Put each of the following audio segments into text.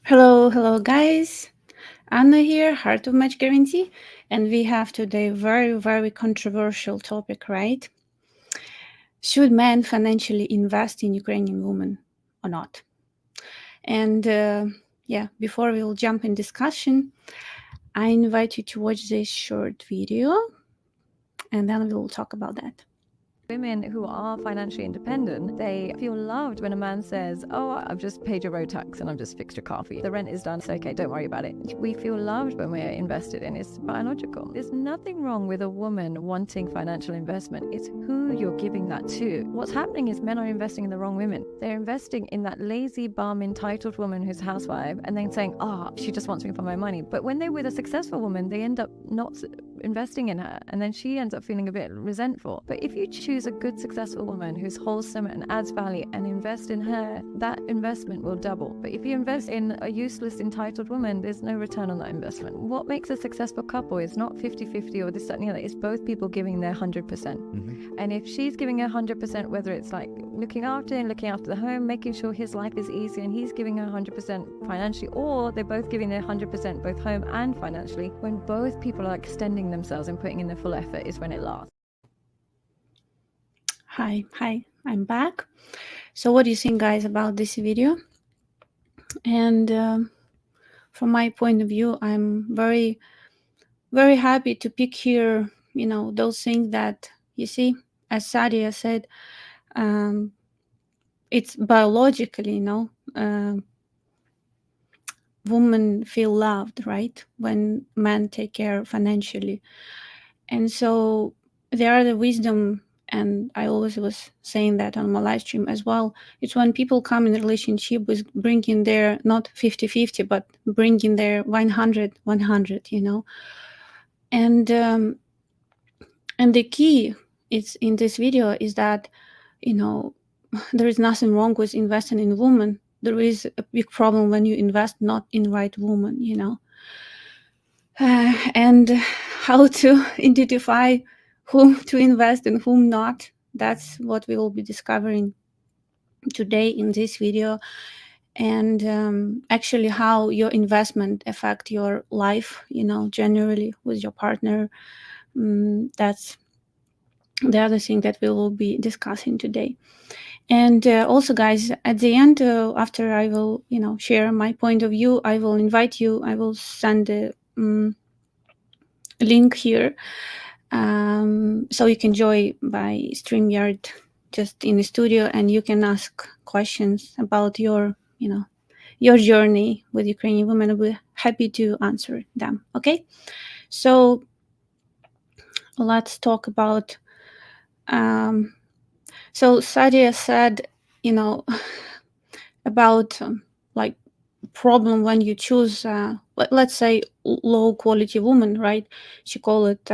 Hello, guys. Anna here, Heart of Match Guarantee, and we have today very controversial topic, right? Should men financially invest in Ukrainian women or not? And before we will jump in discussion, I invite you to watch this short video, and then we will talk about that. Women who are financially independent, they feel loved when a man says, "Oh, I've just paid your road tax and I've just fixed your car for you. The rent is done, it's okay, don't worry about it." We feel loved when we're invested in. It's biological. There's nothing wrong with a woman wanting financial investment. It's who you're giving that to. What's happening is men are investing in the wrong women. They're investing in that lazy bum, entitled woman who's a housewife and then saying, she just wants me for my money. But when they're with a successful woman, they end up not investing in her, and then she ends up feeling a bit resentful. But if you choose a good, successful woman who's wholesome and adds value and invest in her, that investment will double. But if you invest in a useless, entitled woman, there's no return on that investment. What makes a successful couple is not 50-50 or this, that, and the other. It's both people giving their 100%. And if she's giving her 100%, whether it's like looking after him, looking after the home, making sure his life is easy, and he's giving her 100% financially, or they're both giving their 100% both home and financially, when both people are extending themselves and putting in their full effort is when it lasts. Hi, I'm back. So what do you think, guys, about this video? And from my point of view, I'm very happy to pick here, those things that, you see, as Sadia said, it's biologically, women feel loved, right, when men take care financially. And so there are the wisdom, and I always was saying that on my live stream as well. It's when people come in a relationship with bringing their not 50-50, but bringing their 100, and the key is in this video is that, there is nothing wrong with investing in women. There is a big problem when you invest not in right woman, and how to identify whom to invest and whom not. That's what we will be discovering today in this video. And actually how your investment affect your life, generally with your partner. That's the other thing that we will be discussing today. And also, guys, at the end, after I will, share my point of view, I will invite you, I will send a link here, so you can join by StreamYard just in the studio, and you can ask questions about your, your journey with Ukrainian women. I'll be happy to answer them. Okay, so let's talk about. So Sadia said, about like problem when you choose, let's say, low quality woman, right? She called it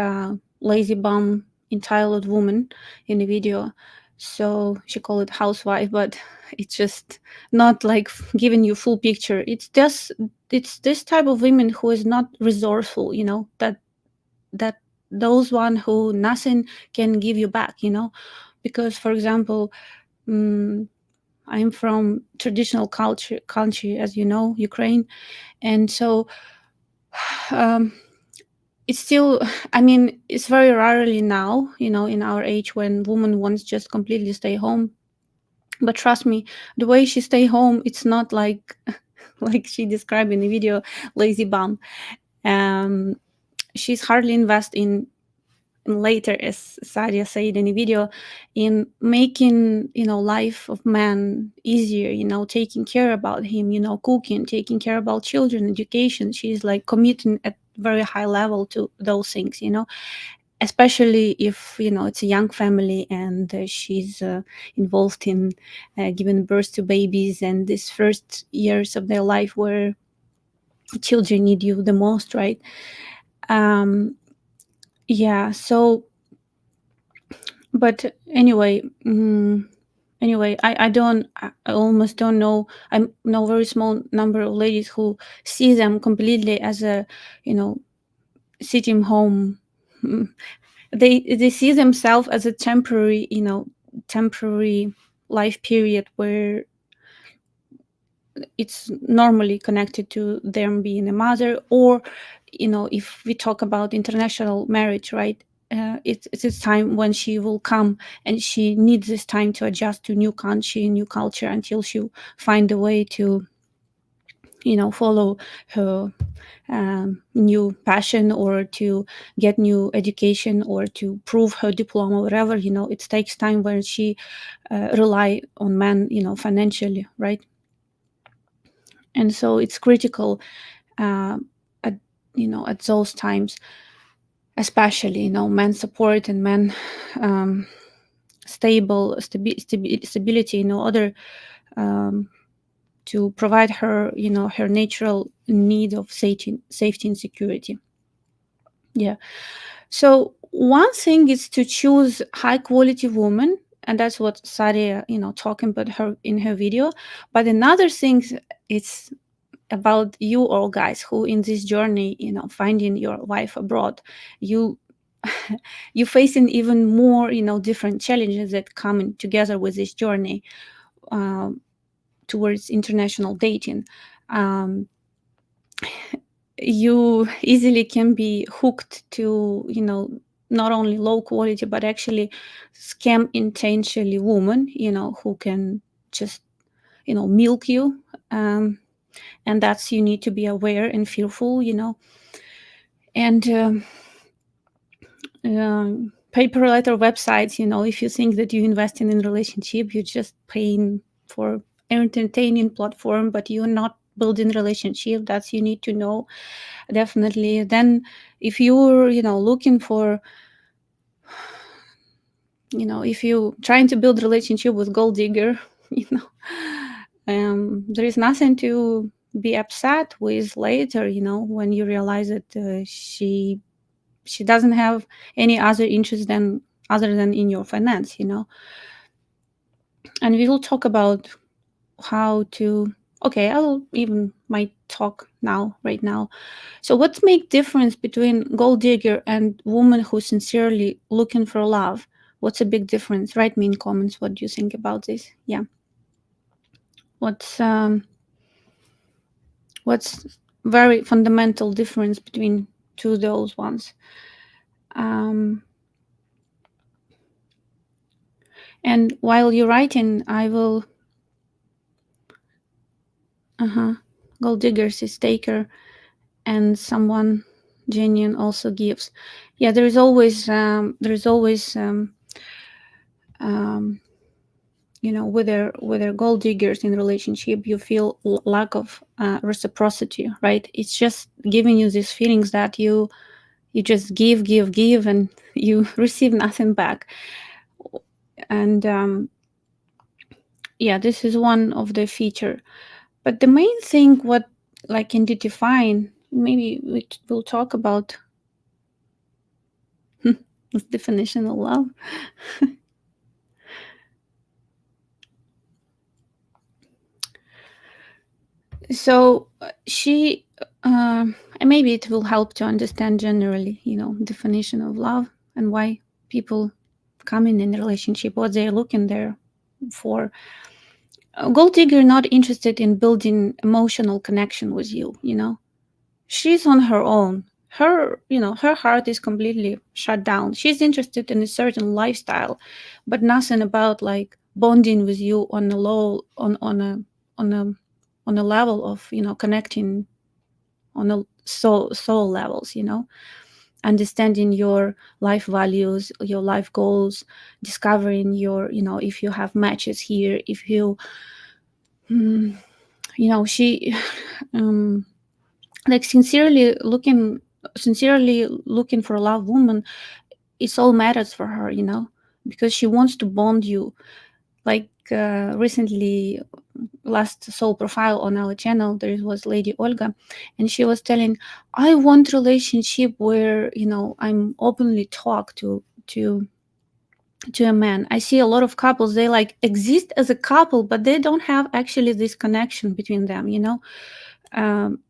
lazy bum, entitled woman in the video. So she called it housewife, but it's just not like giving you full picture. It's this type of women who is not resourceful, that those one who nothing can give you back, because, for example, I'm from traditional country, as you know, Ukraine, and so it's still, I mean, it's very rarely now, in our age, when woman wants just completely stay home. But trust me, the way she stay home, it's not like like she described in the video, lazy bum. She's hardly invest in later, as Sadia said in the video, in making, life of man easier, taking care about him, cooking, taking care about children, education. She's like committing at very high level to those things, especially if, it's a young family, and she's involved in giving birth to babies, and these first years of their life where children need you the most, right? Yeah, so, but anyway, I almost don't know. I know very small number of ladies who see them completely as a, sitting home. Mm, they see themselves as a temporary, temporary life period where it's normally connected to them being a mother, or if we talk about international marriage, right? It's this time when she will come, and she needs this time to adjust to new country, new culture, until she find a way to follow her new passion, or to get new education, or to prove her diploma, whatever. It takes time when she rely on men financially, right? And so it's critical at at those times, especially men support and men stability in order to provide her her natural need of safety and security. Yeah. So one thing is to choose high quality woman, and that's what Sadia talking about her in her video. But another thing is about you all guys who in this journey finding your wife abroad. You you facing even more different challenges that come in together with this journey towards international dating. um, you easily can be hooked to not only low quality but actually scam intentionally woman who can just milk you. And that's, you need to be aware and fearful. And paper letter websites, if you think that you investing in relationship, you're just paying for entertaining platform, but you're not building relationship. That's, you need to know definitely. Then if you're looking for, if you trying to build relationship with gold digger, there is nothing to be upset with later, when you realize that she doesn't have any other interest than other than in your finance. And we will talk about how to, okay, I'll even might talk now, right now. So what make difference between gold digger and woman who sincerely looking for love? What's a big difference? Write me in comments what do you think about this. Yeah. What's very fundamental difference between two of those ones? And while you're writing, I will gold diggers is taker, and someone genuine also gives. Yeah, there is always with their gold diggers in relationship, you feel lack of reciprocity, right? It's just giving you these feelings that you just give, and you receive nothing back. And yeah, this is one of the feature. But the main thing, what like in define, maybe we'll talk about this definition of love. So she, and maybe it will help to understand generally, definition of love and why people come in a relationship, what they're looking there for. A gold digger not interested in building emotional connection with you. She's on her own. Her heart is completely shut down. She's interested in a certain lifestyle, but nothing about like bonding with you on a low on a on a level of connecting on a soul levels. Understanding your life values, your life goals, discovering your if you have matches here, if you she like sincerely looking for a love woman. It's all matters for her, because she wants to bond you. Like recently, last soul profile on our channel, there was lady Olga, and she was telling, I want relationship where I'm openly talk to a man. I see a lot of couples, they like exist as a couple, but they don't have actually this connection between them. um,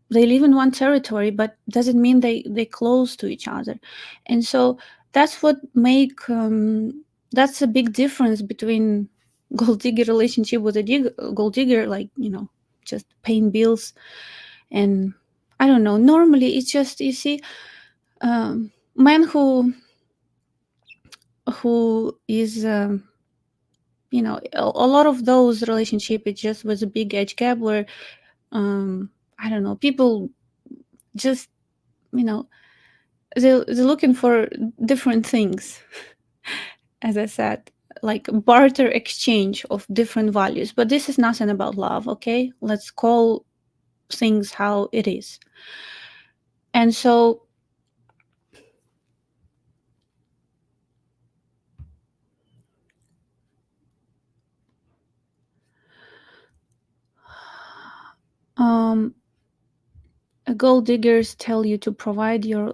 they live in one territory, but doesn't mean they close to each other. And so that's what make that's a big difference between gold digger relationship with a gold digger, like, just paying bills. And I don't know, normally it's just, you see, men who is a lot of those relationship, it's just with a big age gap where I don't know, people just, they're looking for different things, as I said, like barter exchange of different values. But this is nothing about love, okay? Let's call things how it is. And so gold diggers tell you to provide your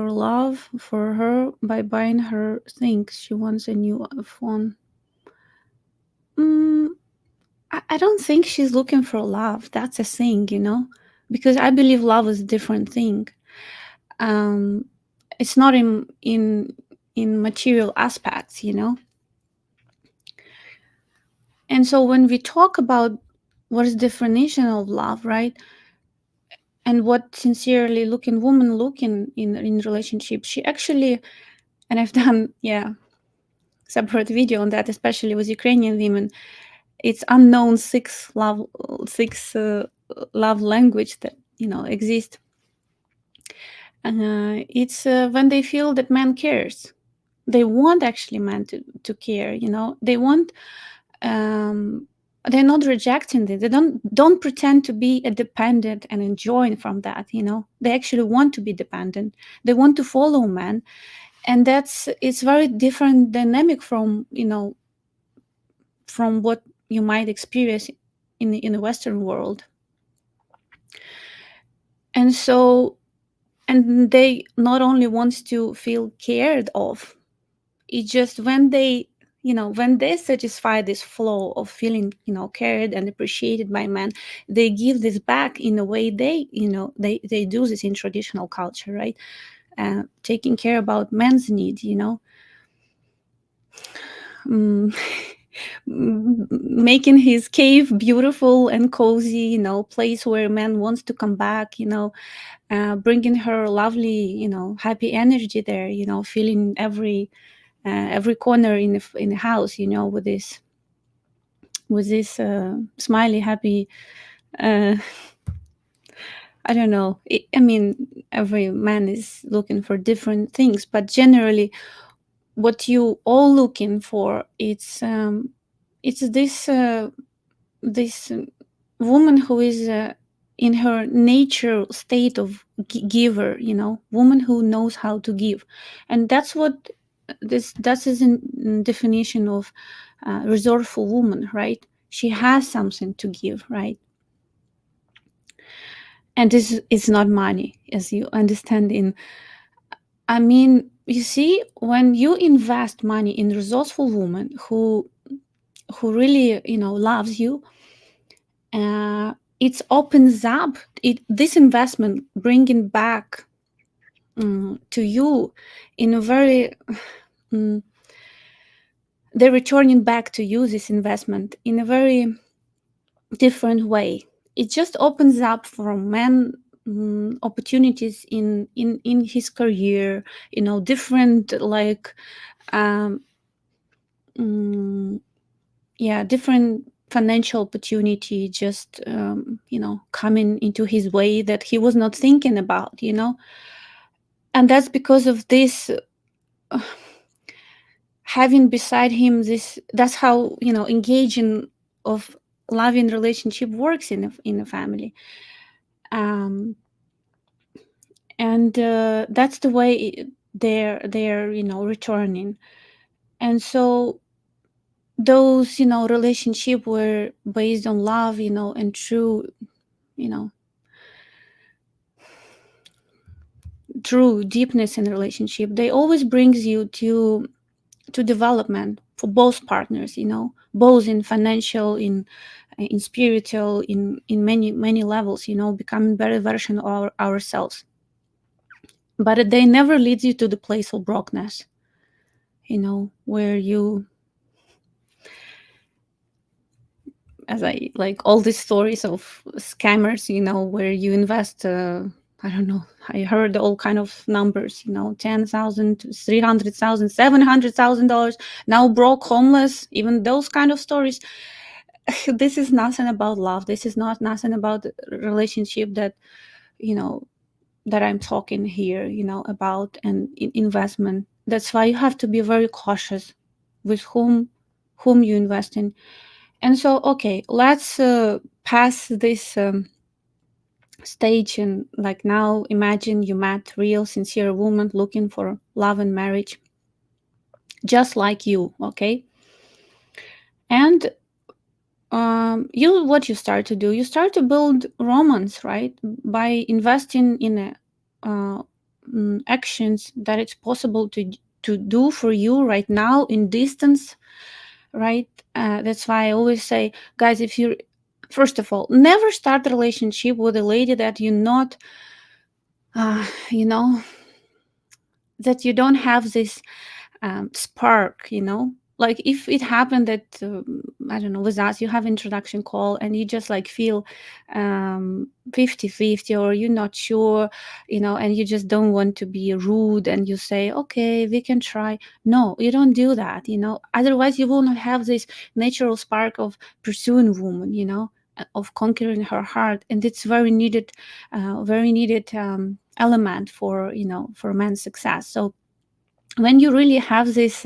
love for her by buying her things. She wants a new phone. I don't think she's looking for love. That's a thing, because I believe love is a different thing. It's not in material aspects, And so when we talk about what is definition of love, right? And what sincerely looking woman looking in relationship, she actually, and I've done, separate video on that, especially with Ukrainian women. It's unknown six love language that exist. It's when they feel that man cares. They want actually man to care. They want. They're not rejecting it. They don't pretend to be a dependent and enjoying from that. They actually want to be dependent. They want to follow man, and it's very different dynamic from what you might experience in the Western world. And so, and they not only want to feel cared of, it's just when they satisfy this flow of feeling cared and appreciated by men, they give this back in a way they do this in traditional culture, right? Taking care about men's needs, making his cave beautiful and cozy, place where man wants to come back, bringing her lovely, happy energy there, feeling every corner in the house, with this smiley, happy. I don't know. I mean, every man is looking for different things, but generally, what you all looking for, it's this woman who is in her nature state of giver, woman who knows how to give. And that's what that is in definition of resourceful woman, right? She has something to give, right? And this is not money, as you understand. I mean, you see, when you invest money in resourceful woman who really loves you, it opens up this investment, bringing back to you in a very they're returning back to you this investment in a very different way. It just opens up for men opportunities in his career, different, like different financial opportunity just coming into his way that he was not thinking about, and that's because of this having beside him this. That's how engaging of loving relationship works in a family. And that's the way they're returning. And so those relationship were based on love, and true true deepness in the relationship, they always brings you to development for both partners, both in financial, in spiritual, in many levels, becoming better version of ourselves. But they never leads you to the place of brokenness, where you as I like all these stories of scammers, where you invest, I don't know, I heard all kind of numbers, 10,000, 300,000, $700,000, now broke, homeless, even those kind of stories. This is nothing about love. This is not nothing about relationship that, you know, that I'm talking here, about an investment. That's why you have to be very cautious with whom you invest in. And so, okay, let's pass this stage, and like now imagine you met real sincere woman looking for love and marriage, just like you, okay? And what you start to do, you start to build romance, right? By investing in actions that it's possible to do for you right now in distance, right? That's why I always say, guys, if you first of all, never start a relationship with a lady that you're not, you know, that you don't have this spark, like if it happened that I don't know, with us you have introduction call and you just like feel 50-50, or you're not sure, and you just don't want to be rude and you say, okay, we can try. No, you don't do that, otherwise you will not have this natural spark of pursuing woman, of conquering her heart. And it's very needed element for for man's success. So when you really have this,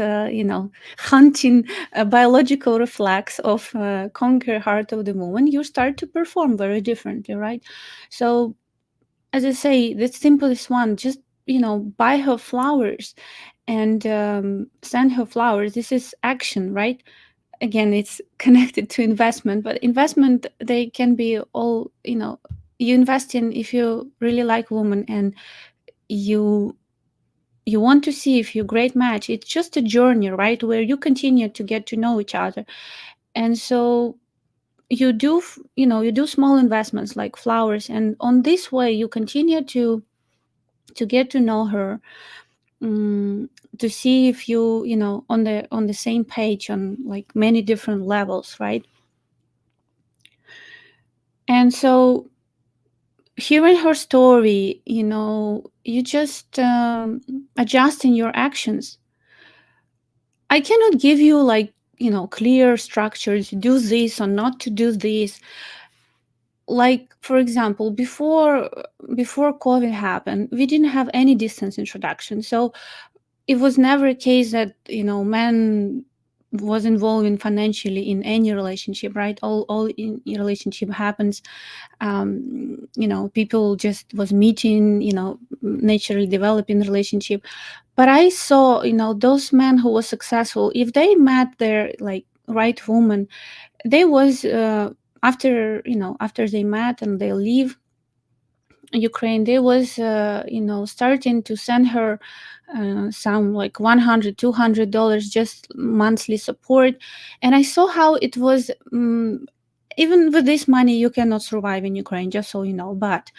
hunting biological reflex of conquer heart of the woman, you start to perform very differently, right? So, as I say, the simplest one, just buy her flowers and send her flowers. This is action, right? Again, it's connected to investment, but investment, they can be all, you invest in, if you really like woman and you want to see if you're a great match. It's just a journey, right, where you continue to get to know each other. And so you do small investments like flowers, and on this way you continue to get to know her, to see if on the same page on like many different levels, right? And so hearing her story, you just adjusting your actions. I cannot give you like, clear structures, do this or not to do this. Like, for example, before COVID happened, we didn't have any distance introduction. So it was never a case that, man was involved financially in any relationship, right? All in relationship happens, people just was meeting, naturally developing relationship. But I saw, those men who was successful, if they met their like right woman, they was after they met and they leave Ukraine, they was starting to send her some like $100-200 just monthly support. And I saw how it was, even with this money you cannot survive in Ukraine, just so you know. But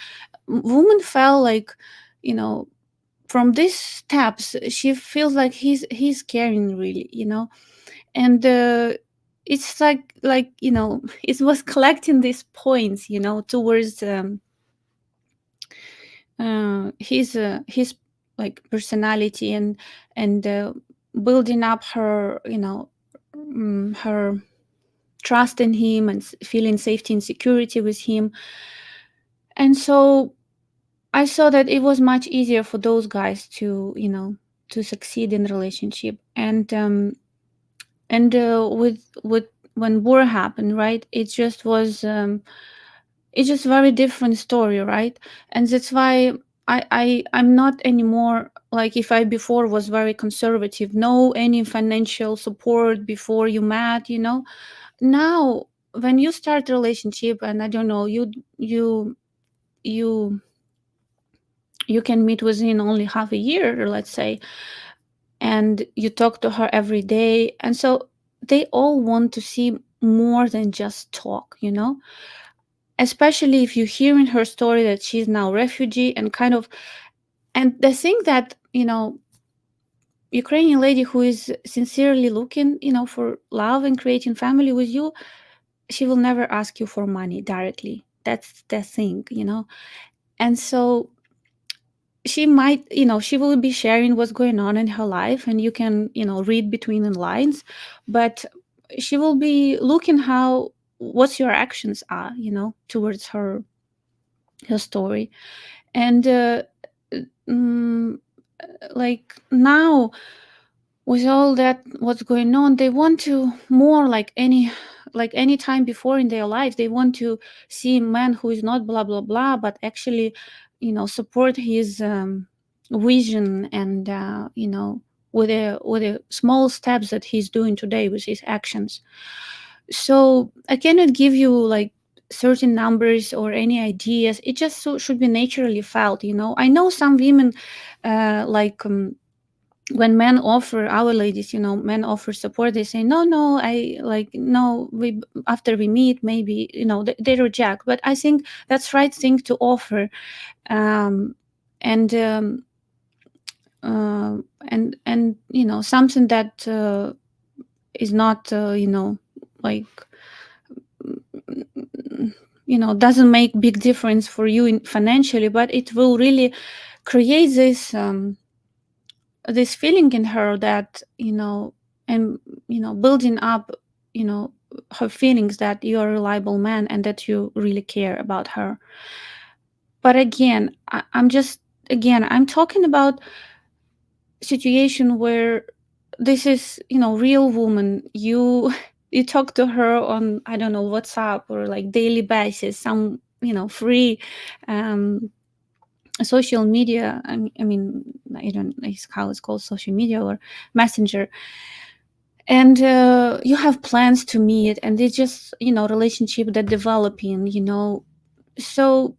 woman felt like, you know from these steps she feels like he's caring, really, and it's like it was collecting these points, towards his like personality, and building up her, her trust in him, and feeling safety and security with him. And so I saw that it was much easier for those guys to, to succeed in relationship. And with when war happened, right? It just was, it's just very different story, right? And that's why I'm not anymore like, if I before was very conservative, no any financial support before you met, now when you start a relationship, and I don't know, you you can meet within only half a year, let's say, and you talk to her every day. And so they all want to see more than just talk, especially if you hear in her story that she's now refugee and kind of, and the thing that, Ukrainian lady who is sincerely looking, for love and creating family with you, she will never ask you for money directly. That's the thing, and so she might, she will be sharing what's going on in her life, and you can, read between the lines, but she will be looking how what's your actions are, towards her story. And mm, like now, with all that what's going on, they want to more like any time before in their life, they want to see a man who is not blah blah blah, but actually, support his vision, and with the small steps that he's doing today with his actions. So I cannot give you like certain numbers or any ideas. It just should be naturally felt. I know some women, like when men offer, our ladies, men offer support, they say no, no, I like no, we after we meet, maybe, they reject. But I think that's right thing to offer. um and and something that is not, like, doesn't make big difference for you financially, but it will really create this feeling in her that, and building up, you know her feelings that you're a reliable man and that you really care about her. But again, I'm talking about situation where this is, real woman. You you talk to her on, I don't know, WhatsApp or like daily basis, some, free um social media. I mean, I don't know how it's called, social media or messenger. And you have plans to meet, and it's just, relationship that developing, so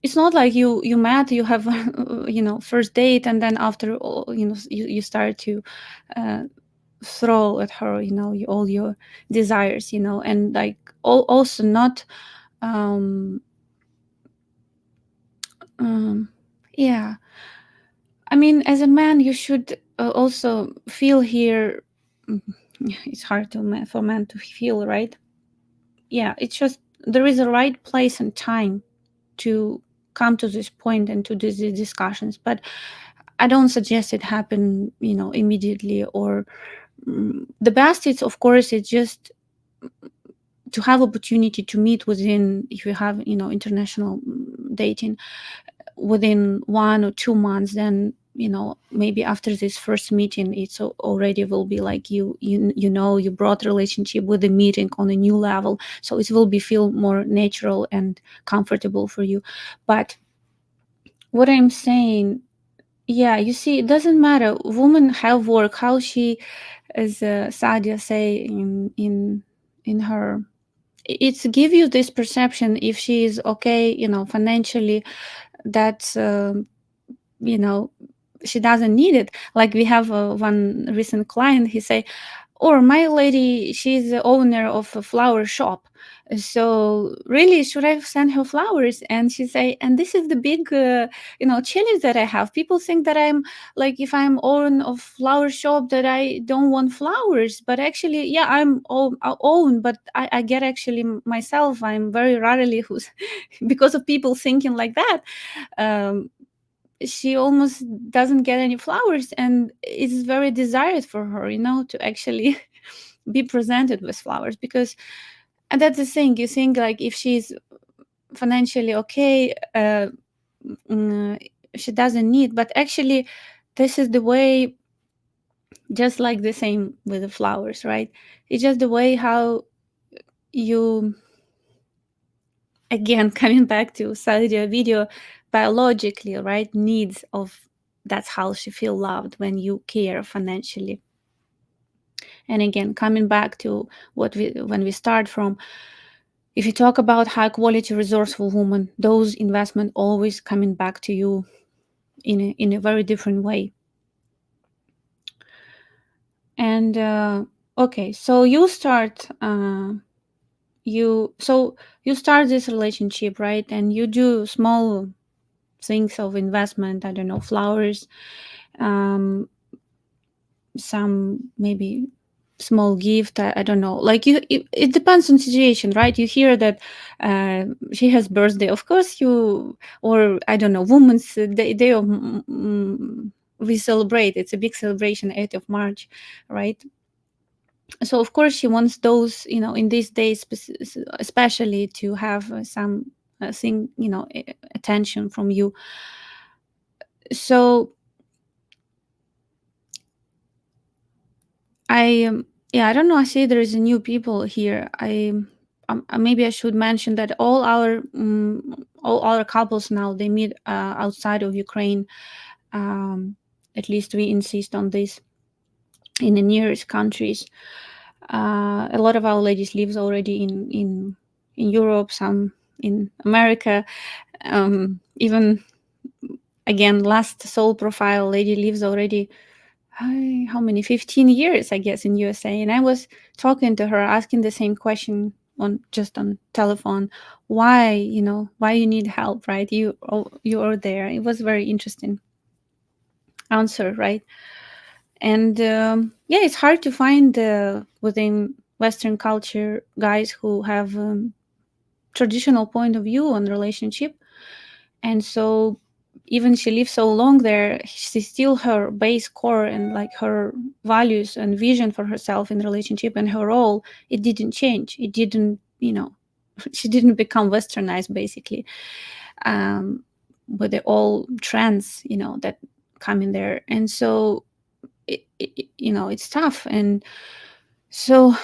it's not like you met, you have first date, and then after all, you start to uh, throw at her, all your desires, and like also not um um yeah, I mean, as a man, you should also feel here. mm, it's hard for men to feel, right? Yeah, it's just there is a right place and time to come to this point and to these discussions, but I don't suggest it happen, immediately. Or the best is, of course, it's just to have opportunity to meet within, if you have, international dating, within 1 or 2 months. Then, maybe after this first meeting, it's already will be like you brought relationship with the meeting on a new level, so it will be feel more natural and comfortable for you. But what I'm saying, yeah, you see, it doesn't matter. Women have work. How she, as Sadia say in her, it's give you this perception if she is okay, financially. That you know she doesn't need it. Like we have one recent client. He say, or my lady, she's the owner of a flower shop, so really should I send her flowers? And she say, and this is the big challenge that I have. People think that I'm like, if I'm own of flower shop, that I don't want flowers, but actually, yeah, I own, but I get actually myself, I'm very rarely who's because of people thinking like that. um, she almost doesn't get any flowers, and it's very desired for her, to actually be presented with flowers. Because, and that's the thing, you think like if she's financially okay, mm, she doesn't need. But actually, this is the way, just like the same with the flowers, right? It's just the way how you, again, coming back to Sadia video, biologically, right, needs of, that's how she feel loved, when you care financially. And again, coming back to what we when we start from, if you talk about high quality resourceful woman, those investment always coming back to you in a very different way. And okay, so you start this relationship, right? And you do small things of investment, I don't know, flowers, um some maybe small gift. I don't know, like it depends on situation, right? You hear that she has birthday, of course you, or I don't know, women's day of we celebrate, it's a big celebration, 8th of March, right? So of course she wants those, in these days especially, to have some thing, attention from you. So I yeah, I don't know. I see there is a new people here. Maybe I should mention that all our couples now, they meet outside of Ukraine. Um, at least we insist on this in the nearest countries. A lot of our ladies lives already in Europe, some in America. Even again, last soul profile lady lives already, how many, 15 years, I guess, in USA. And I was talking to her, asking the same question on telephone, why, why you need help, right? You are there. It was very interesting answer, right? And yeah, it's hard to find within Western culture guys who have traditional point of view on relationship. And so even she lives so long there, she still, her base core and like her values and vision for herself in relationship and her role, it didn't change. It didn't, she didn't become westernized basically, with the all trends, that come in there. And so it's tough. And so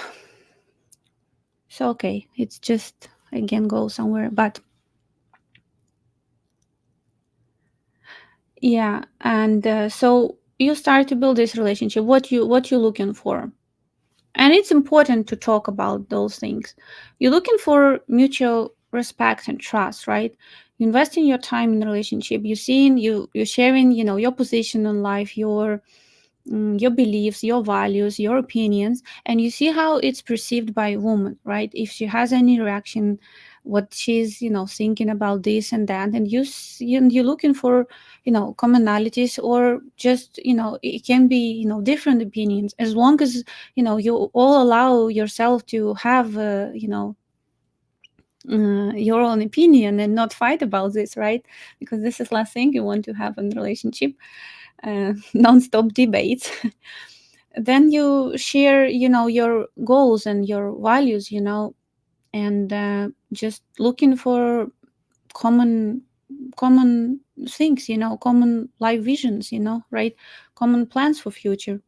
okay, it's just again go somewhere. But yeah, and so you start to build this relationship, what you looking for. And it's important to talk about those things. You're looking for mutual respect and trust, right? You invest in your time in the relationship, you're sharing, your position in life, your beliefs, your values, your opinions, and you see how it's perceived by a woman, right? If she has any reaction, what she's, thinking about this and that, and you're looking for, commonalities, or just, it can be, different opinions, as long as, you all allow yourself to have, your own opinion and not fight about this, right? Because this is last thing you want to have in a relationship, non-stop debates. Then you share, your goals and your values, and just looking for common common things, common life visions, right? Common plans for future.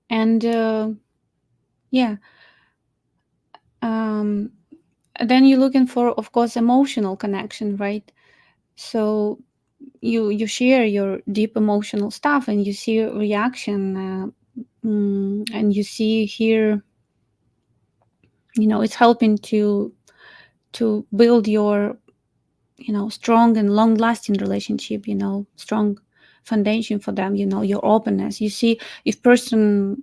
And yeah, um then you're looking for, of course, emotional connection, right? So you share your deep emotional stuff, and you see reaction, and you see here, it's helping to build your, strong and long lasting relationship, strong foundation for them, your openness. You see if person,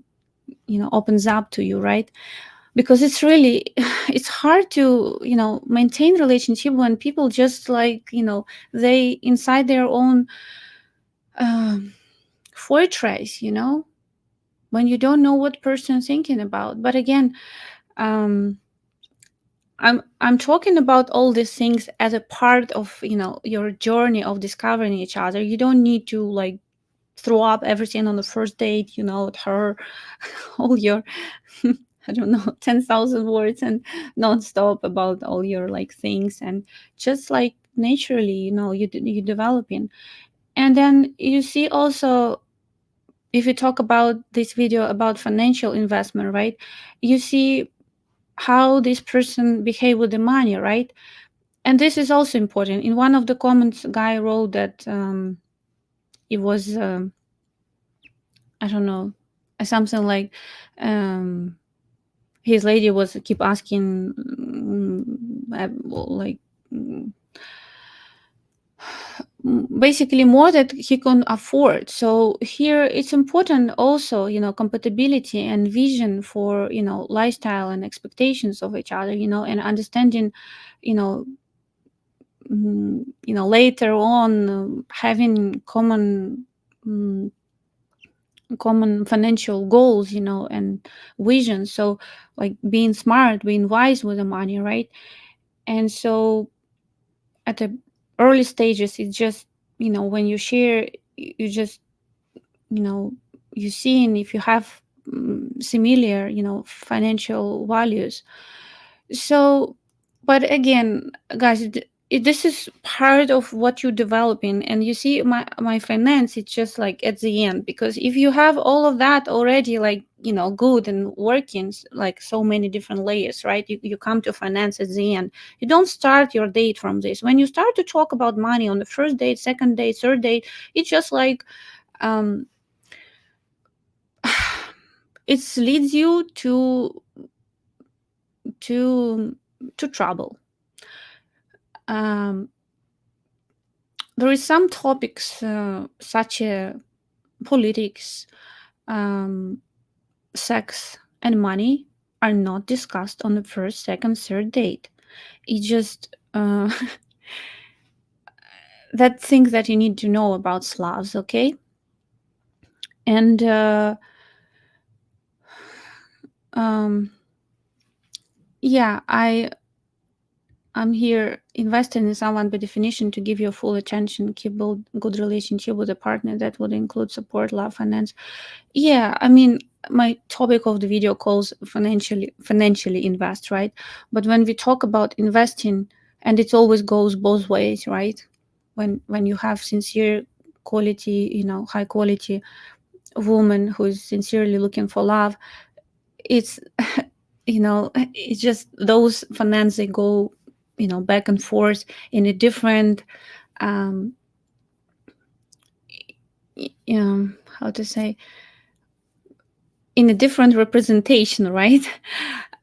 opens up to you, right? Because it's really it's hard to, maintain relationship when people just like, they inside their own um, fortress, when you don't know what person thinking about. But again, um I'm talking about all these things as a part of, your journey of discovering each other. You don't need to like throw up everything on the first date, with her, all your I don't know, 10,000 words and nonstop about all your like things, and just like naturally, you developing. And then you see also, if you talk about this video about financial investment, right? You see how this person behave with the money, right? And this is also important. In one of the comments, guy wrote that it was I don't know, something like um, his lady was keep asking, like mm, basically more that he can afford. So here it's important also, compatibility and vision for, lifestyle and expectations of each other, and understanding, you know later on, having common, mm, common financial goals, and vision. So like being smart, being wise with the money, right? And so at the early stages, it's just, when you share, you just, you know you see, and if you have similar, financial values. So, but again, guys, this is part of what you're developing. And you see, my finance, it's just like at the end, because if you have all of that already, like, good and working, like so many different layers, right? You come to finance at the end. You don't start your date from this. When you start to talk about money on the first date, second date, third date, it's just like, um it leads you to to trouble. um there is some topics, such as politics, um, sex, and money are not discussed on the first, second, third date. It's just that things that you need to know about Slavs, okay? And um, yeah, I'm here investing in someone by definition to give you full attention, keep build good relationship with a partner that would include support, love, finance. Yeah, I mean, my topic of the video calls financially invest, right? But when we talk about investing, and it always goes both ways, right? When you have sincere quality, high quality woman who is sincerely looking for love, it's it's just those finance, they go, back and forth in a different, um how to say, in a different representation, right?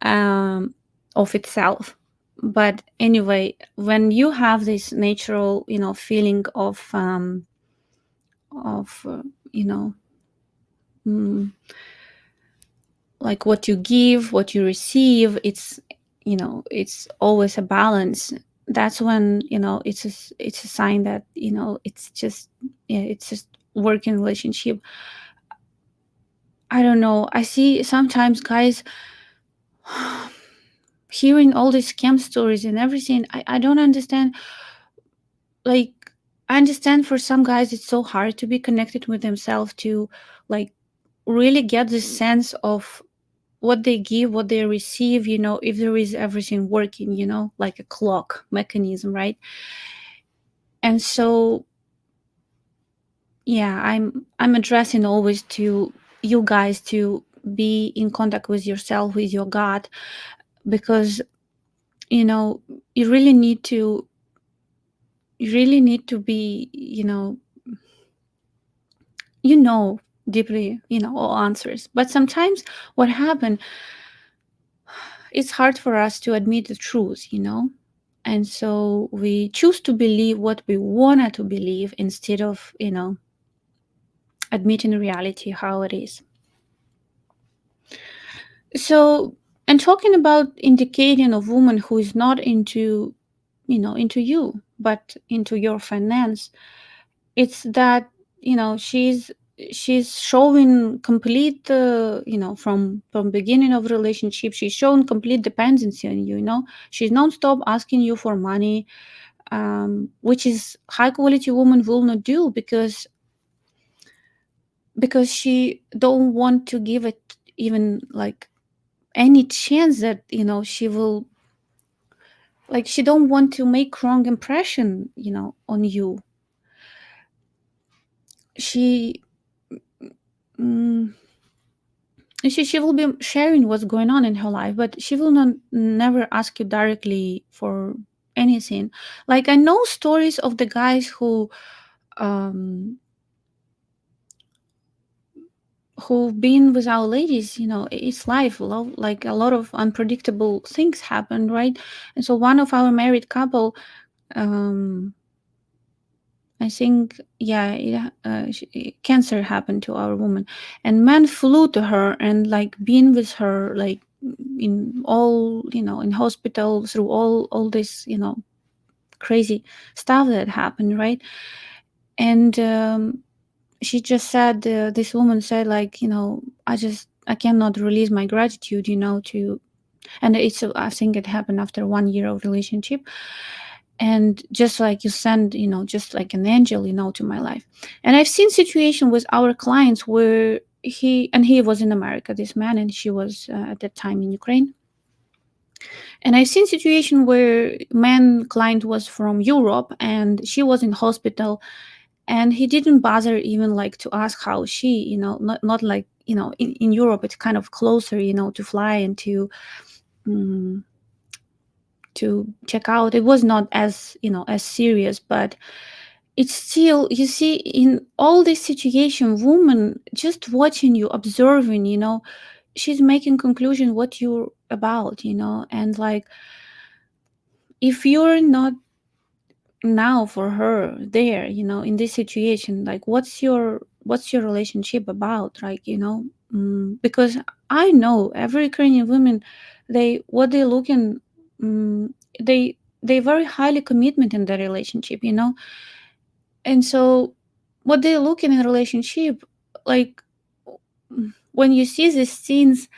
Of itself. But anyway, when you have this natural, feeling of you know mm, like what you give, what you receive, it's always a balance. That's when, it's a sign that, it's just, yeah, it's just working relationship. I don't know, I see sometimes guys hearing all these scam stories and everything. I don't understand. Like, I understand for some guys it's so hard to be connected with themselves, to like really get this sense of what they give, what they receive, if there is everything working, like a clock mechanism, right? And so, yeah, I'm addressing always to you guys to be in contact with yourself, with your God, because, you know, you really need to be, deeply, all answers. But sometimes what happened, it's hard for us to admit the truth, and so we choose to believe what we wanted to believe instead of, admitting reality how it is. So, and talking about indicating a woman who is not into, into you, but into your finance, it's that, she's showing complete, from beginning of relationship, she's showing complete dependency on you. She's non-stop asking you for money, which is high quality woman will not do, because she don't want to give it even like any chance that, she will, like, she don't want to make wrong impression, on you. She mm, she will be sharing what's going on in her life, but she will not never ask you directly for anything. Like, I know stories of the guys um who've been with our ladies. It's life, like a lot of unpredictable things happen, right? And so one of our married couple, um I think, yeah, cancer happened to our woman, and man flew to her and like been with her, like in all, in hospital through all this, crazy stuff that happened, right? And she just said, this woman said, like, I cannot release my gratitude, to, and I think it happened after 1 year of relationship. And just like you send, just like an angel, to my life. And I've seen situation with our clients where he was in America, this man, and she was at that time in Ukraine. And I've seen situation where man client was from Europe and she was in hospital, and he didn't bother even like to ask how she, not like, in Europe it's kind of closer, to fly and um, to check out. It was not as, as serious, but it's still, you see, in all this situation, woman just watching you, observing, she's making conclusion what you're about, and like, if you're not now for her there, in this situation, like, what's your relationship about, like, because I know every Ukrainian women, they looking, um, they very highly commitment in their relationship, and so what they look in a relationship, like, when you see these scenes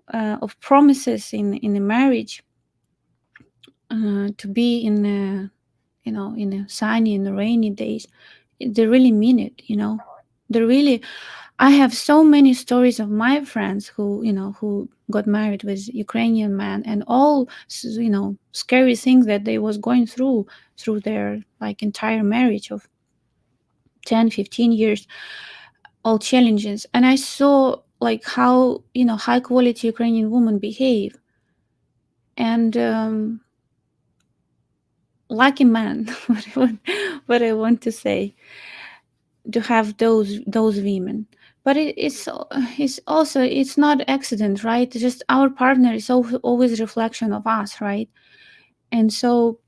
of promises in a marriage, to be in a, in a sunny and rainy days, they really mean it, they really. I have so many stories of my friends who got married with Ukrainian man, and all, scary things that they was going through their like entire marriage of 10, 15 years, all challenges. And I saw like how, high quality Ukrainian women behave. And lucky man, what I want to say, to have those women. But it's also, it's not accident, right? It's just our partner is always a reflection of us, right? And so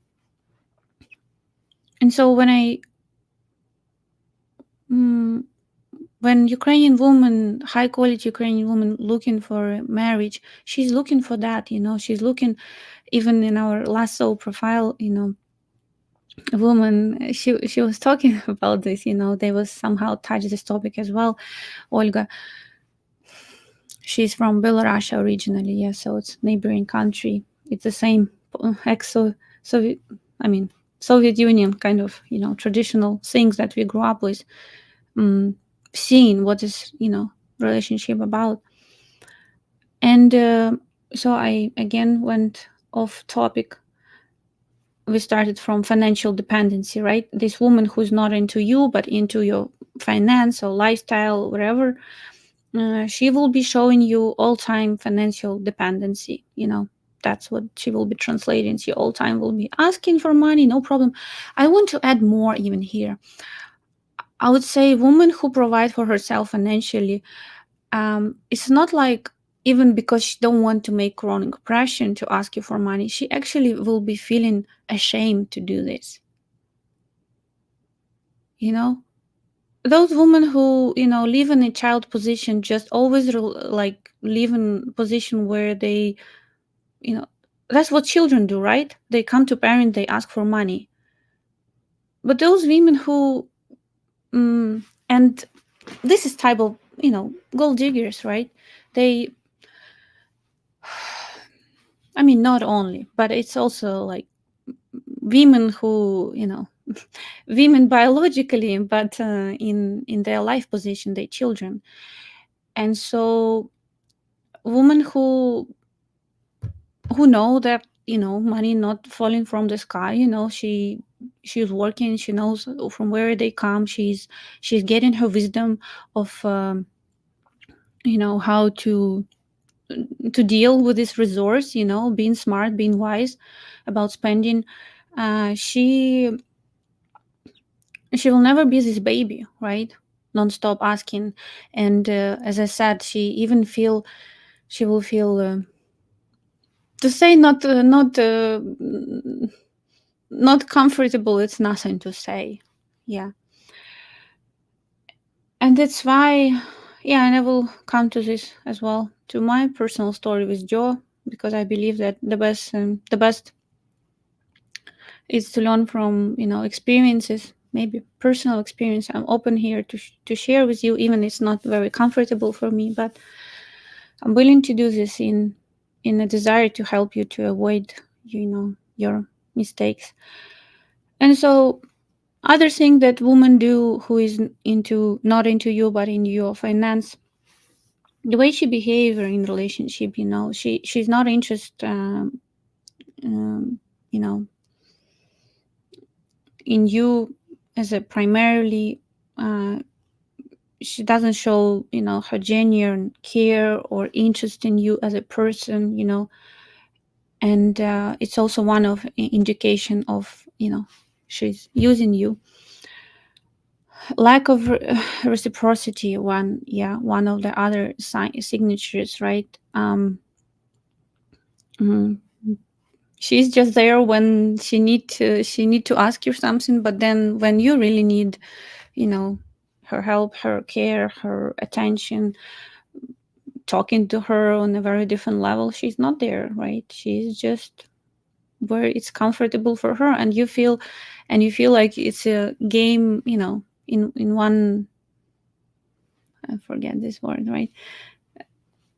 when I mm, when Ukrainian woman, high quality Ukrainian woman looking for marriage, she's looking for that, she's looking, even in our last soul profile, a woman, she was talking about this, they was somehow touched this topic as well. Olga, she's from Belarus originally, yeah, so it's neighboring country. It's the same ex-Soviet, I mean, Soviet Union kind of, traditional things that we grew up with, um, seeing what is, relationship about. And so I again went off topic. We started from financial dependency, right? This woman who's not into you, but into your finance or lifestyle, whatever, she will be showing you all-time financial dependency. That's what she will be translating. She all time will be asking for money, no problem. I want to add more even here. I would say women who provide for herself financially, it's not like, even because she don't want to make chronic pressure to ask you for money, she actually will be feeling ashamed to do this. Those women who live in a child position, just always like live in position where they, that's what children do, right? They come to parent, they ask for money. But those women who, and this is type of, gold diggers, right? They, I mean, not only, but it's also like women who, women biologically, but in their life position, they children. And so women who know that, money not falling from the sky, she's working, she knows from where they come, she's getting her wisdom of, how to deal with this resource, being smart, being wise about spending. She will never be this baby, right? Non-stop asking. And as I said, she will feel, to say not comfortable, it's nothing to say. Yeah. And that's why, yeah, and I will come to this as well, to my personal story with Joe, because I believe that the best is to learn from, experiences, maybe personal experience. I'm open here to share with you, even it's not very comfortable for me, but I'm willing to do this in a desire to help you to avoid, your mistakes. And so other thing that women do who is into not into you but in your finance, the way she behave in relationship, she's not interested, um, you know, in you as a primarily. She doesn't show, her genuine care or interest in you as a person, and it's also one of indication of, she's using you. Lack of reciprocity, one of the other signatures, right? Mm, she's just there when she need to ask you something, but then when you really need, you know her help, her care, her attention, talking to her on a very different level, she's not there, right? She's just where it's comfortable for her, and you feel like it's a game, in one, I forget this word, right?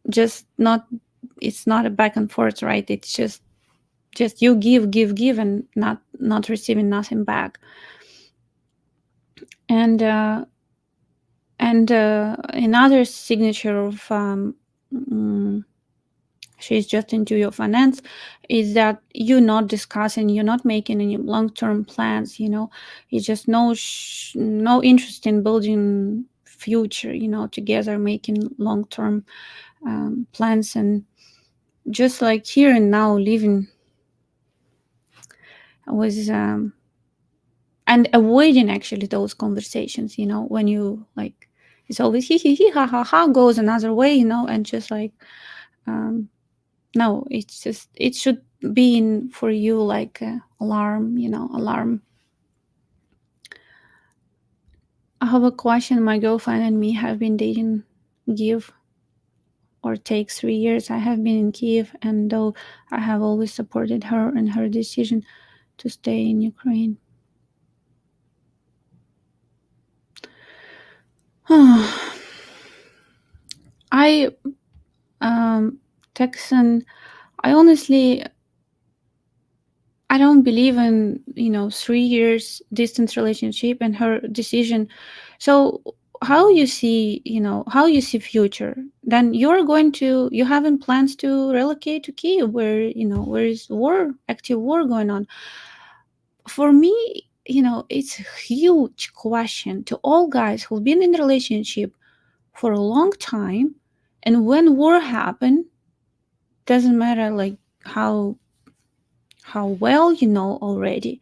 Just not It's not a back and forth, right? It's just you give, and not receiving nothing back. And another signature of, mm, she's just into your finance, is that you're not discussing, you're not making any long-term plans. You just no interest in building future, together, making long-term plans, and just like here and now living with, and avoiding actually those conversations, when you like, it's always he ha ha ha, goes another way, and just like, um no, it's just, it should be in for you like alarm, alarm. I have a question. My girlfriend and me have been dating, give or take 3 years. I have been in Kiev, and though I have always supported her in her decision to stay in Ukraine. I Texan, I honestly, I don't believe in, 3 years distance relationship and her decision. So how you see future? Then you having plans to relocate to Kiev, where, where is active war going on. For me, it's a huge question to all guys who've been in a relationship for a long time, and when war happened, doesn't matter like how well you know already,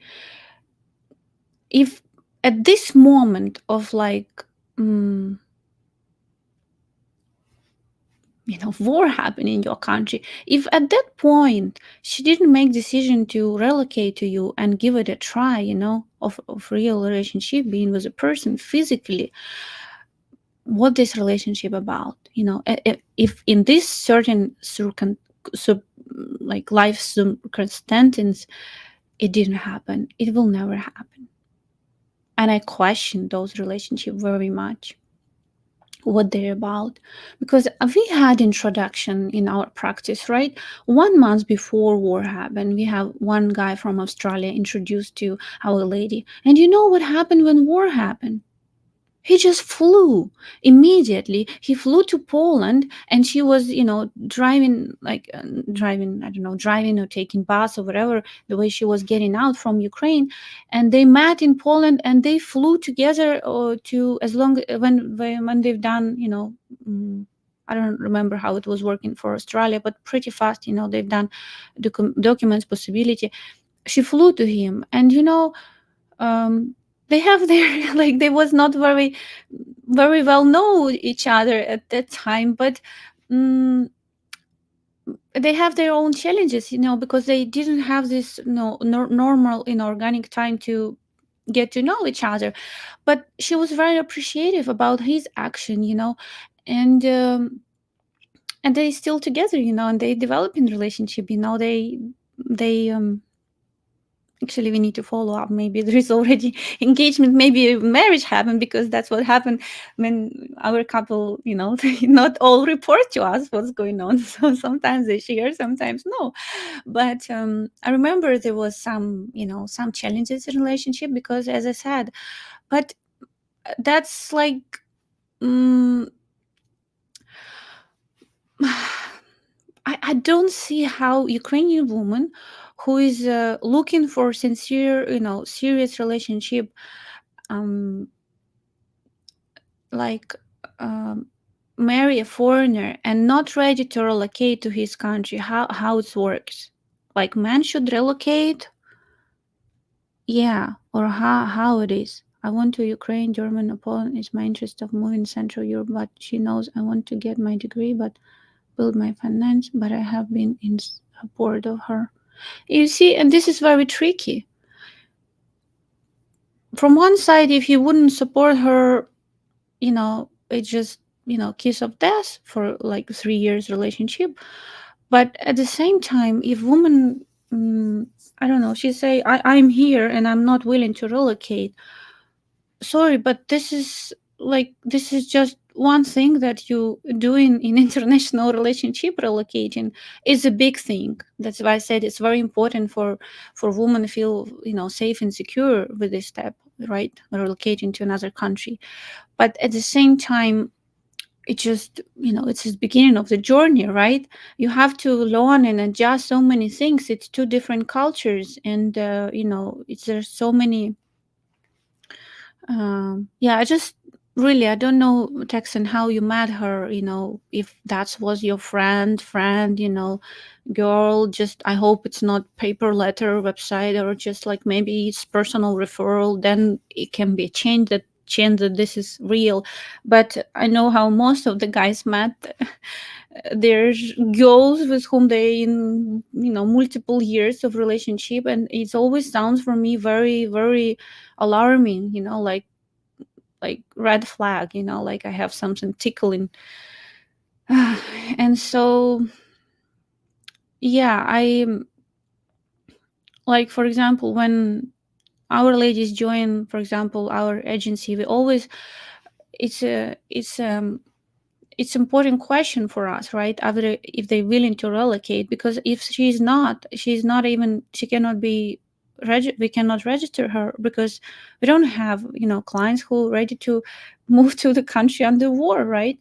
if at this moment of like, mm, war happening in your country, if at that point she didn't make decision to relocate to you and give it a try, of real relationship, being with a person physically, what this relationship about, if in this certain like life circumstances it didn't happen, it will never happen. And I question those relationships very much, what they're about, because we had introduction in our practice, right? 1 month before war happened, we have one guy from Australia introduced to our lady, and you know what happened when war happened? He just flew immediately. He flew to Poland, and she was, driving, like, driving, I don't know, driving or taking bus or whatever, the way she was getting out from Ukraine. And they met in Poland, and they flew together to, as long when they've done, I don't remember how it was working for Australia, but pretty fast, they've done documents possibility. She flew to him, and they have their like, they was not very well know each other at that time, but um, they have their own challenges, because they didn't have this, normal, organic time to get to know each other. But she was very appreciative about his action, and and they still together, and they develop in relationship, they Actually, we need to follow up. Maybe there is already engagement, maybe marriage happened, because that's what happened when our couple, not all report to us what's going on. So sometimes they share, sometimes no. But I remember there was some challenges in relationship, because, as I said, but that's like, um, I don't see how Ukrainian woman who is looking for sincere, serious relationship, um, like um, marry a foreigner and not ready to relocate to his country. How it works? Like, men should relocate, yeah, or how it is. I want to Ukraine, German, or Poland. It's my interest of moving Central Europe, but she knows I want to get my degree, but build my finance. But I have been in support of her. You see, and this is very tricky. From one side, if you wouldn't support her, it's just, kiss of death for like 3 years relationship. But at the same time, if woman, I don't know, she say, I'm here and I'm not willing to relocate. Sorry, but this is just one thing that you doing in international relationship. Relocating is a big thing. That's why I said it's very important for women to feel, safe and secure with this step, right? Relocating to another country. But at the same time, it just, it's the beginning of the journey, right? You have to learn and adjust so many things. It's two different cultures, and there's so many. Yeah, I just really, I don't know, Texan, how you met her. If that was your friend, girl. Just, I hope it's not paper letter website, or just like maybe it's personal referral. Then it can be changed that this is real. But I know how most of the guys met. There's girls with whom they in multiple years of relationship, and it always sounds for me very, very alarming. Like red flag. Like I have something tickling. And so, yeah, I like, for example, when our ladies join, for example, our agency, we always, it's important question for us, right? After, if they're willing to relocate, because if she's not even, she cannot be we cannot register her, because we don't have clients who are ready to move to the country under war, right?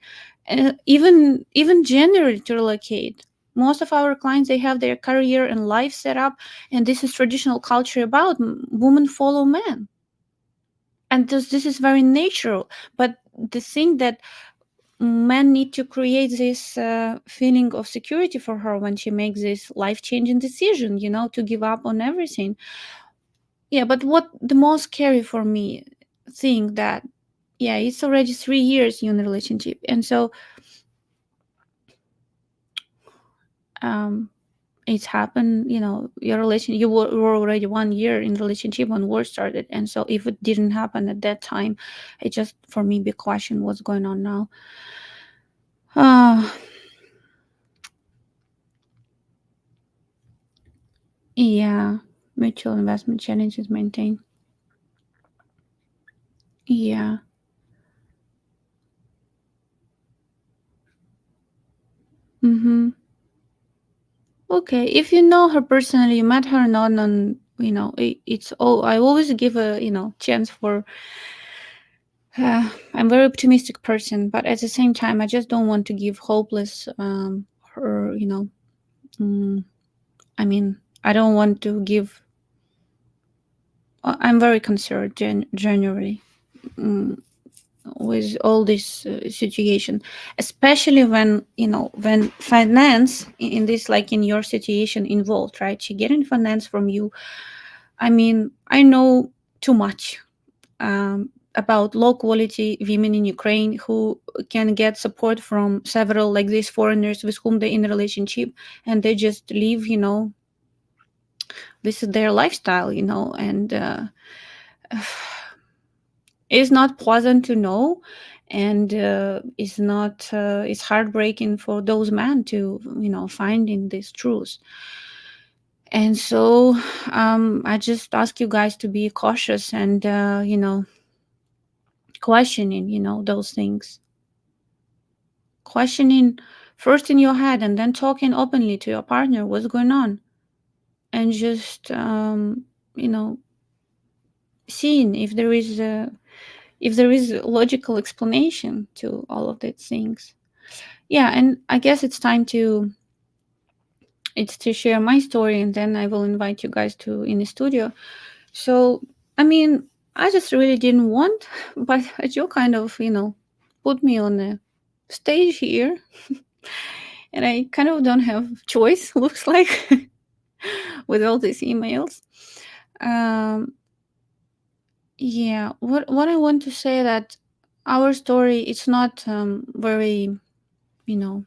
Even generally to relocate, most of our clients, they have their career and life set up, and this is traditional culture about women follow men, and this is very natural. But the thing that men need to create this feeling of security for her when she makes this life-changing decision, to give up on everything. Yeah, but what the most scary for me thing that, yeah, it's already 3 years in a relationship, and so um it's happened, your relation, you were already 1 year in relationship when war started, and so if it didn't happen at that time, it just, for me, big question what's going on now. uh yeah, mutual investment challenges maintained. Yeah. Mm-hmm. Okay. If you know her personally, you met her not on, it's all, I always give a, chance for, I'm a very optimistic person, but at the same time, I just don't want to give hopeless, her, mm, I mean, I don't want to give, I'm very concerned generally. Mm, with all this situation, especially when when finance in this, like in your situation, involved, right? She getting finance from you. I mean, I know too much about low quality women in Ukraine who can get support from several like these foreigners with whom they in a relationship, and they just live, this is their lifestyle, and it's not pleasant to know, and it's not it's heartbreaking for those men to finding this truth. And so I just ask you guys to be cautious and questioning, those things, questioning first in your head and then talking openly to your partner what's going on, and just you know seeing if there is a logical explanation to all of these things. Yeah, and I guess it's to share my story, and then I will invite you guys to in the studio. So I mean, I just really didn't want, but Joe kind of put me on the stage here, and I kind of don't have choice. Looks like with all these emails. Um, yeah, what I want to say that our story it's not very you know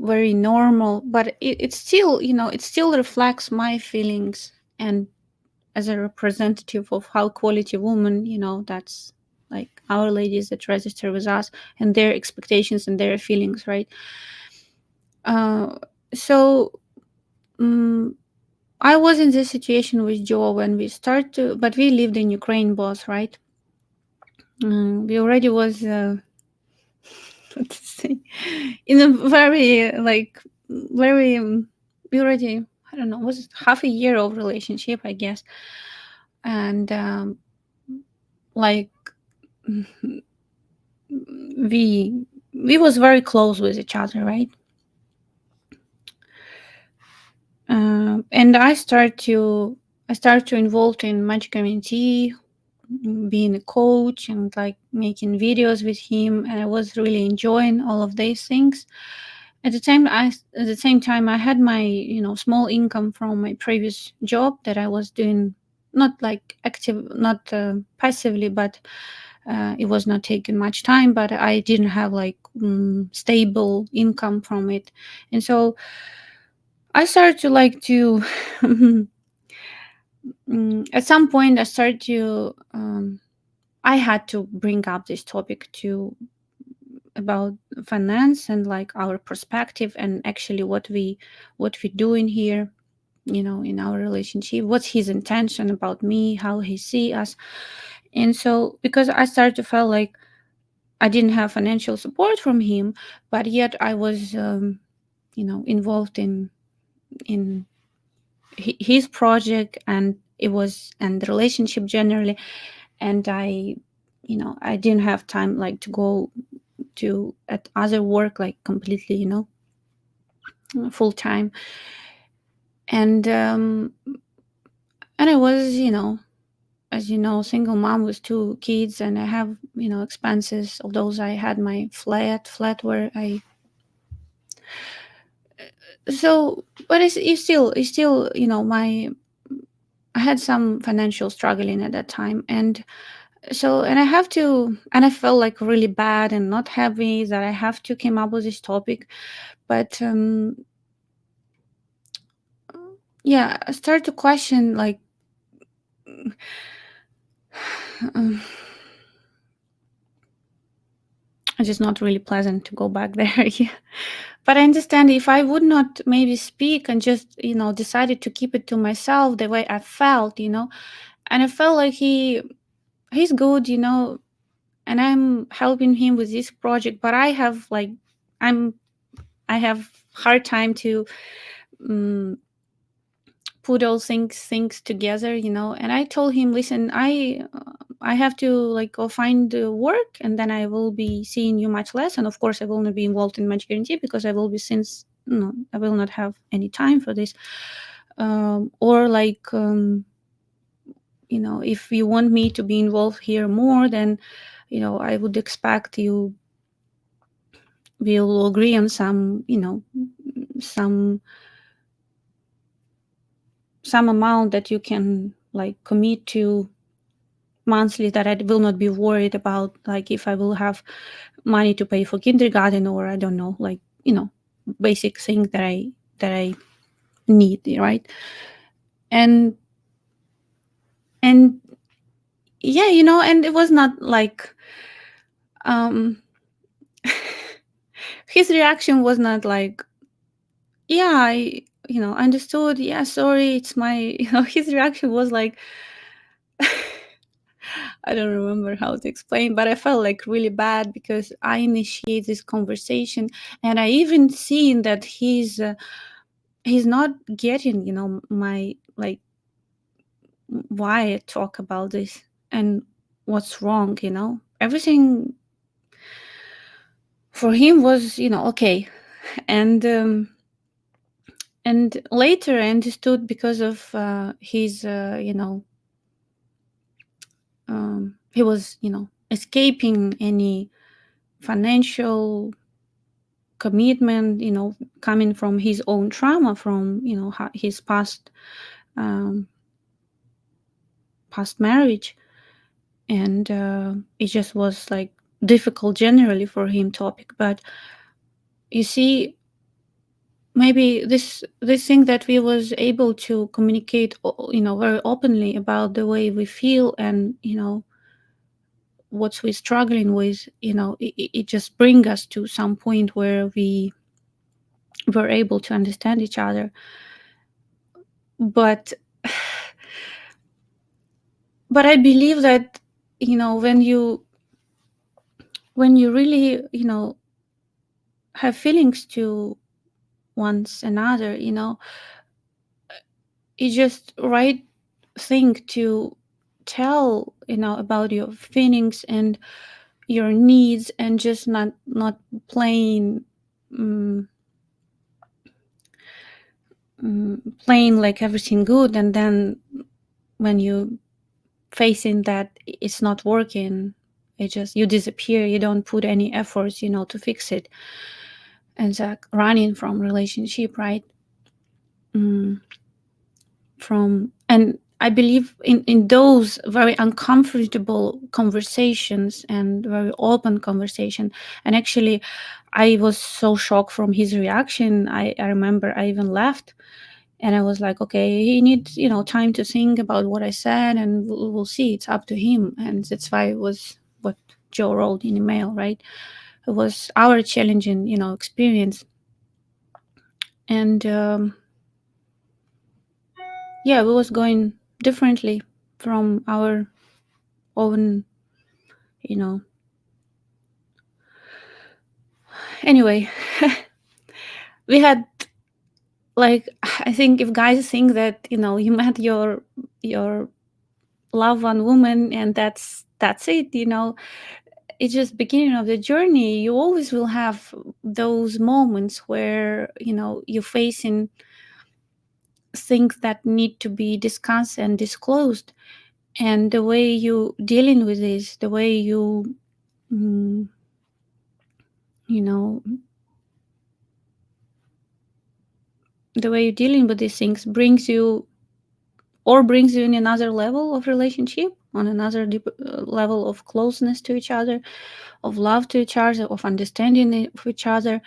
very normal, but it still it still reflects my feelings, and as a representative of how quality woman, that's like our ladies that register with us and their expectations and their feelings, right? uh so um, I was in this situation with Joe when we started but we lived in Ukraine both, right? We already was what to say, in a very like very we already, I don't know, was half a year of relationship, I guess. And like we was very close with each other, right? And I start to involve in Match Guarantee, being a coach and like making videos with him, and I was really enjoying all of these things. At the same time I had my small income from my previous job that I was doing, not like active, not passively, but it was not taking much time, but I didn't have like stable income from it. And so I started to like to at some point I started to I had to bring up this topic to about finance and like our perspective and actually what we doing here, in our relationship, what's his intention about me, how he see us. And so because I started to feel like I didn't have financial support from him, but yet I was involved in his project, and it was and the relationship generally. And I didn't have time like to go to at other work like completely, full time. And I was, as you know, single mom with two kids, and I have expenses. Although I had my flat where I so, but it's still my I had some financial struggling at that time. And so, and I have to, and I felt like really bad and not happy that I have to come up with this topic. But yeah, I started to question like um, it's just not really pleasant to go back there. Yeah. But I understand if I would not maybe speak and just decided to keep it to myself the way I felt, and I felt like he's good, and I'm helping him with this project, but I have like I'm I have hard time to um, put all things together, and I told him, listen, I have to like go find work, and then I will be seeing you much less, and of course I will not be involved in Match Guarantee because I will be, since I will not have any time for this. Or like if you want me to be involved here more, then I would expect you will agree on some some amount that you can like commit to monthly, that I will not be worried about like if I will have money to pay for kindergarten, or I don't know, like basic thing that I need, right? And and yeah, and it was not like um his reaction was not like, yeah, understood, yeah, sorry, it's my, his reaction was like, I don't remember how to explain, but I felt like really bad because I initiate this conversation, and I even seen that he's not getting, my, like, why I talk about this and what's wrong. Everything for him was, okay. And later I understood because of his, he was, escaping any financial commitment, coming from his own trauma, from, his um, past marriage. And it just was like difficult generally for him topic. But you see, maybe this thing that we was able to communicate, very openly about the way we feel, and what we're struggling with, it just bring us to some point where we were able to understand each other. But I believe that, when you really, have feelings to one's another, it's just right thing to tell, about your feelings and your needs, and just not playing, um, playing like everything good, and then when you facing that it's not working, it just, you disappear, you don't put any efforts, to fix it, and like running from relationship, right? mm, from And I believe in those very uncomfortable conversations and very open conversation. And actually, I was so shocked from his reaction. I remember I even left, and I was like, okay, he needs, time to think about what I said, and we'll see, it's up to him. And that's why it was what Joe wrote in email, right? It was our challenging, experience. And yeah, we was going differently from our own, you know anyway. We had, like, I think if guys think that, you met your loved one woman and that's it, it's just beginning of the journey. You always will have those moments where, you're facing things that need to be discussed and disclosed. And the way you dealing with this, the way you, mm, you know the way you're dealing with these things brings you in another level of relationship, on another deep, level of closeness to each other, of love to each other, of understanding of each other.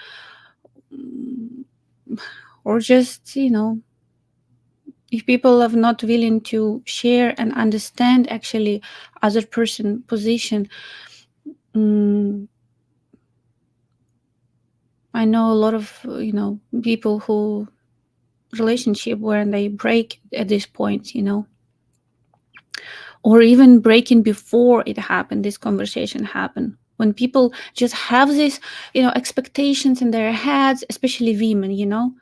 Mm, or just, if people are not willing to share and understand actually other person position. mm, I know a lot of, people who relationship where they break at this point, or even breaking before it happened, this conversation happened, when people just have this, expectations in their heads, especially women,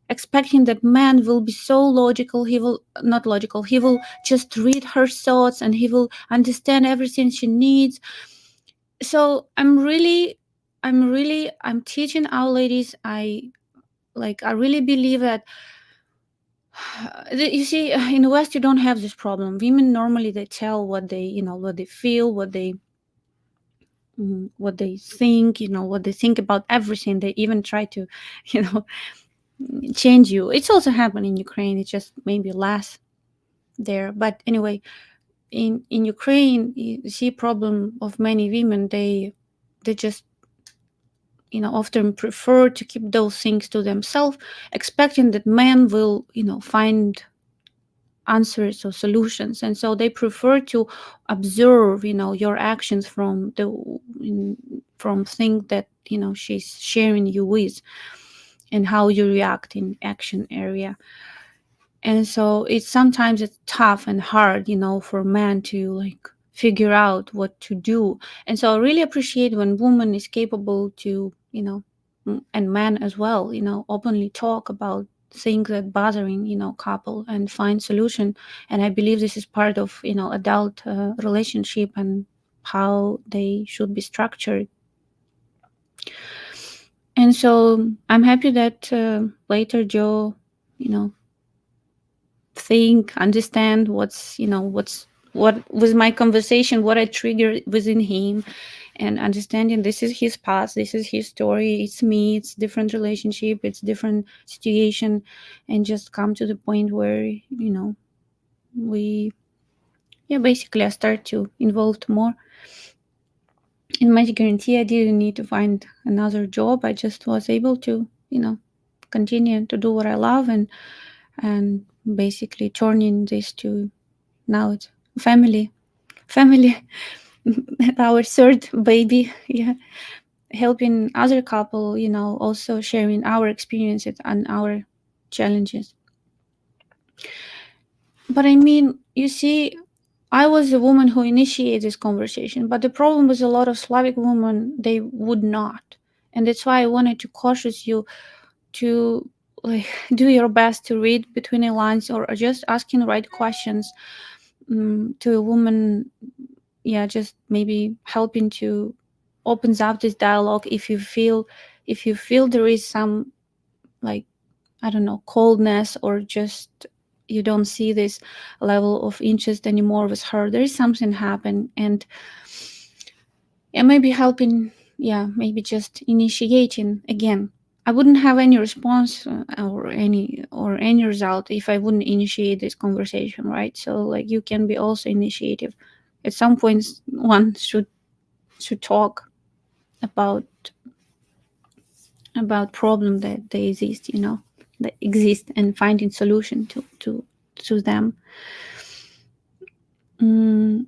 expecting that man will be so logical, he will not logical, he will just read her thoughts and he will understand everything she needs. So I'm teaching our ladies. I really believe that, you see, in the West you don't have this problem. Women normally, they tell what they, what they feel, what they think, what they think about everything. They even try to, you know change you. It's also happened in Ukraine, it's just maybe less there. But anyway, in Ukraine, you see problem of many women. They just, often prefer to keep those things to themselves, expecting that men will, find answers or solutions. And so they prefer to observe, your actions from things that, she's sharing you with. and how you react in action area. And so sometimes it's tough and hard, for men to like figure out what to do. And so I really appreciate when woman is capable to, and men as well, openly talk about things that bothering, couple and find solution. And I believe this is part of, adult relationship and how they should be structured. And so I'm happy that later Joe, you know, understand what was my conversation, what I triggered within him, and understanding this is his past, this is his story, it's me, it's different relationship, it's different situation, and just come to the point where we basically I start to involved more in my guarantee. I didn't need to find another job. I just was able to continue to do what I love, and basically turning this to now it's family our third baby. Yeah, helping other couple, also sharing our experiences and our challenges. But I mean, you see, I was the woman who initiated this conversation, but the problem with a lot of Slavic women, they would not. And that's why I wanted to cautious you to like do your best to read between the lines, or just asking the right questions to a woman. Yeah, just maybe helping to opens up this dialogue if you feel there is some, like, I don't know, coldness, or just you don't see this level of interest anymore with her. There is something happen, and yeah, maybe helping, yeah, maybe just initiating again. I wouldn't have any response or any result if I wouldn't initiate this conversation, right? So like you can be also initiative. At some points, one should talk about problem that they exist, that exist, and finding solution to them. mm,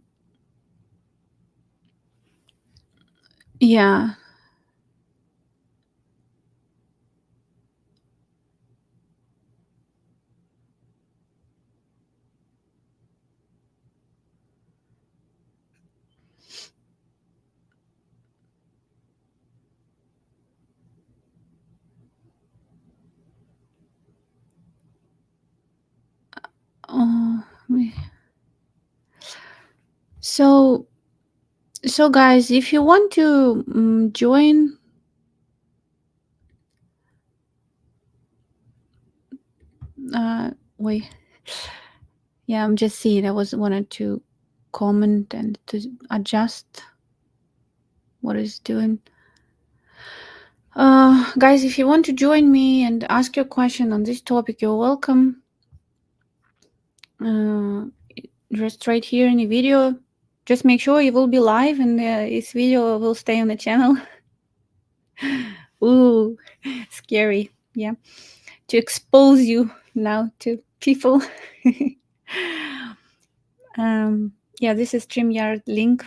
yeah. Oh, so guys, if you want to join, wait, yeah, I'm just seeing, I was wanted to comment and to adjust what it's doing. Guys, if you want to join me and ask your question on this topic, you're welcome. Just right here in the video, just make sure you will be live, and this video will stay on the channel. Ooh, scary. Yeah, to expose you now to people. Yeah, this is StreamYard link.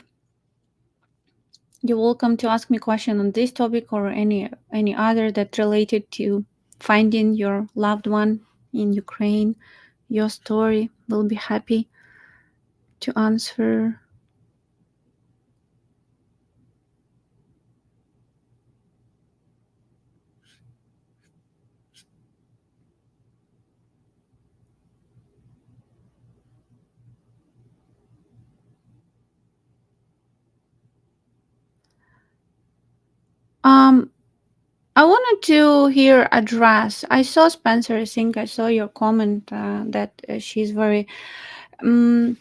You're welcome to ask me question on this topic or any other that related to finding your loved one in Ukraine. Your story, will be happy to answer. I wanted to hear address. I saw Spencer. I think I saw your comment that she's very. Um,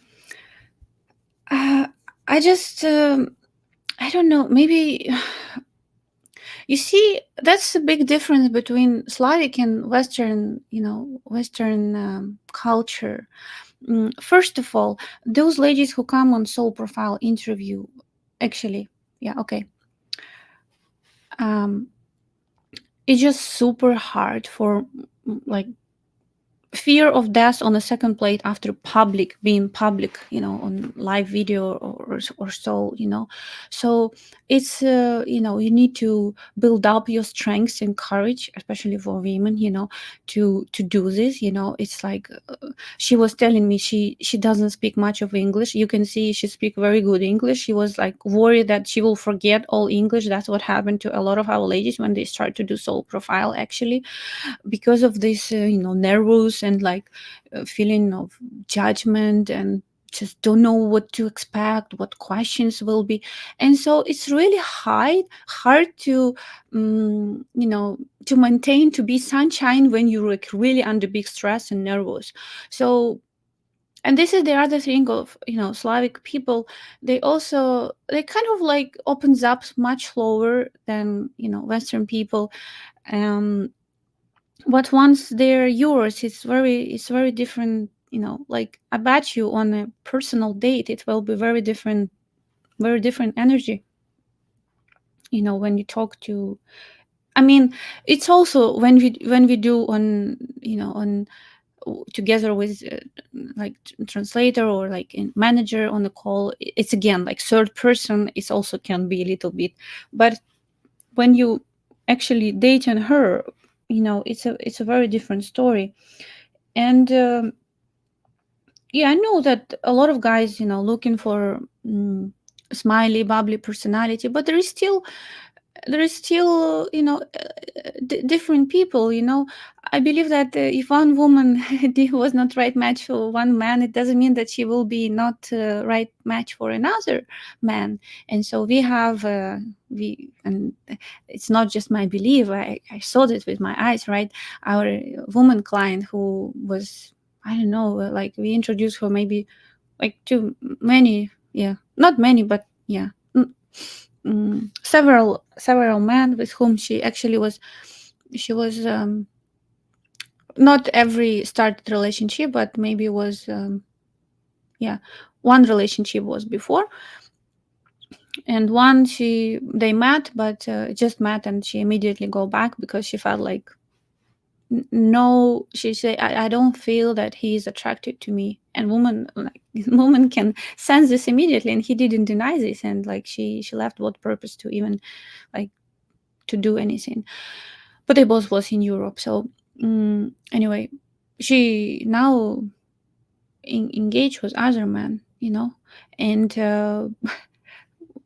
uh, I just. I don't know. Maybe you see that's a big difference between Slavic and Western. Western culture. First of all, those ladies who come on Soul Profile interview, actually, yeah, okay. It's just super hard for like fear of death on the second plate after being public, on live video or so, so it's you need to build up your strength and courage, especially for women, to do this. It's like, she was telling me she doesn't speak much of English. You can see she speak very good English. She was like worried that she will forget all English. That's what happened to a lot of our ladies when they start to do soul profile, actually, because of this nervous and like feeling of judgment, and just don't know what to expect, what questions will be. And so it's really hard to to maintain, to be sunshine when you're like really under big stress and nervous. So, and this is the other thing of Slavic people. They kind of like opens up much slower than Western people. um but once they're yours, it's very different. Like, I bet you on a personal date it will be very different energy. When you talk to, I mean, it's also when we do on on together with like translator or like a manager on the call. It's again like third person. It also can be a little bit, but when you actually date on her, it's a very different story. And yeah, I know that a lot of guys looking for smiley bubbly personality, but there is still different people. I believe that if one woman was not right match for one man, it doesn't mean that she will be not right match for another man. And so we and it's not just my belief. I saw this with my eyes, right? Our woman client who was, I don't know, like we introduced her maybe like too many, yeah, not many, but yeah, several men with whom she was not every started relationship, but maybe was yeah, one relationship was before, and one they met, but just met, and she immediately go back because she felt like no, she said, I don't feel that he is attracted to me. And woman, like woman can sense this immediately, and he didn't deny this. And like she left what purpose to even like to do anything. But they both was in Europe. So anyway, she now engaged with other men, and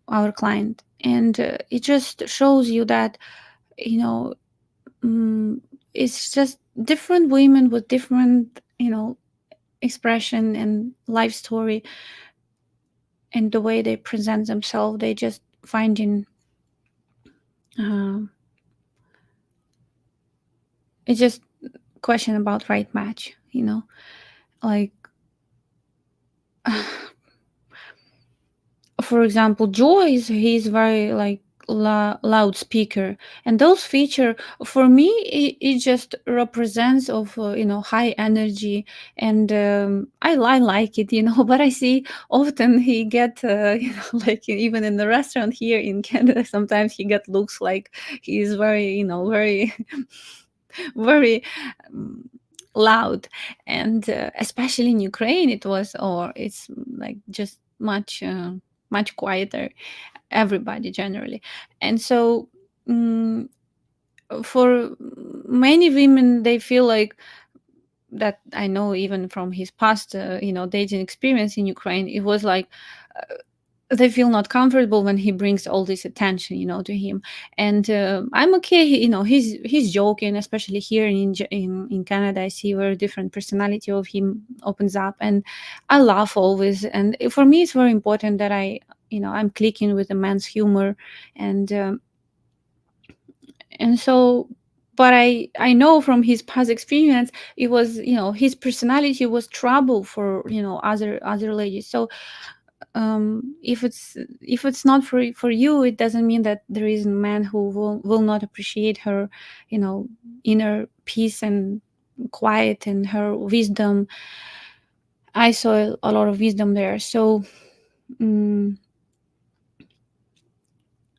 our client. And it just shows you that, you know it's just different women with different expression and life story, and the way they present themselves. They just finding uh, it's just question about right match, like for example, Joyce, he's very like loud speaker, and those feature for me, it just represents of high energy. And I like it, but I see often he get like even in the restaurant here in Canada, sometimes he get looks like he is very very very um, loud. And especially in Ukraine, it's like just much quieter, everybody generally. And so mm for many women, they feel like that. I know even from his past dating experience in Ukraine, it was like they feel not comfortable when he brings all this attention to him. And I'm okay. He's joking, especially here in Canada. I see very different personality of him opens up, and I laugh always. And for me, it's very important that I'm clicking with the man's humor. And so, but I know from his past experience, it was his personality was trouble for other ladies. So if it's not for you, it doesn't mean that there is a man who will not appreciate her inner peace and quiet and her wisdom. I saw a lot of wisdom there. So um,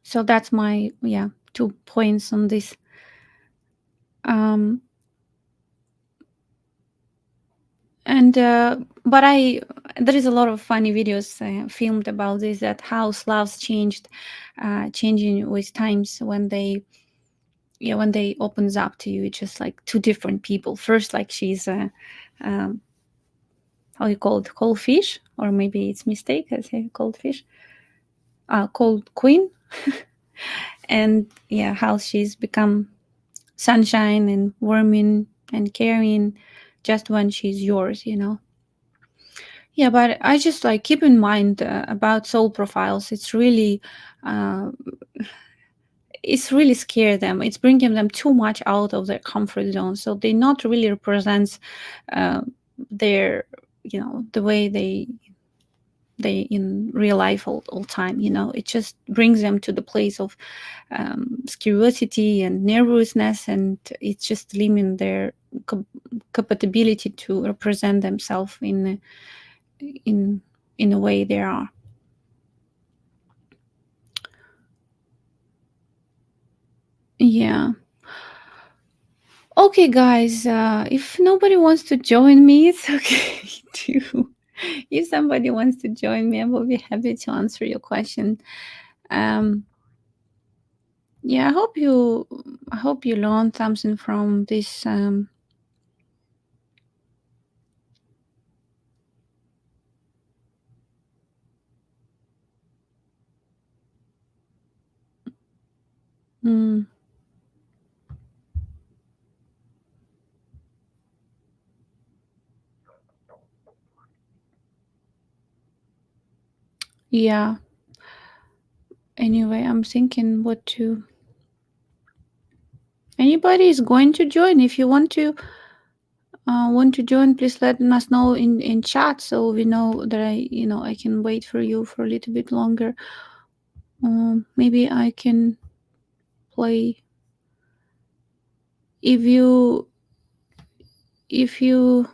so that's my 2 points on this. um And but there is a lot of funny videos filmed about this, that how Slavs changing with times when they opens up to you. It's just like two different people. First, like she's um, how you call it, cold fish, or maybe it's mistake. I say cold fish, cold queen, and yeah, how she's become sunshine and warming and caring just when she's yours, Yeah, but I just like keep in mind about soul profiles. Uh, it's really scare them. It's bringing them too much out of their comfort zone. So they not really represents uh, their, the way they in real life all time. It just brings them to the place of curiosity and nervousness, and it's just limiting their capability to represent themselves in in a way they are. Yeah. Okay, guys. If nobody wants to join me, it's okay too. If somebody wants to join me, I will be happy to answer your question. Um, yeah, I hope you learned something from this. Mm, yeah. Anyway, I'm thinking what to. Anybody is going to join. If you want to join, please let us know in chat, so we know that I can wait for you for a little bit longer. Maybe I can play if you if you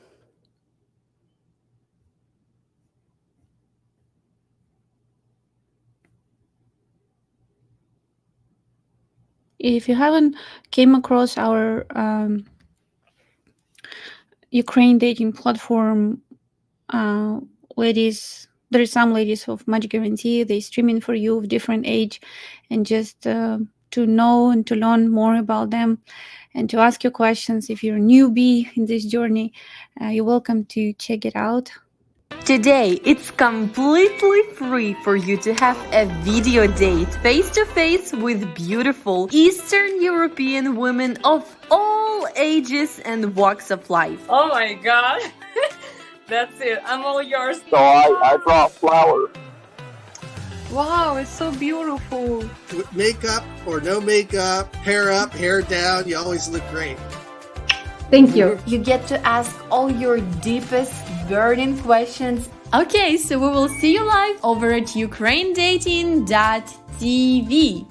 if you haven't came across our Ukraine dating platform, uh, ladies, there is some ladies of Match Guarantee. They streaming for you of different age, and just to know and to learn more about them, and to ask your questions. If you're a newbie in this journey, you're welcome to check it out. Today, it's completely free for you to have a video date face-to-face with beautiful Eastern European women of all ages and walks of life. Oh my god. That's it. I'm all yours. So I brought flowers. Wow, it's so beautiful. With makeup or no makeup, hair up, hair down, you always look great. Thank you. You get to ask all your deepest burning questions. Okay, so we will see you live over at ukrainedating.tv.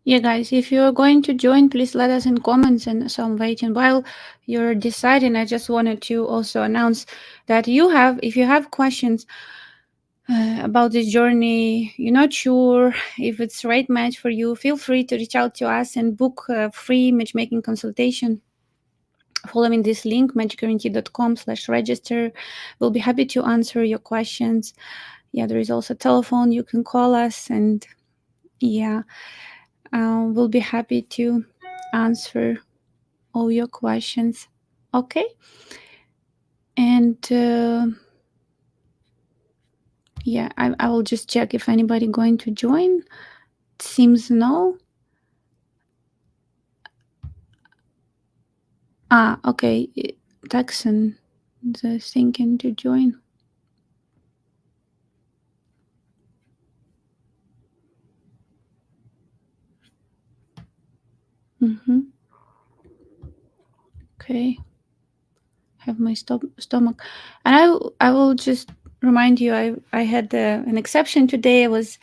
Yeah, guys, if you're going to join, please let us in comments. And so I'm waiting. While you're deciding, I just wanted to also announce that if you have questions about this journey, you're not sure if it's the right match for you, feel free to reach out to us and book a free matchmaking consultation following this link, matchguarantee.com/register. We'll be happy to answer your questions. Yeah, there is also a telephone. You can call us, and yeah, we'll be happy to answer all your questions. Okay. And yeah, I will just check if anybody going to join. It seems no. Okay. Texan is thinking to join. Okay. Have my stomach, and I will just remind you, I had an exception today. I was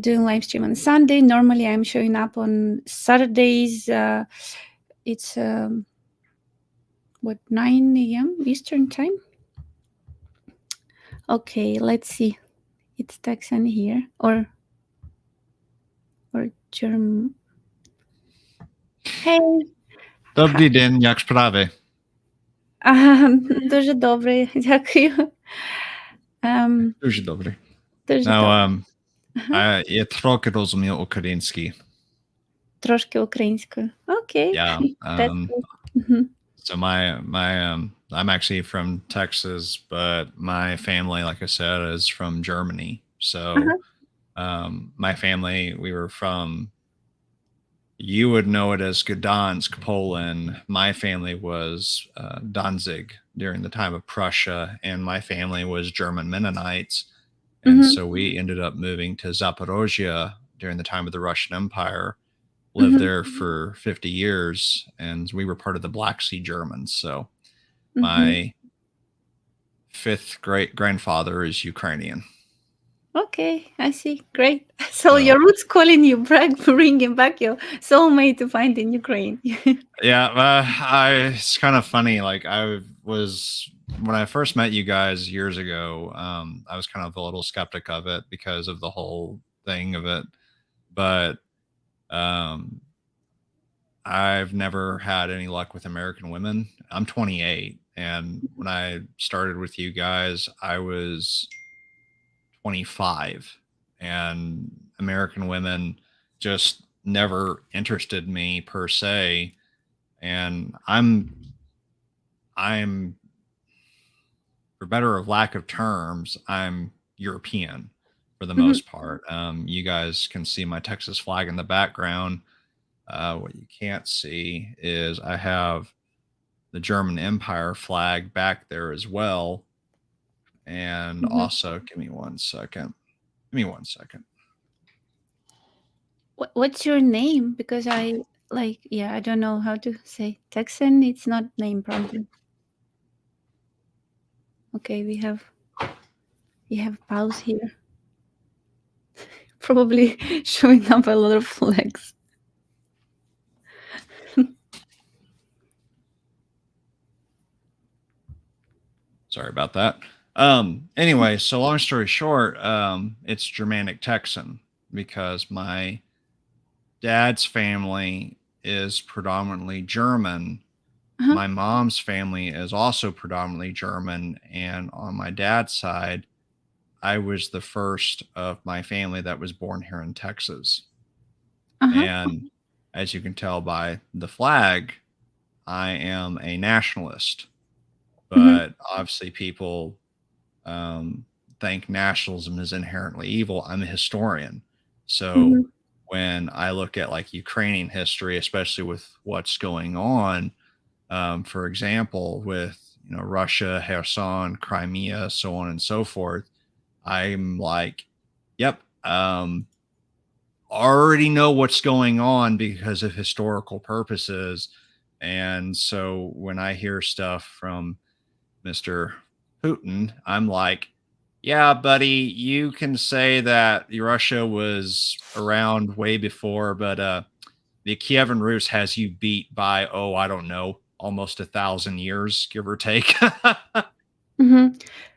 doing live stream on Sunday. Normally I'm showing up on Saturdays. It's 9 a.m. Eastern time. Okay, let's see. It's Texan here or German. Hey. Добрий день, як справи? Дуже добре, дякую. Дуже добре. Дуже добре. Я трохи розумію український. Трошки українською. Окей. Yeah. That's good. Мгм. So I'm actually from Texas, but my family, like I said, is from Germany. So my family, we were from, you would know it as Gdansk, Poland. My family was Danzig during the time of Prussia, and my family was German Mennonites. And so we ended up moving to Zaporozhye during the time of the Russian Empire, lived there for 50 years, and we were part of the Black Sea Germans. So my fifth great grandfather is Ukrainian. Okay, I see. Great. So your roots calling you back, bringing back your soulmate to find in Ukraine. Yeah, it's kind of funny. Like when I first met you guys years ago, I was kind of a little skeptic of it because of the whole thing of it. But I've never had any luck with American women. I'm 28, and when I started with you guys, I was 25, and American women just never interested me per se. And I'm for better of lack of terms, I'm European for the most part. You guys can see my Texas flag in the background. What you can't see is I have the German Empire flag back there as well. And also, give me 1 second. Give me 1 second. What's your name? Because I don't know how to say Texan. It's not name probably. Okay, we have pause here. Probably showing up a lot of flags. Sorry about that. Anyway, so long story short, it's Germanic Texan because my dad's family is predominantly German. My mom's family is also predominantly German. And on my dad's side, I was the first of my family that was born here in Texas. And as you can tell by the flag, I am a nationalist. But obviously people think nationalism is inherently evil. I'm a historian. So when I look at like Ukrainian history, especially with what's going on, for example, with Russia, Kherson, Crimea, so on and so forth, I'm like, yep, already know what's going on because of historical purposes. And so when I hear stuff from Mr. Putin, I'm like, yeah, buddy, you can say that Russia was around way before, but the Kievan Rus has you beat by, I don't know, almost 1,000 years, give or take.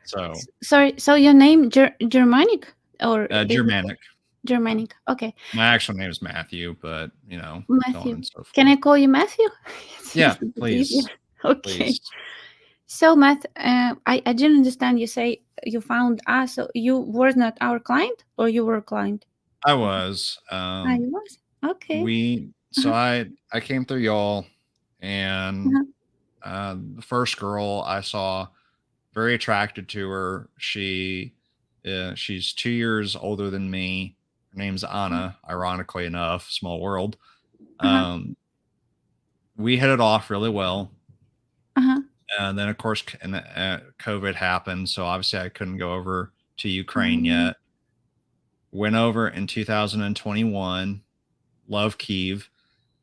So sorry, so your name Germanic or Germanic? Germanic. Okay. My actual name is Matthew, but Matthew. so on and so forth. Can I call you Matthew? Yeah, please. Okay. Please. So Matt, I didn't understand. You say you found us. So you were not our client, or you were a client? I was. I was. Okay. I came through y'all, and the first girl I saw, very attracted to her. She's 2 years older than me. Her name's Anna, ironically enough, small world. We hit it off really well. And then, of course, COVID happened. So obviously I couldn't go over to Ukraine yet. Went over in 2021. Love Kyiv.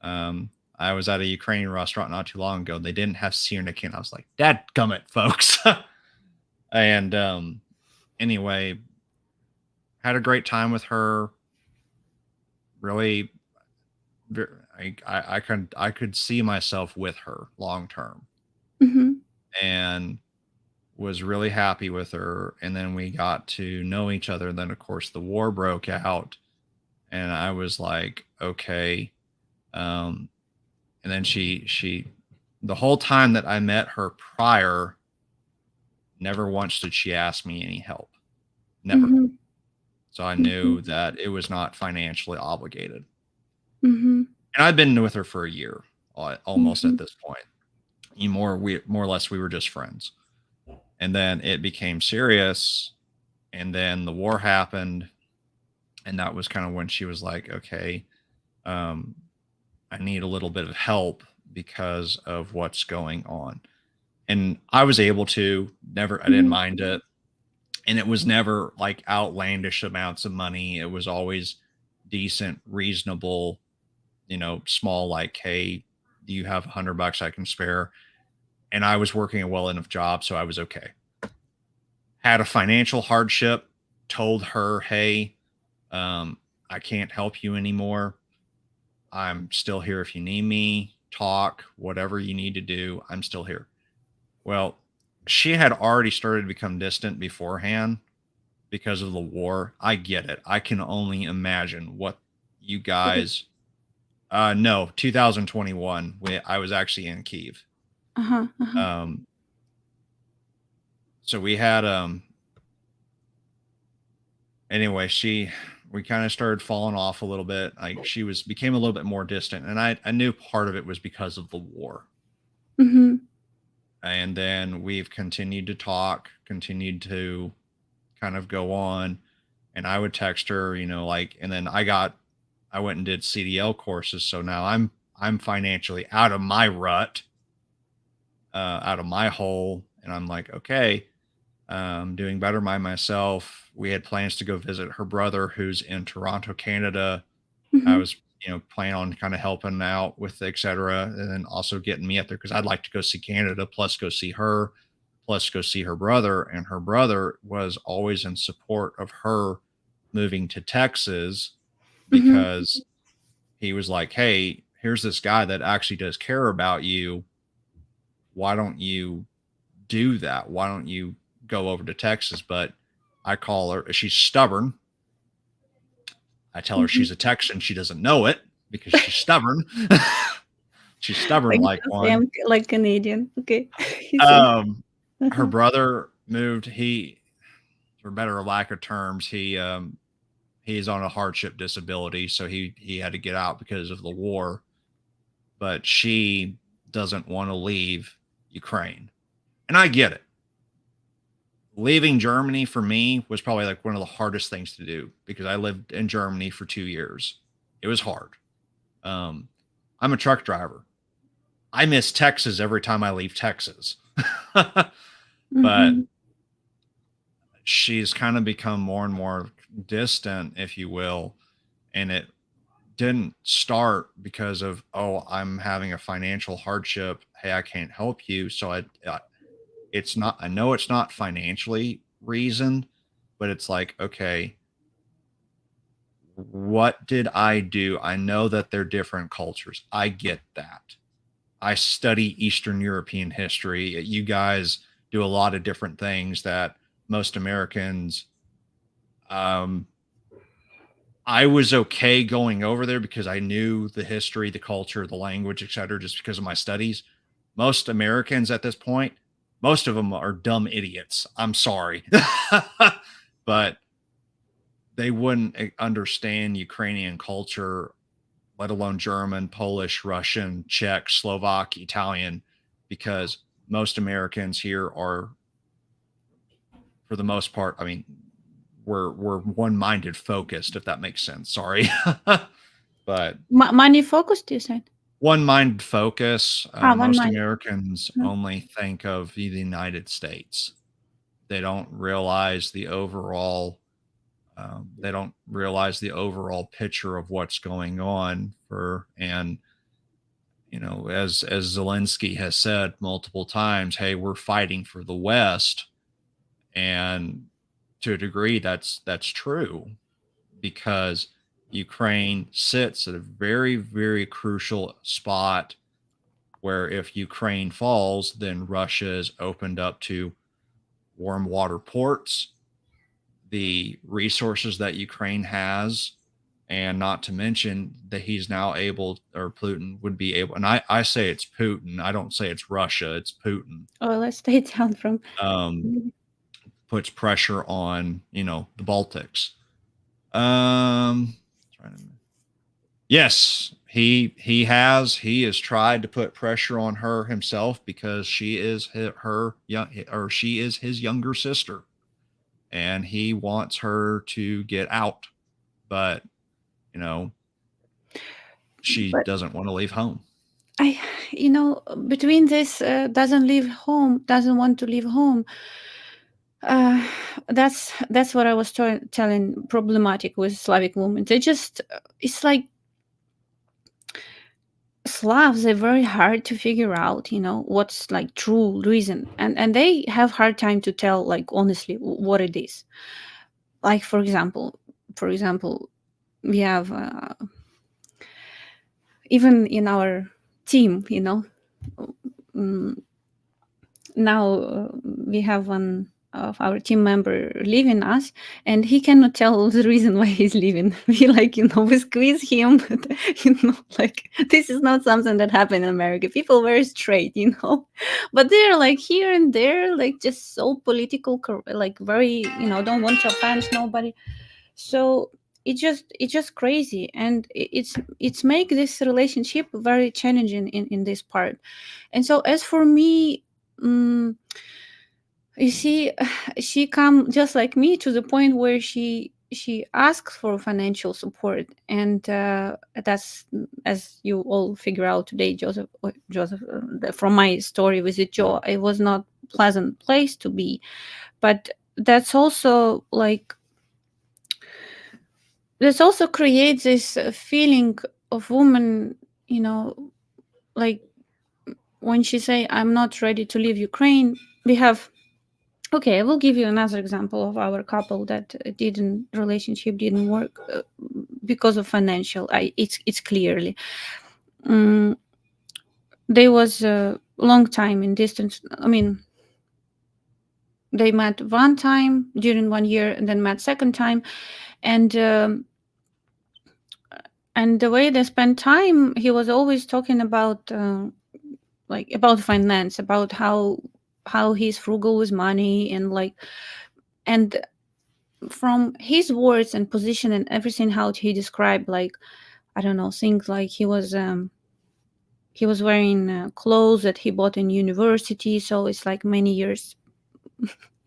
I was at a Ukrainian restaurant not too long ago. They didn't have sirniki, and I was like, dadgummit, folks. And anyway, had a great time with her. Really, I could see myself with her long term. And was really happy with her. And then we got to know each other. Then, of course, the war broke out. And I was like, okay, And then the whole time that I met her prior, never once did she ask me any help. Never. Mm-hmm. So I knew that it was not financially obligated. Mm-hmm. And I'd been with her for a year almost Mm-hmm. at this point. More or less, we were just friends. And then it became serious. And then the war happened. And that was kind of when she was like, okay, I need a little bit of help because of what's going on. And I was able to I didn't mind it. And it was never like outlandish amounts of money. It was always decent, reasonable, small, like, hey, do you have $100 I can spare? And I was working a well enough job, so I was okay. Had a financial hardship, told her, hey, I can't help you anymore. I'm still here if you need me, talk, whatever you need to do, I'm still here. Well, she had already started to become distant beforehand because of the war. I get it. I can only imagine what you guys, no, 2021, I was actually in Kyiv. Uh-huh. Uh-huh. So we had, anyway, we kind of started falling off a little bit. Like she became a little bit more distant, and I knew part of it was because of the war. Mm-hmm. And then we've continued to talk, continued to kind of go on, and I would text her, and then I went and did CDL courses. So now I'm financially out of my rut, out of my hole. And I'm like, okay, doing better by myself. We had plans to go visit her brother who's in Toronto, Canada. Mm-hmm. I was, planning on kind of helping out with et cetera. And then also getting me up there because I'd like to go see Canada, plus go see her, plus go see her brother. And her brother was always in support of her moving to Texas because he was like, hey, here's this guy that actually does care about you. Why don't you do that? Why don't you go over to Texas? But I call her, she's stubborn. I tell her she's a Texan. She doesn't know it because she's stubborn. She's stubborn like one. Like Canadian. Okay. Her brother moved. For better or lack of terms, he's on a hardship disability, so he had to get out because of the war. But she doesn't want to leave Ukraine, and I get it. Leaving Germany for me was probably like one of the hardest things to do because I lived in Germany for 2 years. It was hard. I'm a truck driver. I miss Texas every time I leave Texas. But she's kind of become more and more distant, if you will. And it didn't start because of, oh, I'm having a financial hardship. Hey, I can't help you. So it's not, I know it's not financially reasoned, but it's like, okay, what did I do? I know that they're different cultures. I get that. I study Eastern European history. You guys do a lot of different things that most Americans, I was okay going over there because I knew the history, the culture, the language, etc., just because of my studies. Most Americans at this point, most of them are dumb idiots. I'm sorry. But they wouldn't understand Ukrainian culture, let alone German, Polish, Russian, Czech, Slovak, Italian, because most Americans here are, for the most part, I mean, we're one-minded focused, if that makes sense. Sorry. But money focused, you said? One-minded focus. Most Americans Mm-hmm. only think of the United States. They don't realize the overall picture of what's going on and as Zelensky has said multiple times, hey, we're fighting for the West. And to a degree, that's true, because Ukraine sits at a very, very crucial spot where if Ukraine falls, then Russia is opened up to warm water ports, the resources that Ukraine has, And not to mention that he's now able, or Putin would be able, and I say it's Putin, I don't say it's Russia, it's Putin. Oh, let's stay down from. Puts pressure on, you know, the Baltics. Yes, he has tried to put pressure on her himself, because she is she is his younger sister, and he wants her to get out, but you know, she doesn't want to leave home. Between this doesn't want to leave home, that's what I was telling problematic with Slavic women. They just, it's like Slavs are very hard to figure out, what's like true reason, and they have hard time to tell, like, honestly what it is. Like, for example, we have even in our team, now we have one of our team member leaving us, and he cannot tell the reason why he's leaving. We we squeeze him, but like, this is not something that happened in America. People very straight, but they're like here and there, like just so political, like very, don't want to offend nobody. So it's just crazy, and it's make this relationship very challenging in this part. And so as for me, you see, she come just like me to the point where she asks for financial support, and that's, as you all figure out today, Joseph, from my story with Joe, it was not pleasant place to be. But that's also like, this also creates this feeling of woman, like when she say, I'm not ready to leave Ukraine. We have, okay, I will give you another example of our couple that relationship didn't work because of financial. It's clearly, there was a long time in distance. I mean, they met one time during 1 year, and then met second time, and the way they spent time, he was always talking about about finance, about how he's frugal with money, and from his words and position and everything, how he described, like, I don't know, things like he was wearing clothes that he bought in university, so it's like many years,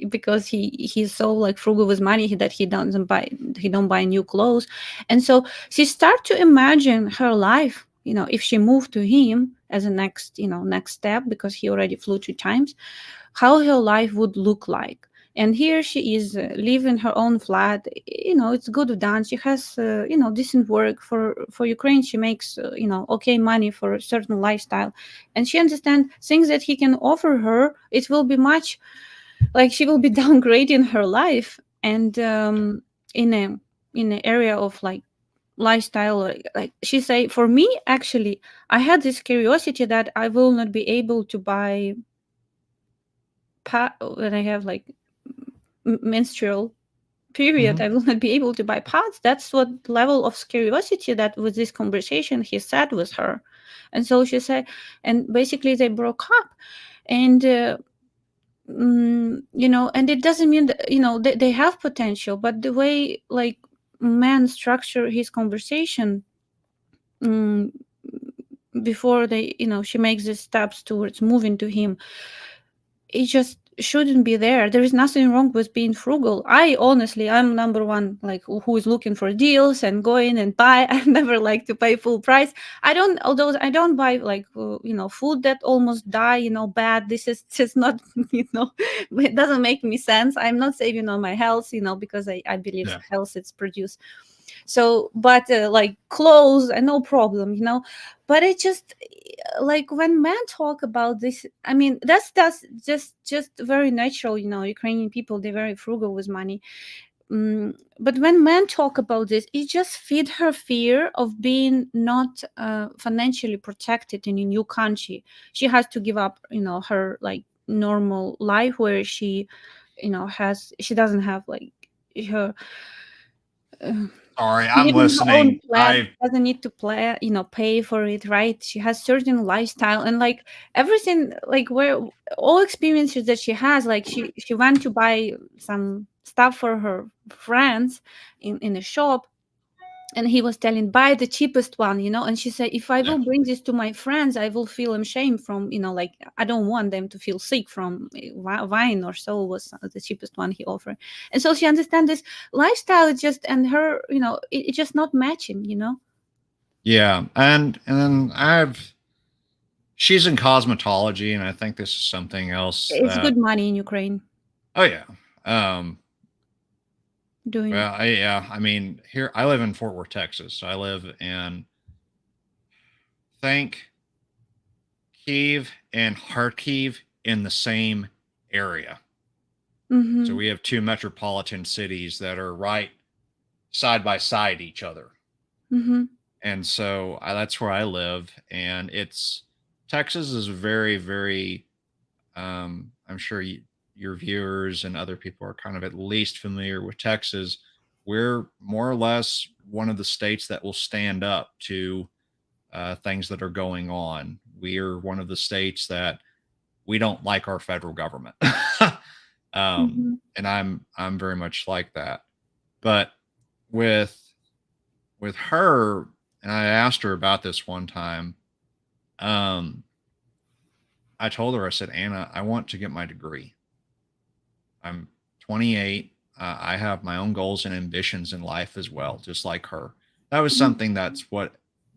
because he's so like frugal with money that he don't buy new clothes. And so she start to imagine her life, if she moved to him as a next step, because he already flew 2 times, how her life would look like. And here she is, living her own flat. It's good done. She has, decent work for Ukraine. She makes, okay money for a certain lifestyle, and she understands things that he can offer her. It will be much, like, she will be downgrading her life, and in an area of like lifestyle, like she say, for me, actually, I had this curiosity that I will not be able to buy when I have like menstrual period. I will not be able to buy pads. That's what level of curiosity that with this conversation he said with her. And so she said, and basically they broke up, and and it doesn't mean that, they have potential, but the way like man structure his conversation before they, she makes the steps towards moving to him, it just shouldn't be there. There is nothing wrong with being frugal. I'm number one, like, who is looking for deals and going and buy. I never like to pay full price. Although I don't buy like food that almost die, bad. This is just not, it doesn't make me sense. I'm not saving on my health, because I believe health is produced. So, but like clothes, no problem, but it just, like, when men talk about this, I mean, that's just very natural. Ukrainian people, they're very frugal with money. But when men talk about this, it just feed her fear of being not financially protected in a new country. She has to give up, her like normal life where she, she doesn't have like her Sorry, She I'm lives in her own listening. flat, doesn't need to play, pay for it, right? She has certain lifestyle and like everything, like where all experiences that she has, like she went to buy some stuff for her friends in a shop, and he was telling buy the cheapest one, and she said if I Yeah. will bring this to my friends, I will feel ashamed from, like I don't want them to feel sick from wine, or so was the cheapest one he offered. And so she understands this lifestyle is just, and her, it's just not matching. Yeah, and she's in cosmetology, and I think this is something else It's that. good money in Ukraine Oh yeah. doing. Well, I mean, here I live in Fort Worth, Texas. So I live in, think, Kiev and Kharkiv in the same area. Mm-hmm. So we have two metropolitan cities that are right side by side each other. Mm-hmm. And so that's where I live. And Texas is very, very, I'm sure your viewers and other people are kind of at least familiar with Texas. We're more or less one of the states that will stand up to things that are going on. We are one of the states that we don't like our federal government. Mm-hmm. And I'm very much like that. But with her, and I asked her about this one time, I told her, I said, Anna, I want to get my degree. I'm 28. I have my own goals and ambitions in life as well, just like her. That was something that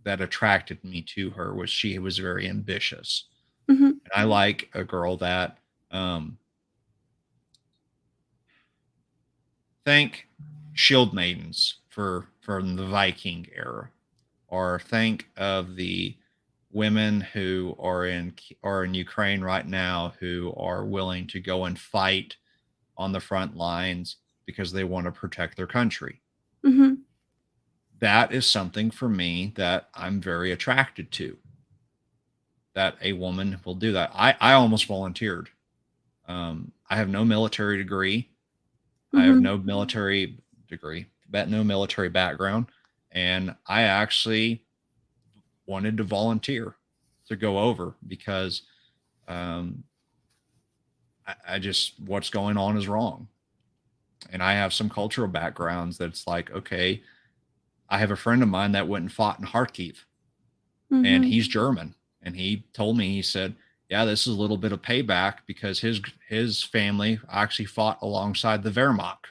attracted me to her, was she was very ambitious. Mm-hmm. And I like a girl that think shield maidens from the Viking era, or think of the women who are in Ukraine right now who are willing to go and fight on the front lines because they want to protect their country. Mm-hmm. That is something for me that I'm very attracted to, that a woman will do that. I almost volunteered. I have no military degree. Mm-hmm. I have no military degree, but no military background. And I actually wanted to volunteer to go over because I just, what's going on is wrong. And I have some cultural backgrounds that's like, okay, I have a friend of mine that went and fought in Kharkiv, Mm-hmm. and he's German. And he told me, he said, yeah, this is a little bit of payback because his family actually fought alongside the Wehrmacht.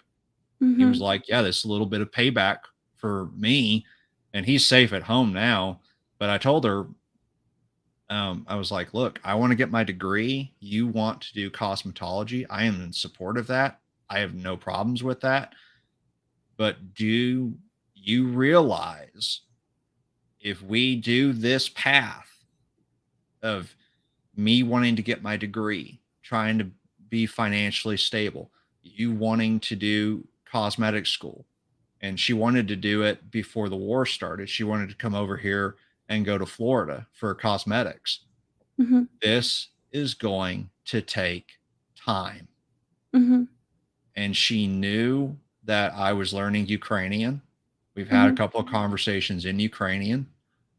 Mm-hmm. He was like, yeah, this is a little bit of payback for me. And he's safe at home now. But I told her, I was like, look, I want to get my degree. You want to do cosmetology. I am in support of that. I have no problems with that. But do you realize if we do this path of me wanting to get my degree, trying to be financially stable, you wanting to do cosmetic school, and she wanted to do it before the war started. She wanted to come over here and go to Florida for cosmetics. Mm-hmm. This is going to take time. Mm-hmm. And she knew that I was learning Ukrainian. We've had a couple of conversations in Ukrainian.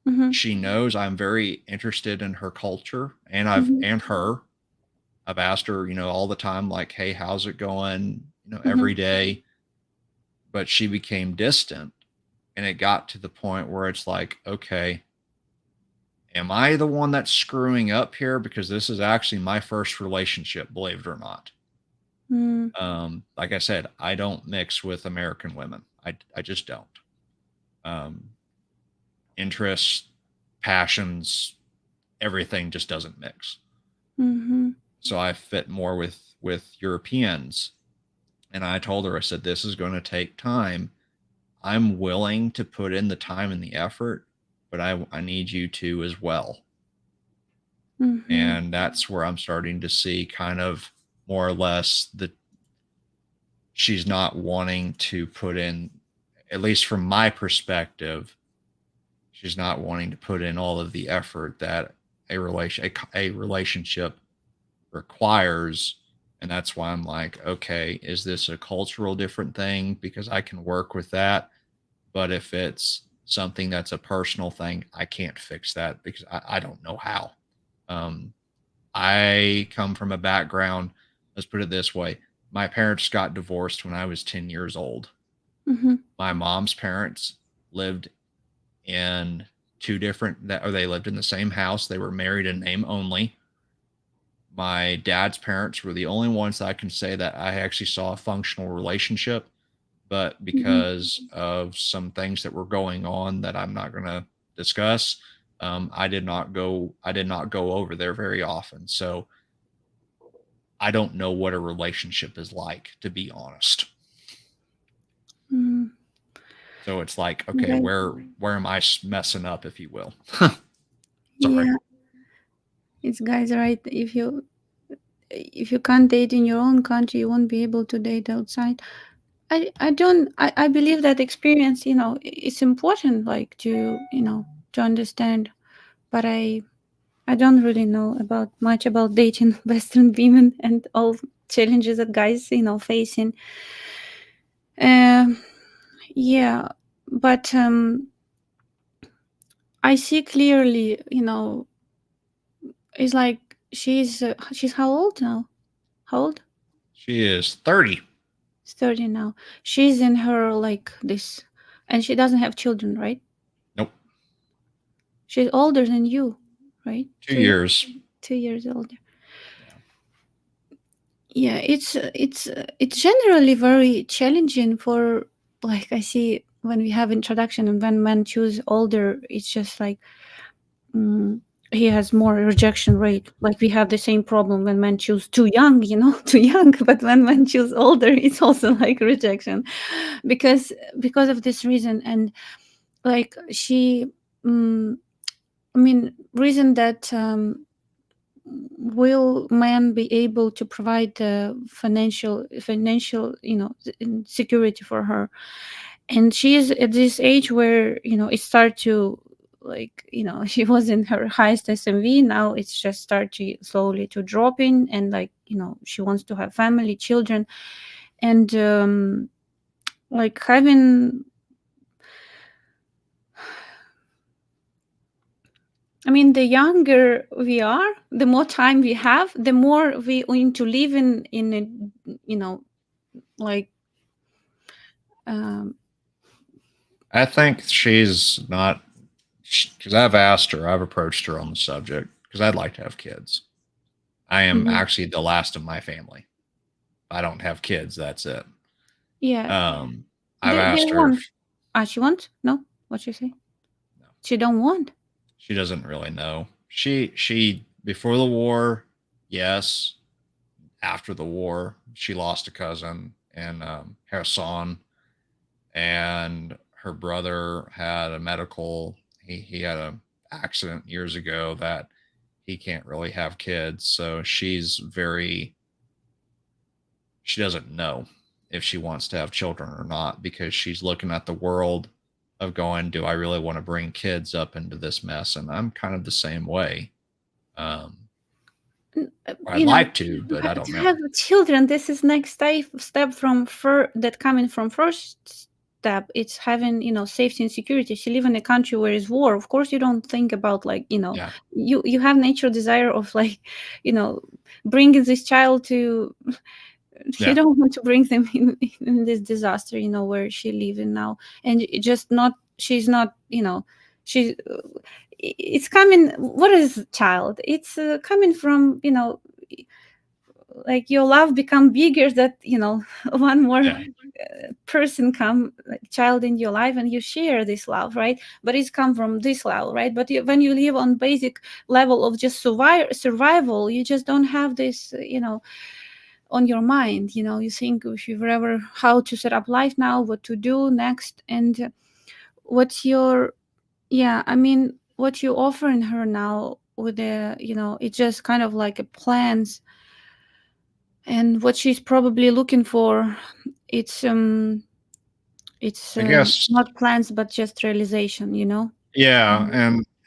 Mm-hmm. She knows I'm very interested in her culture, and and her. I've asked her, all the time, like, hey, how's it going? Every day. But she became distant, and it got to the point where it's like, okay, am I the one that's screwing up here? Because this is actually my first relationship, believe it or not. Mm. Like I said, I don't mix with American women. I just don't. Interests, passions, everything just doesn't mix. Mm-hmm. So I fit more with Europeans. And I told her, I said, this is going to take time. I'm willing to put in the time and the effort, but I need you to as well. Mm-hmm. And that's where I'm starting to see kind of more or less that she's not wanting to put in, at least from my perspective, she's not wanting to put in all of the effort that a relationship requires. And that's why I'm like, okay, is this a cultural different thing? Because I can work with that, But if it's something that's a personal thing, I can't fix that because I don't know how. I come from a background, let's put it this way. My parents got divorced when I was 10 years old. Mm-hmm. My mom's parents lived in they lived in the same house. They were married in name only. My dad's parents were the only ones that I can say that I actually saw a functional relationship, but because of some things that were going on that I'm not going to discuss, I did not go over there very often. So I don't know what a relationship is like, to be honest. Mm. So it's like, okay, Right. where am I messing up, if you will? Sorry. Yeah, it's guys, right? If you can't date in your own country, you won't be able to date outside. I believe that experience, it's important, like to understand. But I don't really know much about dating Western women and all challenges that guys facing. Yeah, but I see clearly, it's like she's how old now? How old? She is 30. She's 30 now. She's in her like this, and she doesn't have children, right? Nope. She's older than you, right? 2 years. 2 years older. Yeah, it's generally very challenging for, like, I see when we have introduction and when men choose older, it's just like he has more rejection rate. Like we have the same problem when men choose too young, too young. But when men choose older, it's also like rejection, because of this reason. And like she, reason that will men be able to provide financial security for her. And she is at this age where it start to, like, she was in her highest SMV. Now it's just start to slowly to dropping, and like she wants to have family, children, and like having, the younger we are, the more time we have, the more we want to live in a, like, I think she's not, because I've approached her on the subject because I'd like to have kids. I am actually the last of my family. I don't have kids. That's it. yeah. I've asked her. She wants? No? What she say? No. She don't want? She doesn't really know. She before the war, yes. After the war, she lost a cousin in Kherson, and her brother had a medical. He had an accident years ago that he can't really have kids. So she doesn't know if she wants to have children or not, because she's looking at the world of going, do I really want to bring kids up into this mess? And I'm kind of the same way. I'd like to, but I don't know. Have children, this is next step from that coming from first step. It's having safety and security. She live in a country where is war. Of course you don't think about, like, you have natural desire of, like, bringing this child to you don't want to bring them in this disaster, where she living now. And just not, she's not, she's it's coming. What is child? It's coming from, like, your love become bigger, that one more person come, like, child in your life, and you share this love, right? But it's come from this love, right? But when you live on basic level of just survival, you just don't have this on your mind. You think, if you've ever how to set up life now, what to do next, and what's your what you offering her now with the it's just kind of like a plans. And what she's probably looking for, it's I guess not plans, but just realization. Yeah,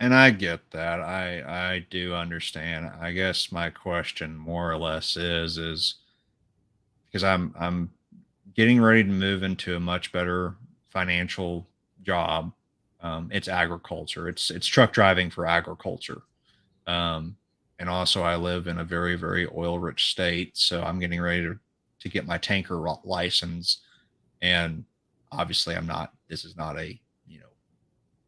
and I get that. I do understand. I guess my question more or less is because I'm getting ready to move into a much better financial job. It's agriculture. It's truck driving for agriculture. And also I live in a very, very oil rich state. So I'm getting ready to get my tanker license. And obviously this is not a,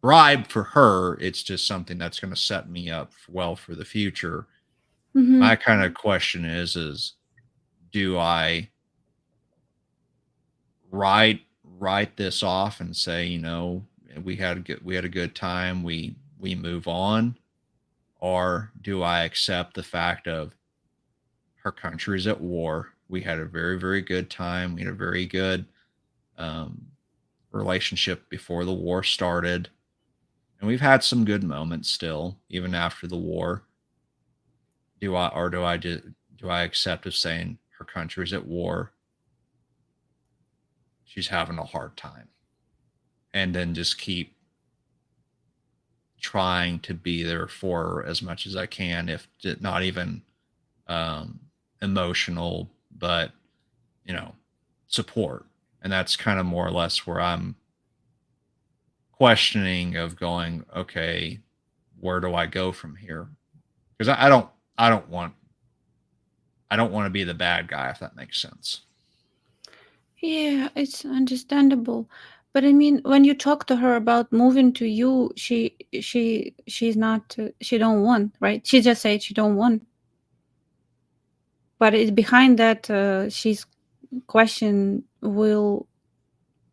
bribe for her. It's just something that's going to set me up well for the future. My kind of question is do I write this off and say, we had a good time, we move on? Or do I accept the fact of her country's at war? We had a very, very good time. We had a very good relationship before the war started. And we've had some good moments still, even after the war. Do I accept of saying her country's at war? She's having a hard time. And then just keep trying to be there for her as much as I can, if not even emotional, but support. And that's kind of more or less where I'm questioning of going, okay, where do I go from here? Because I don't want to be the bad guy, if that makes sense. Yeah, it's understandable. But I mean, when you talk to her about moving to you, she's not, she don't want, right? She just said she don't want. But it's behind that, she's question will,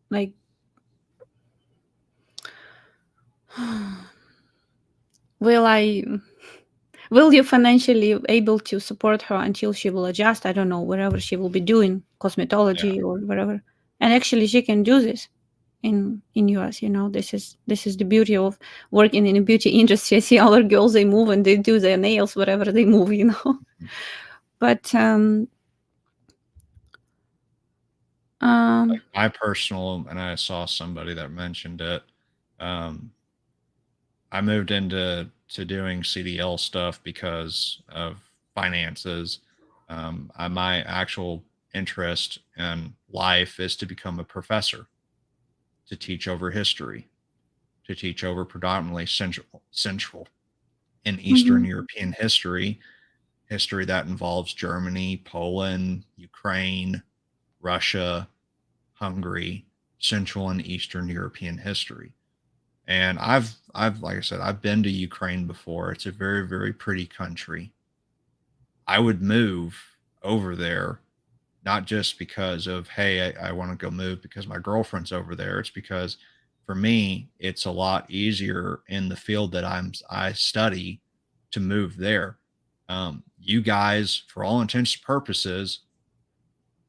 like, will you financially able to support her until she will adjust? I don't know, wherever she will be doing cosmetology or whatever. And actually, she can do this in US. This is the beauty of working in the beauty industry. I see other girls, they move and they do their nails wherever they move. But like my personal, and I saw somebody that mentioned it. I moved into doing CDL stuff because of finances. My actual interest in life is to become a professor, to teach over history, to teach over predominantly Central and Eastern European history that involves Germany, Poland, Ukraine, Russia, Hungary, Central and Eastern European history. And I've like I said, I've been to Ukraine before. It's a very, very pretty country. I would move over there, not just because of, hey, I want to go move because my girlfriend's over there. It's because for me, it's a lot easier in the field that I study to move there. You guys, for all intents and purposes,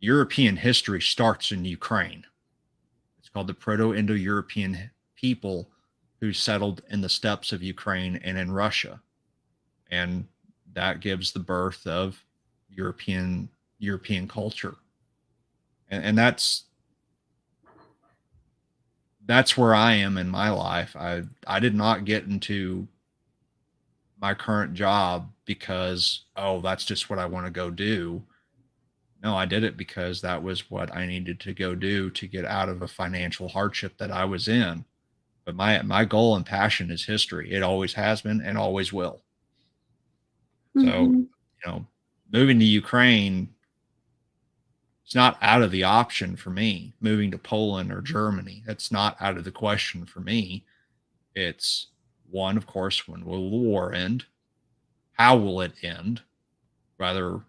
European history starts in Ukraine. It's called the Proto-Indo-European people who settled in the steppes of Ukraine and in Russia. And that gives the birth of European culture. And that's where I am in my life. I did not get into my current job because, oh, that's just what I want to go do. No, I did it because that was what I needed to go do to get out of a financial hardship that I was in. But my goal and passion is history. It always has been and always will. So, moving to Ukraine, it's not out of the option for me. Moving to Poland or Germany, that's not out of the question for me. It's one, of course, when will the war end? How will it end? Whether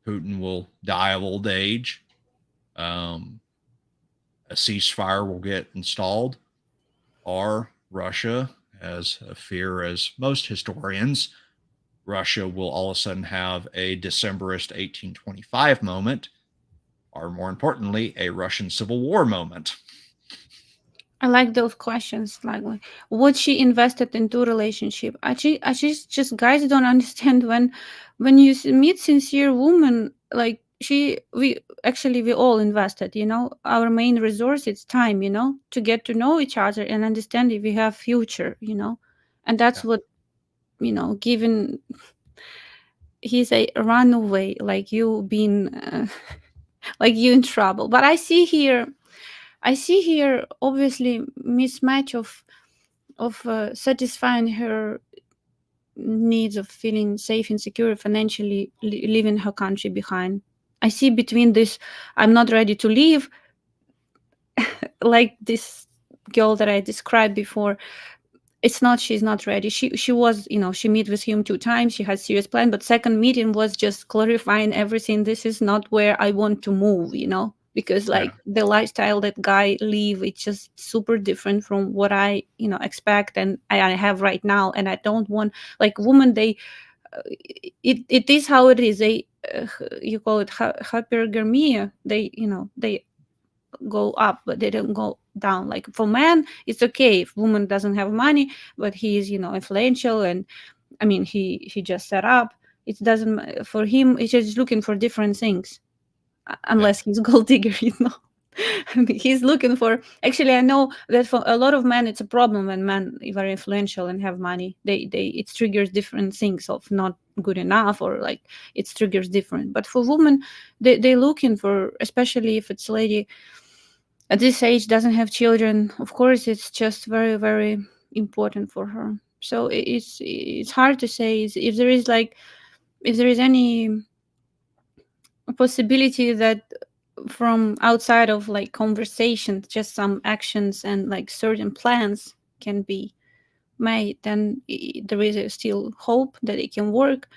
Putin will die of old age, a ceasefire will get installed, or Russia, as a fear as most historians, Russia will all of a sudden have a Decemberist 1825 moment, or more importantly, a Russian Civil War moment. I like those questions, like what she invested into relationship. I just guys don't understand when you meet sincere woman, like we all invested, our main resource is time, to get to know each other and understand if we have future, and that's what, given he's a runaway, like you been like you in trouble. But I see here I see here obviously mismatch of satisfying her needs of feeling safe and secure financially, leaving her country behind. I see between this, I'm not ready to leave, like this girl that I described before. It's not she's not ready. She was, she met with him 2 times. She had serious plan, but second meeting was just clarifying everything. This is not where I want to move, because like the lifestyle that guy live, it's just super different from what I expect and I have right now. And I don't want, like, women, they it is how it is. They you call it hypergamia. They go up, but they don't go down. Like for men, it's okay if woman doesn't have money, but he is influential, and I mean he just set up. It doesn't for him. He's just looking for different things, unless he's gold digger, He's looking for. Actually, I know that for a lot of men, it's a problem when men are very influential and have money. It triggers different things of not good enough, or like it triggers different. But for women, they looking for, especially if it's a lady at this age doesn't have children. Of course, it's just very, very important for her. So it's hard to say if there is any possibility that from outside of like conversations, just some actions and like certain plans can be made, then there is still hope that it can work.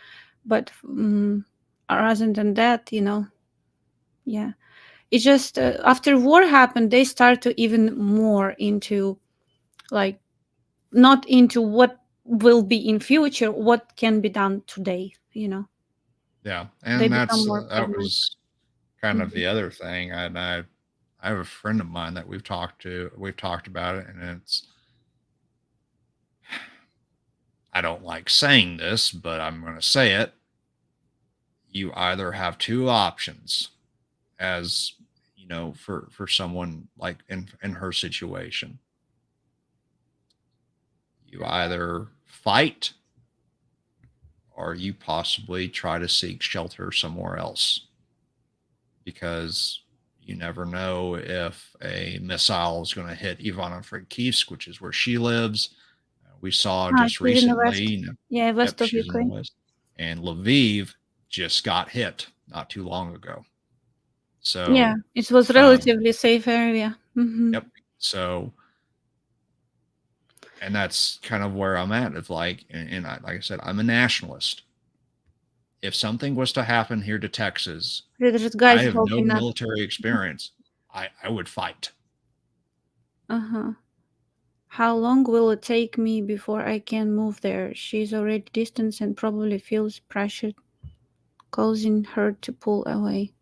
But rather than that, yeah, it's just after war happened, they start to even more into like not into what will be in future, what can be done today. Yeah, They and become that's more that pragmatic. was kind of Mhm. the other thing. And I have a friend of mine that we've talked about it, and it's, I don't like saying this, but I'm going to say it. You either have two options, as for someone like in her situation. You either fight, or you possibly try to seek shelter somewhere else, because you never know if a missile is going to hit Ivano-Frankivsk, which is where she lives. We saw just She's in the west. recently. Yeah, west Yep, of she's in the Ukraine. west. And Lviv just got hit not too long ago. So Yeah, it was relatively safe area. Yep. So, and that's kind of where I'm at. It's like, and like I said, I'm a nationalist. If something was to happen here to Texas, There's I guys have no helping us. military experience. I would fight. How long will it take me before I can move there? She's already distant and probably feels pressured, causing her to pull away.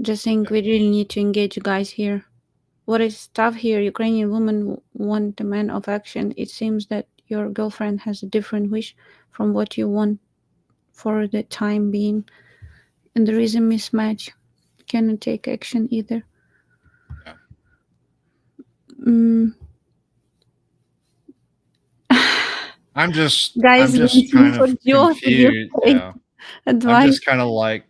Just think we really need to engage guys here. What is tough here? Ukrainian women want a man of action. It seems that your girlfriend has a different wish from what you want for the time being, and there is a mismatch. Cannot take action either. Yeah. Guys, I'm just kind of confused. Yeah. advice. I'm just kind of like,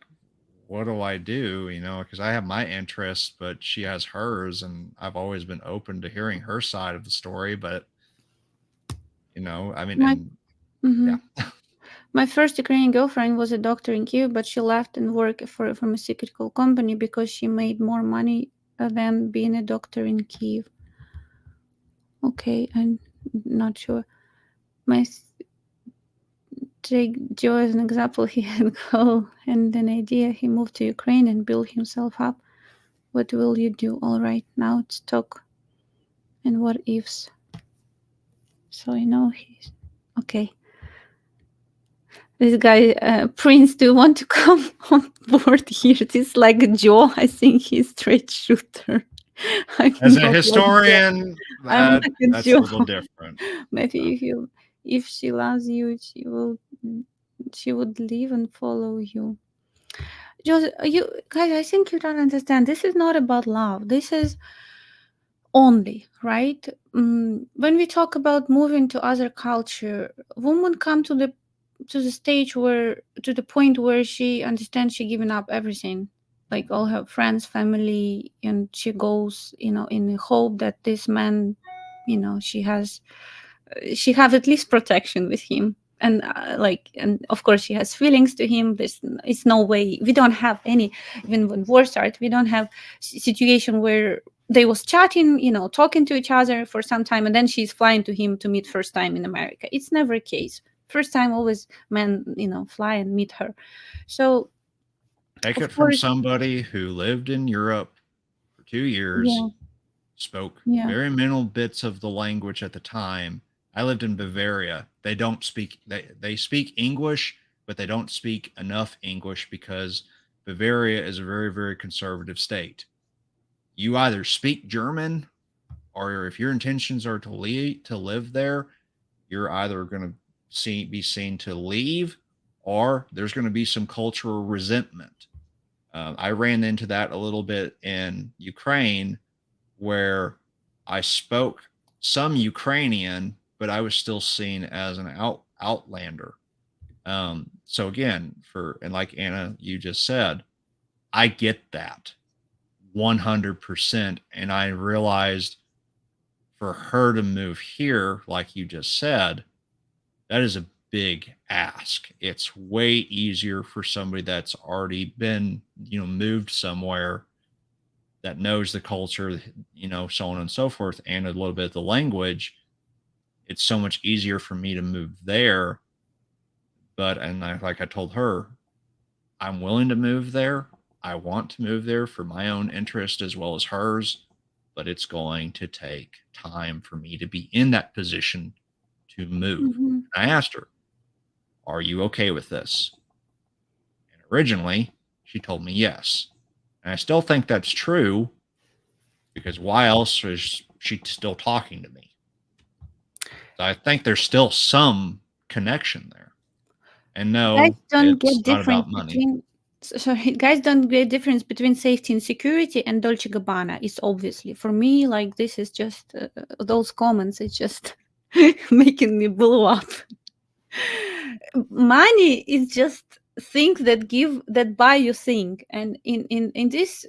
what do I do? Because I have my interests, but she has hers, and I've always been open to hearing her side of the story. But I mean, yeah. My first Ukrainian girlfriend was a doctor in Kyiv, but she left and worked for a pharmaceutical company because she made more money than being a doctor in Kyiv. Okay, I'm not sure. Take Joe as an example. He had a goal and an idea. He moved to Ukraine and built himself up. What will you do? All right, now it's talk and what ifs. So he's okay. This guy, Prince, do you want to come on board here? This is like Joe. I think he's straight shooter. As a historian, that's a little different. Maybe if she loves you, she would leave and follow you. Just you guys, I think you don't understand. This is not about love. This is only right. When we talk about moving to other culture, women come to the stage to the point where she understands she giving up everything. like all her friends, family, and she goes, in the hope that this man, she have at least protection with him. And and of course she has feelings to him. It's no way, we don't have any, even when war started, we don't have situation where they was chatting, talking to each other for some time, and then she's flying to him to meet first time in America. It's never a case. First time always men, fly and meet her. So Take of it from course, somebody who lived in Europe for 2 years, yeah, spoke yeah. very minimal bits of the language at the time. I lived in Bavaria. They don't speak, they speak English, but they don't speak enough English because Bavaria is a very, very conservative state. You either speak German, or if your intentions are to live there, you're either going to be seen to leave, or there's going to be some cultural resentment. I ran into that a little bit in Ukraine, where I spoke some Ukrainian, but I was still seen as an outlander. So again, and like Anna, you just said, I get that 100%. And I realized for her to move here, like you just said, that is a big ask. It's way easier for somebody that's already been, moved somewhere, that knows the culture, so on and so forth, and a little bit of the language. It's so much easier for me to move there. Like I told her, I'm willing to move there. I want to move there for my own interest as well as hers, but it's going to take time for me to be in that position to move. Mhm. I asked her, are you okay with this? And originally, she told me yes. And I still think that's true, because why else is she still talking to me? So I think there's still some connection there. And Guys no, don't it's get not difference about money. between sorry, guys don't get difference between safety and security and Dolce Gabbana. It's obviously, for me, like, this is just those comments. It's just making me blow up. Money is just things that buy you thing, and in this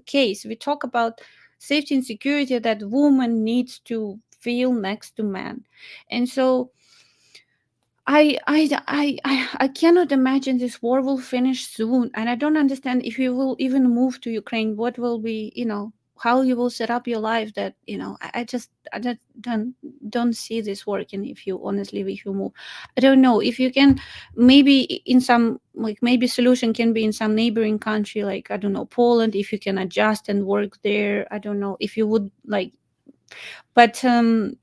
case, we talk about safety and security that woman needs to feel next to man. And so I cannot imagine this war will finish soon, and I don't understand if you will even move to Ukraine. What will be, how you will set up your life? That I just don't see this working. If you move, I don't know if you can. Maybe in some, like, maybe solution can be in some neighboring country, like, I don't know, Poland. If you can adjust and work there, I don't know if you would like, but mm,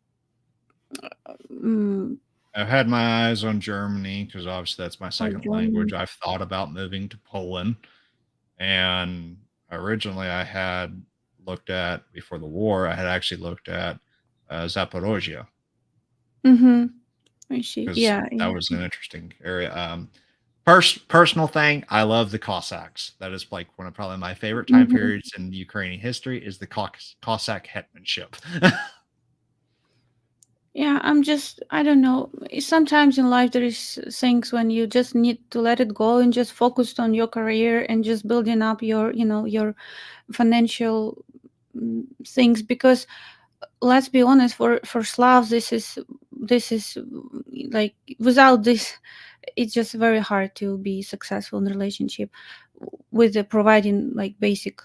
I've had my eyes on Germany because obviously that's my second language. Germany. I've thought about moving to Poland, and originally I had looked at, before the war, I had actually looked at Zaporozhye, Mm-hmm. I see. because Yeah, that yeah. was an interesting area. Personal thing, I love the Cossacks. That is like one of probably my favorite time Mhm. periods in Ukrainian history, is the Cossack hetmanship. Yeah, I don't know. Sometimes in life there is things when you just need to let it go and just focus on your career and just building up your financial things. Because let's be honest, for Slavs, this is like, without this, it's just very hard to be successful in relationship with the providing, like, basic,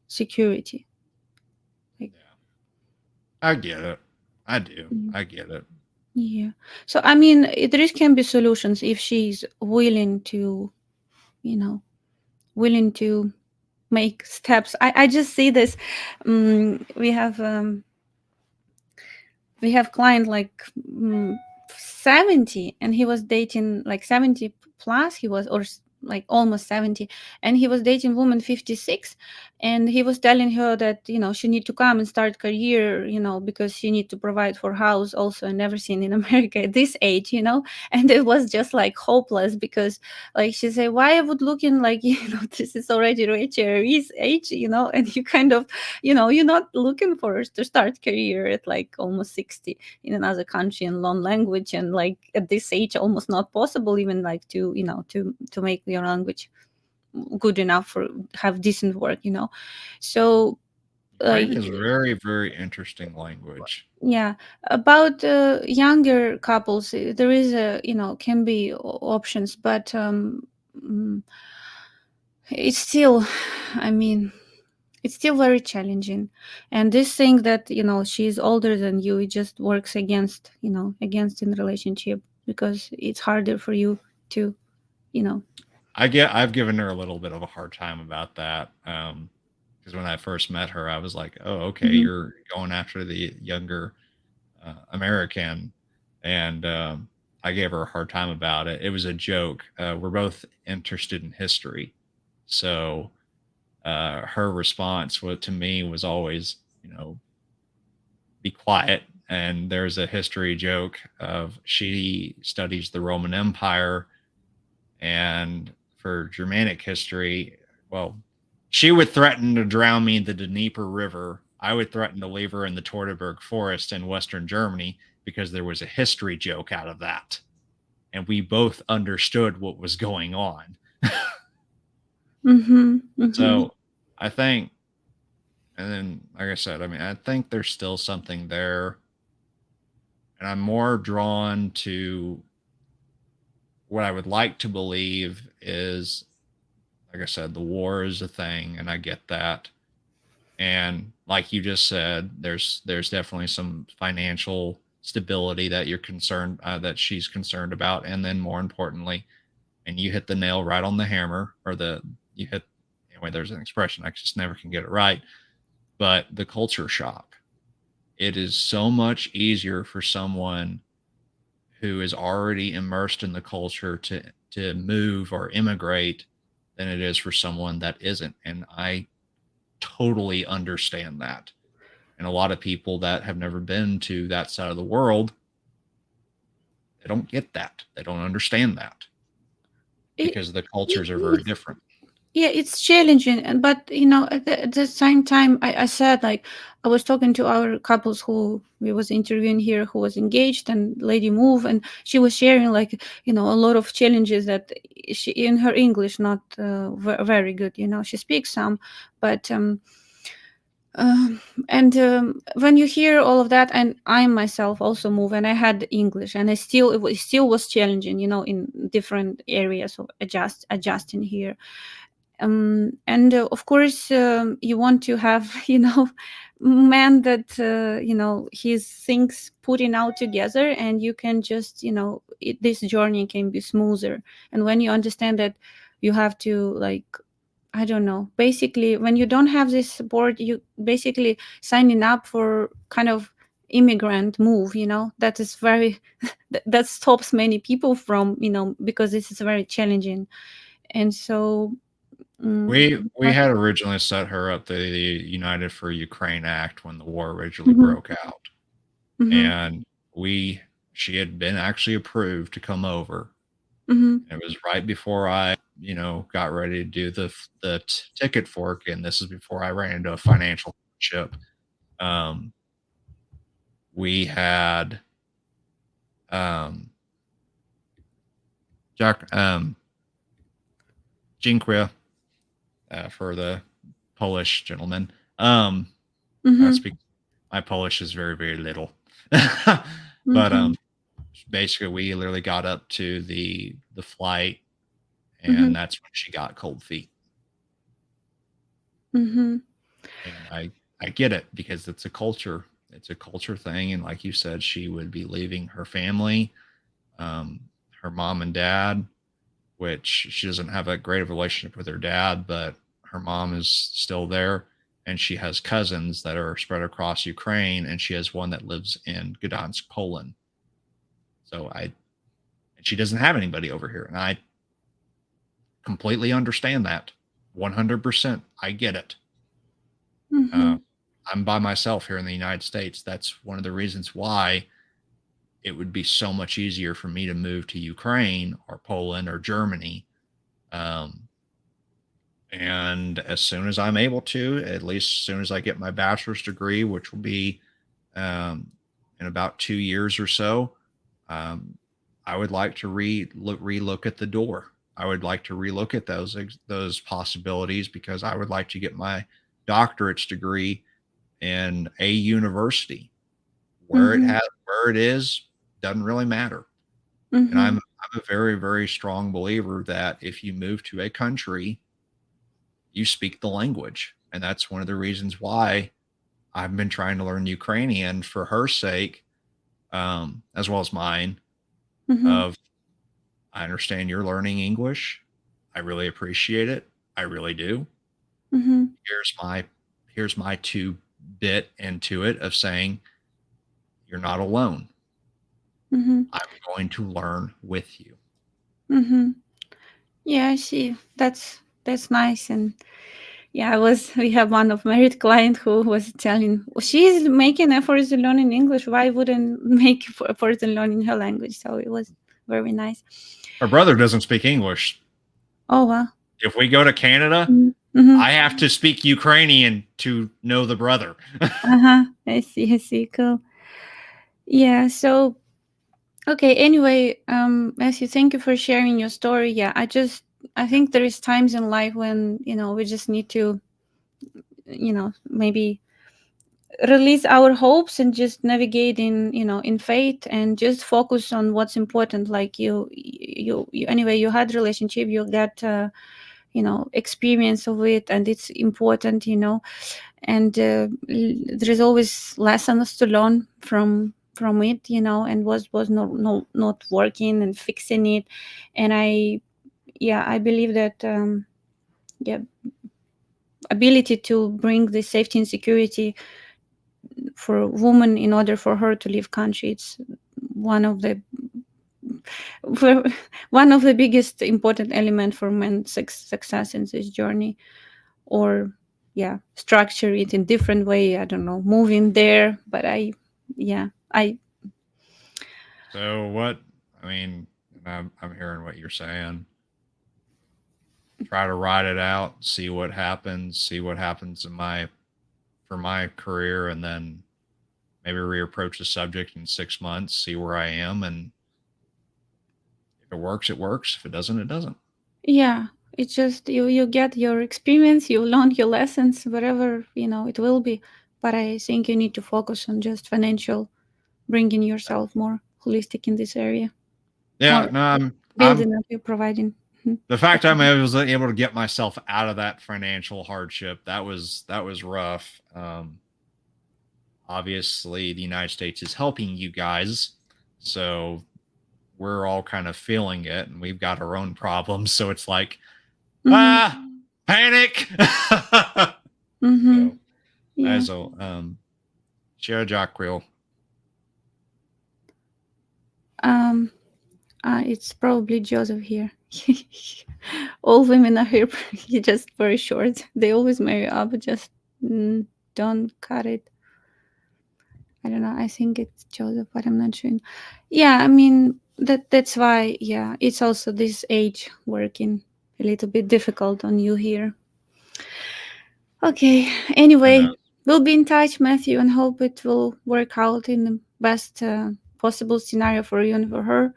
security. Like, I get it. I do. mm. I get it. Yeah. So I mean, there can be solutions if she's willing to, willing to make steps. I just see this. We have client like 70, and he was dating like 70 plus. He was, or like almost 70, and he was dating woman 56, and he was telling her that she need to come and start career, because she need to provide for house also and everything in America at this age. And it was just like hopeless, because like she said, why I would looking like this is already rich age, and you kind of, you're not looking for to start career at like almost 60 in another country and learn language, and like at this age almost not possible even like to to make your language good enough for have decent work, So Ukrainian is very, very interesting language. yeah, about younger couples, there is can be options, but it's still, I mean, it's still very challenging. And this thing that she's older than you, it just works against against in relationship, because it's harder for you to I've given her a little bit of a hard time about that. Because when I first met her, I was like, oh, okay, Mhm. you're going after the younger American. And I gave her a hard time about it. It was a joke. We're both interested in history. So her response to me was always, be quiet. And there's a history joke of she studies the Roman Empire, and for Germanic history, well, she would threaten to drown me in the Dnieper River. I would threaten to leave her in the Teutoburg Forest in Western Germany, because there was a history joke out of that. And we both understood what was going on. So I think, and then, like I said, I mean, I think there's still something there. And I'm more drawn to what I would like to believe is, like I said, the war is a thing, and I get that. And like you just said, there's definitely some financial stability that you're concerned that she's concerned about, and then more importantly, and you hit the nail right on the hammer, or you hit, anyway, there's an expression, I just never can get it right, but the culture shock. It is so much easier for someone who is already immersed in the culture to move or immigrate than it is for someone that isn't. And I totally understand that. And a lot of people that have never been to that side of the world, they don't get that. They don't understand that, because the cultures are very different. Yeah, it's challenging, but at the same time, I said, like, I was talking to our couples who we was interviewing here, who was engaged and lady move, and she was sharing, like, a lot of challenges that she, in her English, not very good, she speaks some, but when you hear all of that, and I myself also move, and I had English, and it still was challenging, in different areas of adjusting here. And of course, you want to have man that his things putting out together, and you can just this journey can be smoother. And when you understand that you have to, like, I don't know, basically when you don't have this support, you basically signing up for kind of immigrant move, that is very that stops many people from, because this is very challenging. And so We had originally set her up the United for Ukraine Act when the war originally broke out. And she had been actually approved to come over. It was right before I, got ready to do the ticket fork, and this is before I ran into a financial hardship. We had Dziękuję for the Polish gentleman. I speak, my Polish is very, very little. But basically we literally got up to the flight, and that's when she got cold feet. And I get it, because it's a culture thing. And like you said, she would be leaving her family, her mom and dad, which she doesn't have a great relationship with her dad, but her mom is still there, and she has cousins that are spread across Ukraine, and she has one that lives in Gdansk, Poland. So and she doesn't have anybody over here, and I completely understand that. 100%. I get it. I'm by myself here in the United States. That's one of the reasons why it would be so much easier for me to move to Ukraine or Poland or Germany. And as soon as I'm able to, at least as soon as I get my bachelor's degree, which will be in about 2 years or so, I would like to relook at the door I would like to relook at those possibilities, because I would like to get my doctorate's degree in a university. Where it is doesn't really matter. And I'm a very, very strong believer that if you move to a country, you speak the language. And that's one of the reasons why I've been trying to learn Ukrainian, for her sake, as well as mine. Of, I understand you're learning English. I really appreciate it. I really do. Here's my 2 bit into it of saying, you're not alone. I'm going to learn with you. Yeah, I see. That's nice. And yeah, we have one of married client who was telling, she's making efforts to learn in English. Why wouldn't make efforts to learn in her language? So it was very nice. Her brother doesn't speak English. Oh, wow. If we go to Canada, I have to speak Ukrainian to know the brother. I see. Cool. Yeah. So, okay. Anyway, Matthew, thank you for sharing your story. Yeah, I think there is times in life when, we just need to, maybe release our hopes and just navigate in faith, and just focus on what's important. Like you anyway, you had relationship, you got, experience of it, and it's important, and there's always lessons to learn from it, and was not working, and fixing it. And I believe that ability to bring the safety and security for a woman in order for her to leave country, it's one of the biggest important element for men's success in this journey. Or structure it in different way, I don't know, moving there. But So what, I'm hearing what you're saying. Try to ride it out, see what happens for my career, and then maybe reapproach the subject in 6 months, see where I am, and if it works, it works. If it doesn't, it doesn't. Yeah, it's just you get your experience, you learn your lessons, whatever it will be. But I think you need to focus on just financial, bringing yourself more holistic in this area. Yeah, no, building up, you're providing. The fact I was able to get myself out of that financial hardship, that was rough. Obviously, the United States is helping you guys, so we're all kind of feeling it, and we've got our own problems. So it's like, panic. Share Jacquil. It's probably Joseph here. All women are here just very short. They always marry up, just don't cut it. I don't know. I think it's Joseph, but I'm not sure. Yeah, that's why. Yeah, it's also this age working a little bit difficult on you here. Okay. Anyway, we'll be in touch, Matthew, and hope it will work out in the best possible scenario for you and for her.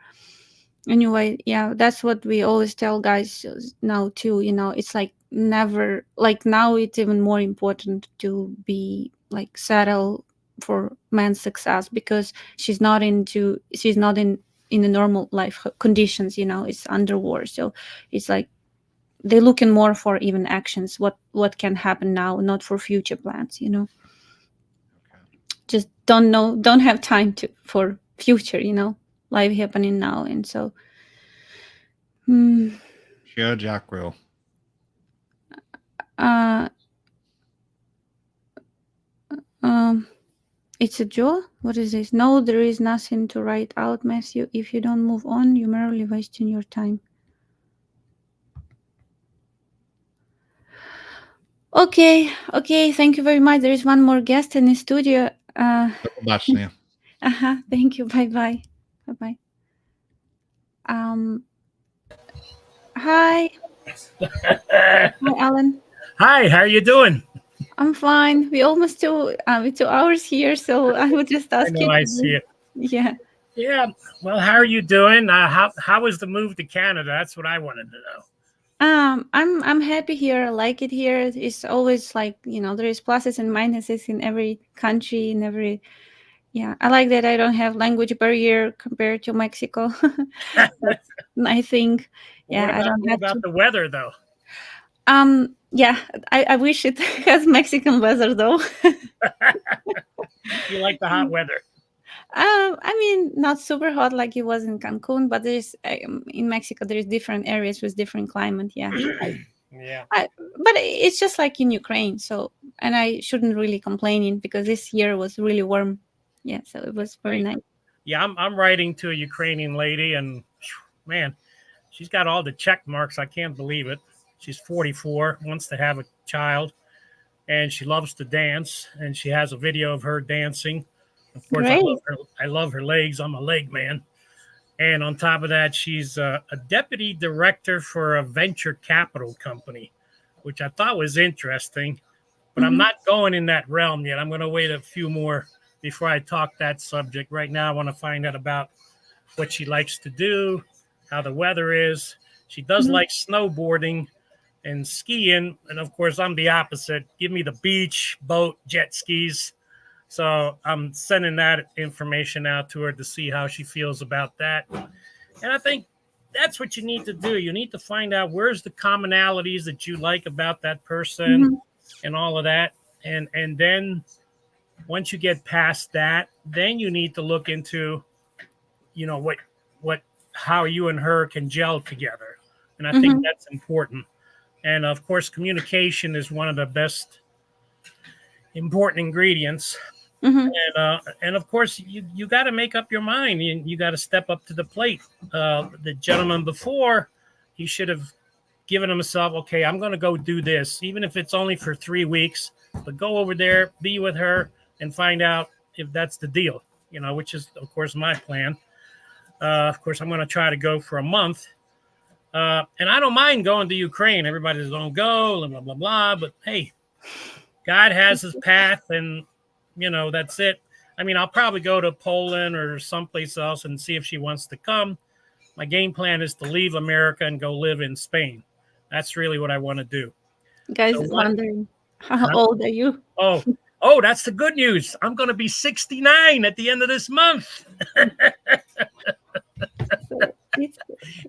Anyway, yeah, that's what we always tell guys now too. It's like never, like now it's even more important to be like settle for man's success, because she's not in the normal life conditions. It's under war, so it's like they're looking more for even actions, what can happen now, not for future plans. Just don't have time for future. Life happening now, and so. Share Jacquil. It's a Joe. What is this? No, there is nothing to write out, Matthew. If you don't move on, you're merely wasting your time. Okay. Thank you very much. There is one more guest in the studio. Thank you. Bye. Hi. Hi, Alan. Hi, how are you doing? I'm fine. We almost 2 hours here, so I would just ask you. I see it. Yeah. Yeah. Well, how are you doing? How was the move to Canada? That's what I wanted to know. I'm happy here. I like it here. It's always like, there is pluses and minuses in every country, in every. Yeah, I like that I don't have language barrier compared to Mexico. That's I think. Well, Yeah, I don't what have about to. the weather, though? Yeah, I wish it has Mexican weather though. You like the hot weather? I mean, not super hot like it was in Cancun, but there's in Mexico there's different areas with different climate. Yeah, Yeah. but it's just like in Ukraine. So, and I shouldn't really complain because this year was really warm. Yeah, so it was very nice. Yeah, I'm writing to a Ukrainian lady, and man, she's got all the check marks. I can't believe it. She's 44, wants to have a child, and she loves to dance. And she has a video of her dancing. Of course, Great. I love her legs. I'm a leg man. And on top of that, she's a deputy director for a venture capital company, which I thought was interesting. But I'm not going in that realm yet. I'm going to wait a few more before I talk that subject. Right now, I want to find out about what she likes to do, how the weather is. She does like snowboarding and skiing. And of course, I'm the opposite. Give me the beach, boat, jet skis. So I'm sending that information out to her to see how she feels about that. And I think that's what you need to do. You need to find out where's the commonalities that you like about that person and all of that. And then once you get past that, then you need to look into, how you and her can gel together. And I think that's important. And of course, communication is one of the best important ingredients. And of course, you got to make up your mind. You got to step up to the plate. The gentleman before, he should have given himself, okay, I'm going to go do this, even if it's only for 3 weeks, but go over there, be with her, and find out if that's the deal, which is, of course, my plan. Of course, I'm going to try to go for a month. And I don't mind going to Ukraine. Everybody's going to go, blah, blah, blah, blah. But hey, God has his path, and, that's it. I mean, I'll probably go to Poland or someplace else and see if she wants to come. My game plan is to leave America and go live in Spain. That's really what I want to do. Guys is wondering, how old are you? Oh, that's the good news. I'm going to be 69 at the end of this month.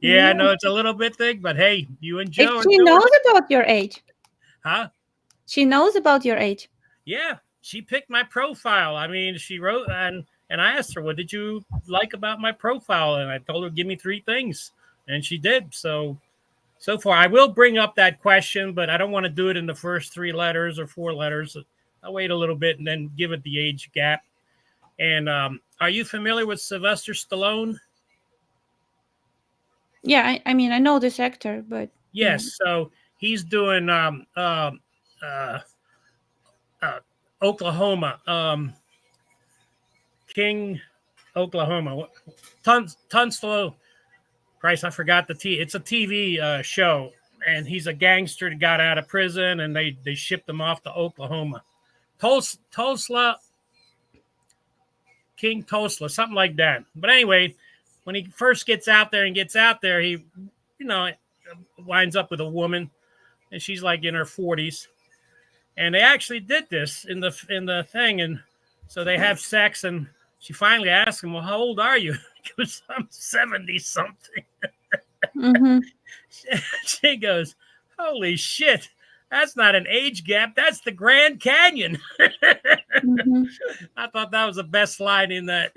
Yeah, I know it's a little bit thick, but hey, you and Joe. She knows about your age. Huh? She knows about your age. Yeah, she picked my profile. I mean, she wrote, and I asked her, what did you like about my profile? And I told her, give me 3 things. And she did. So far, I will bring up that question, but I don't want to do it in the first 3 letters or 4 letters. I'll wait a little bit and then give it the age gap. And are you familiar with Sylvester Stallone? Yeah, I mean, I know this actor, but yes. So he's doing Oklahoma, King, Oklahoma. Tunstall. Christ, I forgot the T. It's a TV show, and he's a gangster that got out of prison, and they shipped him off to Oklahoma. Tulsa, King Tulsa, something like that. But anyway, when he first gets out there, he, winds up with a woman, and she's like in her 40s. And they actually did this in the thing, and so they have sex, and she finally asks him, "Well, how old are you?" He goes, "I'm 70 something." She goes, "Holy shit! That's not an age gap. That's the Grand Canyon." I thought that was the best line in that.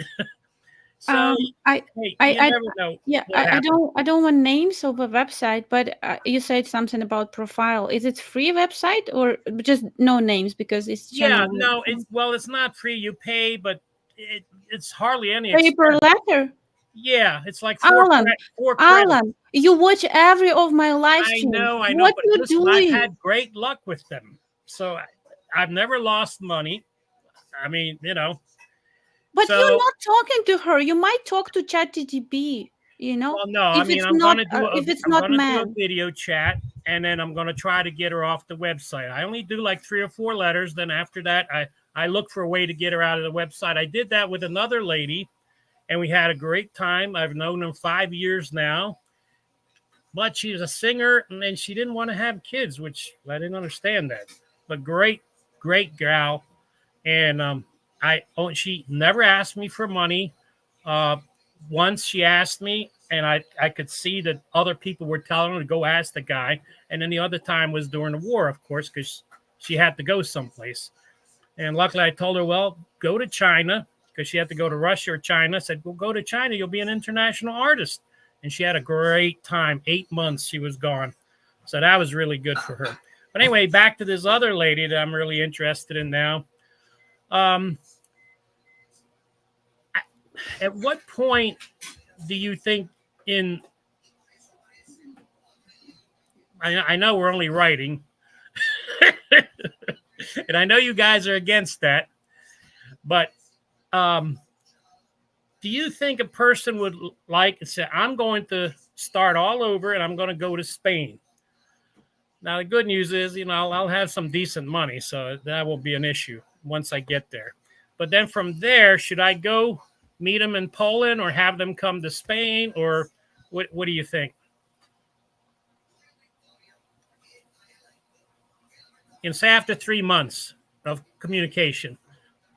So I don't want names of a website, but you said something about profile. Is it free website or just no names because it's general? No, it's not free. You pay, but it's hardly any pay per letter. Yeah, it's like four Alan, you watch every of my live streams. I know. What but you doing? I've had great luck with them, so I've never lost money. I mean, But you're not talking to her. You might talk to ChatGPT. Well, no, I'm going to do a video chat, and then I'm going to try to get her off the website. I only do like 3 or 4 letters. Then after that, I look for a way to get her out of the website. I did that with another lady, and we had a great time. I've known her 5 years now, but she's a singer, and then she didn't want to have kids, which I didn't understand that. But great gal, and she never asked me for money. Once she asked me, and I could see that other people were telling her to go ask the guy, and then the other time was during the war, of course, because she had to go someplace. And luckily, I told her, well, go to China, because she had to go to Russia or China. I said, well, go to China. You'll be an international artist. And she had a great time. 8 months she was gone. So that was really good for her. But anyway, back to this other lady that I'm really interested in now. At what point do you think I know we're only writing, and I know you guys are against that, but do you think a person would like to say, I'm going to start all over and I'm going to go to Spain? Now, the good news is, I'll have some decent money, so that won't be an issue once I get there. But then from there, should I go meet them in Poland or have them come to Spain, or what do you think? And say after 3 months of communication,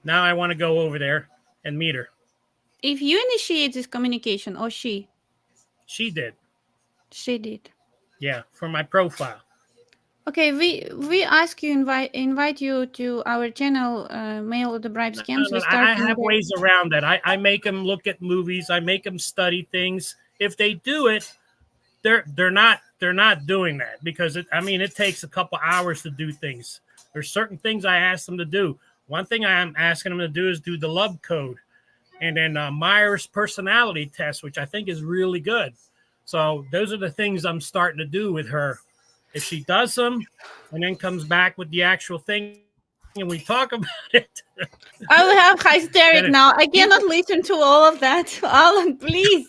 now I want to go over there and meet her. If you initiate this communication, or she? She did. She did. Yeah, for my profile. Okay, we ask you, invite you to our channel, Mail the Bribe Scams. No, I have ways around that. I make them look at movies. I make them study things. If they do it, they're not doing that, because it takes a couple hours to do things. There's certain things I ask them to do. One thing I'm asking them to do is do the love code, and then Myers personality test, which I think is really good. So those are the things I'm starting to do with her. If she does them and then comes back with the actual thing and we talk about it, I will have hysteric now. I cannot listen to all of that. Alan, please.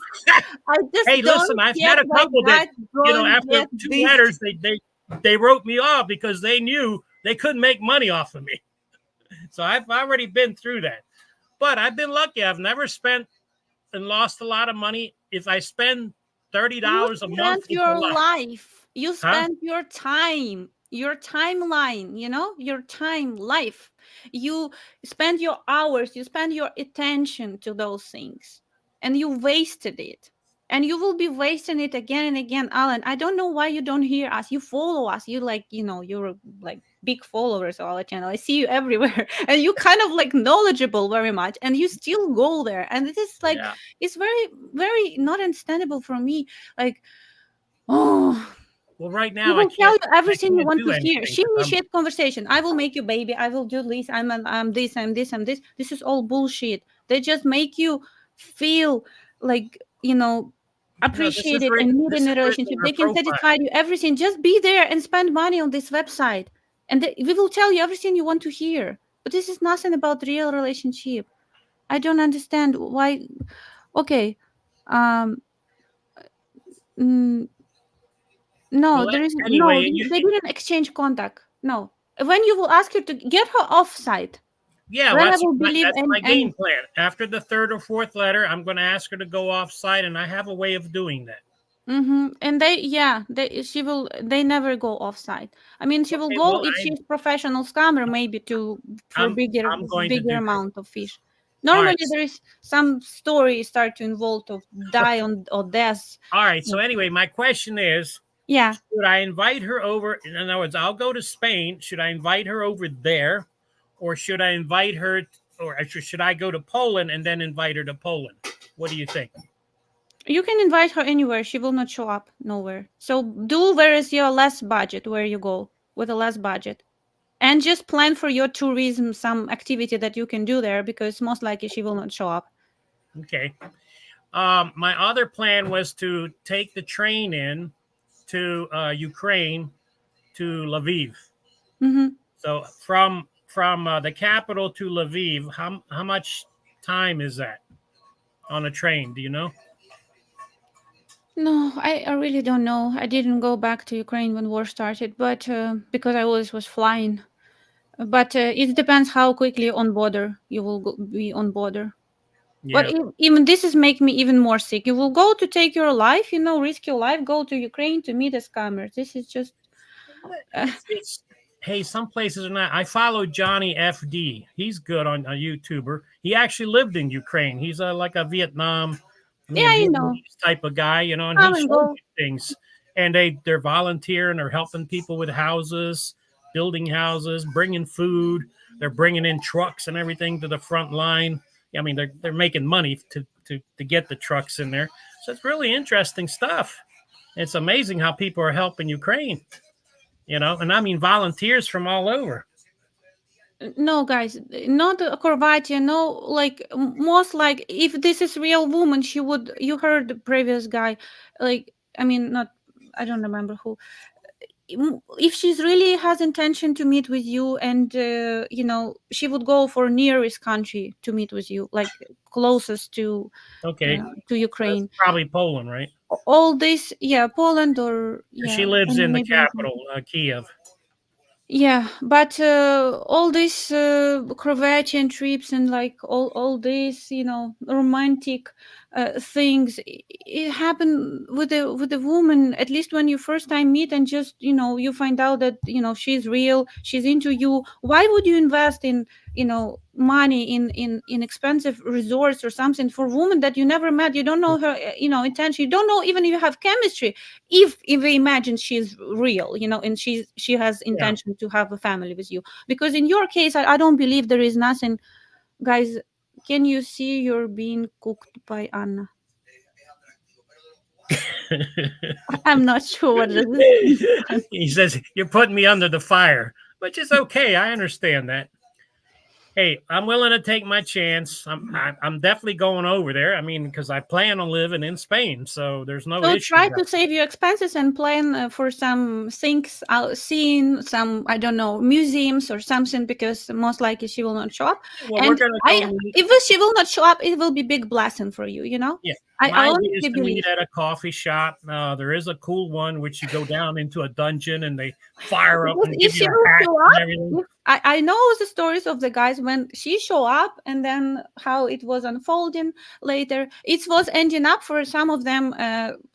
Hey, listen, I've had a couple that, after 2 letters, they wrote me off because they knew they couldn't make money off of me. So I've already been through that. But I've been lucky. I've never spent and lost a lot of money. If I spend $30 a month, your life. You spend your time, your timeline, your time, life. You spend your hours, you spend your attention to those things, and you wasted it. And you will be wasting it again and again. Alan, I don't know why you don't hear us. You follow us. You you're like big followers of our channel. I see you everywhere. And you kind of knowledgeable very much. And you still go there. And it is it's very, very not understandable for me. Well, right now, I will tell you everything you want to hear. She initiate conversation. I will make you baby. I will do this. I'm this, I'm this, I'm this. This is all bullshit. They just make you feel appreciated and need in a relationship. They can satisfy you everything. Just be there and spend money on this website, and we will tell you everything you want to hear. But this is nothing about real relationship. I don't understand why. Okay, no, there is anyway, they didn't exchange contact. No, when you will ask her to get her offsite. Yeah, that's my game plan. After the 3rd or 4th letter, I'm going to ask her to go offsite, and I have a way of doing that. And they never go offsite. I mean, she will go if she's professional scammer, maybe for bigger amount of fish. Normally, there is some story start to involve of die or death. All right. So anyway, my question is, should I invite her over? In other words, I'll go to Spain. Should I invite her over there? Or should I invite her, or should I go to Poland and then invite her to Poland? What do you think? You can invite her anywhere. She will not show up nowhere. So do where is your less budget, where you go with a less budget. And just plan for your tourism, some activity that you can do there, because most likely she will not show up. Okay. My other plan was to take the train in to Ukraine to Lviv. So from the capital to Lviv, how much time is that on a train? Do you know? No, I really don't know. I didn't go back to Ukraine when war started, but because I always was flying. But it depends how quickly on border you will be on border. But even this is make me even more sick. You will go to take your life, risk your life, go to Ukraine to meet a scammer. This is just. Hey, some places are not. I follow Johnny FD. He's good on a YouTuber. He actually lived in Ukraine. He's like a Vietnam, Vietnamese type of guy, and he shows you things. And they're volunteering, they're helping people with houses, building houses, bringing food. They're bringing in trucks and everything to the front line. I mean, they're making money to get the trucks in there. So it's really interesting stuff. It's amazing how people are helping Ukraine. And I mean volunteers from all over. No, guys, not Corvatia. No, like most like if this is real woman, she would. You heard the previous guy, like I mean, not I don't remember who. If she's really has intention to meet with you, and she would go for nearest country to meet with you, like closest to Ukraine. That's probably Poland, right? All this, Poland or she lives in the capital, Kiev. Yeah, but all these Croatian trips and like all these romantic things, it happened with the woman. At least when you first time meet and just you find out that she's real, she's into you. Why would you invest in money in expensive resorts or something for a woman that you never met? You don't know her intention. You don't know even if you have chemistry. If we imagine she's real, and she has intention to have a family with you. Because in your case, I don't believe there is nothing. Guys, can you see you're being cooked by Anna? I'm not sure what it is. He says, you're putting me under the fire, which is okay. I understand that. Hey, I'm willing to take my chance. I'm definitely going over there. I mean, because I plan on living in Spain, so there's no issue. Try to save your expenses and plan for some things, seeing some, I don't know, museums or something, because most likely she will not show up. Well, and if she will not show up, it will be big blessing for you, Yeah. I honestly believe at a coffee shop. There is a cool one which you go down into a dungeon and they fire up and give you a hat and everything. I know the stories of the guys when she show up and then how it was unfolding later. It was ending up for some of them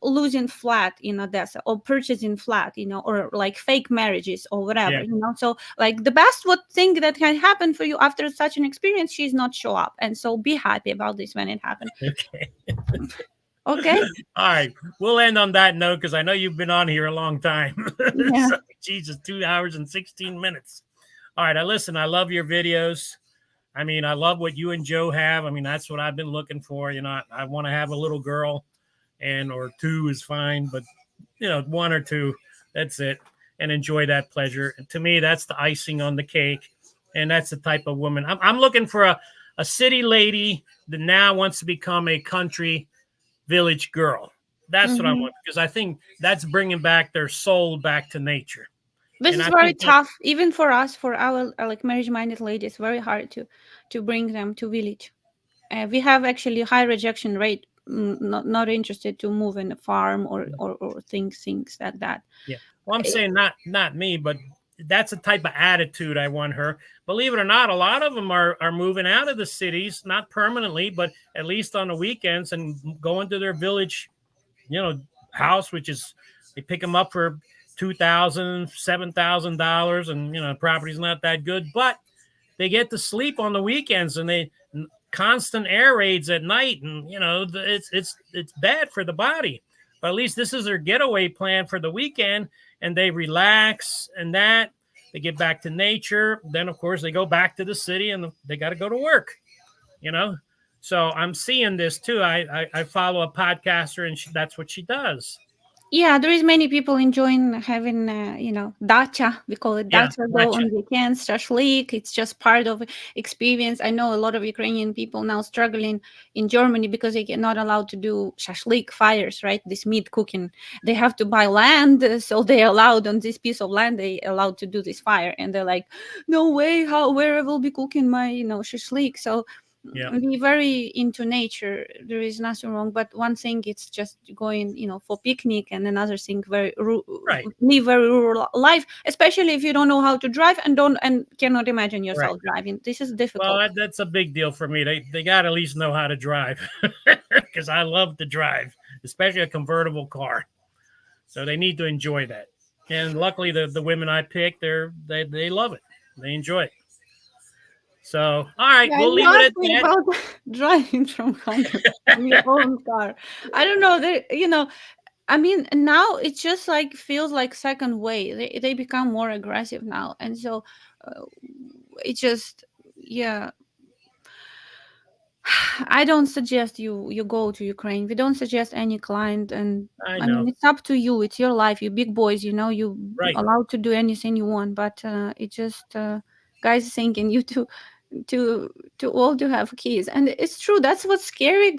losing flat in Odessa or purchasing flat, or like fake marriages or whatever, So like the best thing that can happen for you after such an experience, she's not show up. And so be happy about this when it happens. Okay. Okay. All right. We'll end on that note because I know you've been on here a long time. Yeah. So, Jesus, 2 hours and 16 minutes. All right. I love your videos. I mean, I love what you and Joe have. I mean, that's what I've been looking for. I want to have a little girl or two is fine, but 1 or 2, that's it. And enjoy that pleasure. And to me, that's the icing on the cake. And that's the type of woman I'm looking for, a city lady that now wants to become a country village girl. That's what I want, because I think that's bringing back their soul back to nature. This is very tough, even for us, for our like marriage-minded ladies. Very hard to bring them to village. We have actually high rejection rate. Not interested to move in a farm or things like that. Yeah. Well, I'm saying not me, but that's the type of attitude I want her. Believe it or not, a lot of them are moving out of the cities, not permanently, but at least on the weekends, and going to their village, house, which is they pick them up for $2,000, $7,000, and property's not that good, but they get to sleep on the weekends, and they constant air raids at night, and it's bad for the body. But at least this is their getaway plan for the weekend, and they relax and that. They get back to nature. Then, of course, they go back to the city and they got to go to work, So I'm seeing this too. I follow a podcaster and that's what she does. Yeah, there is many people enjoying having, dacha. We call it dacha. Go on weekends, shashlik. It's just part of experience. I know a lot of Ukrainian people now struggling in Germany because they are not allowed to do shashlik fires, right? This meat cooking. They have to buy land, so they allowed on this piece of land. They allowed to do this fire, and they're like, no way, where I will be cooking my, shashlik. So Yeah. be very into nature. There is nothing wrong, but one thing it's just going, for picnic, and another thing Right. live very rural life, especially if you don't know how to drive and cannot imagine yourself driving. This is difficult. Well, that's a big deal for me. They got to at least know how to drive, because I love to drive, especially a convertible car. So they need to enjoy that. And luckily, the women I pick, they love it. They enjoy it. So, all right, we'll leave it at that. About driving from home from your own car. I don't know. I mean, now it just like feels like second way. They become more aggressive now, and so it just, yeah. I don't suggest you go to Ukraine. We don't suggest any client, and I I know. mean, it's up to you. It's your life. You big boys, you Right. allowed to do anything you want. But it just guys thinking you to all to have kids, and it's true. That's what scary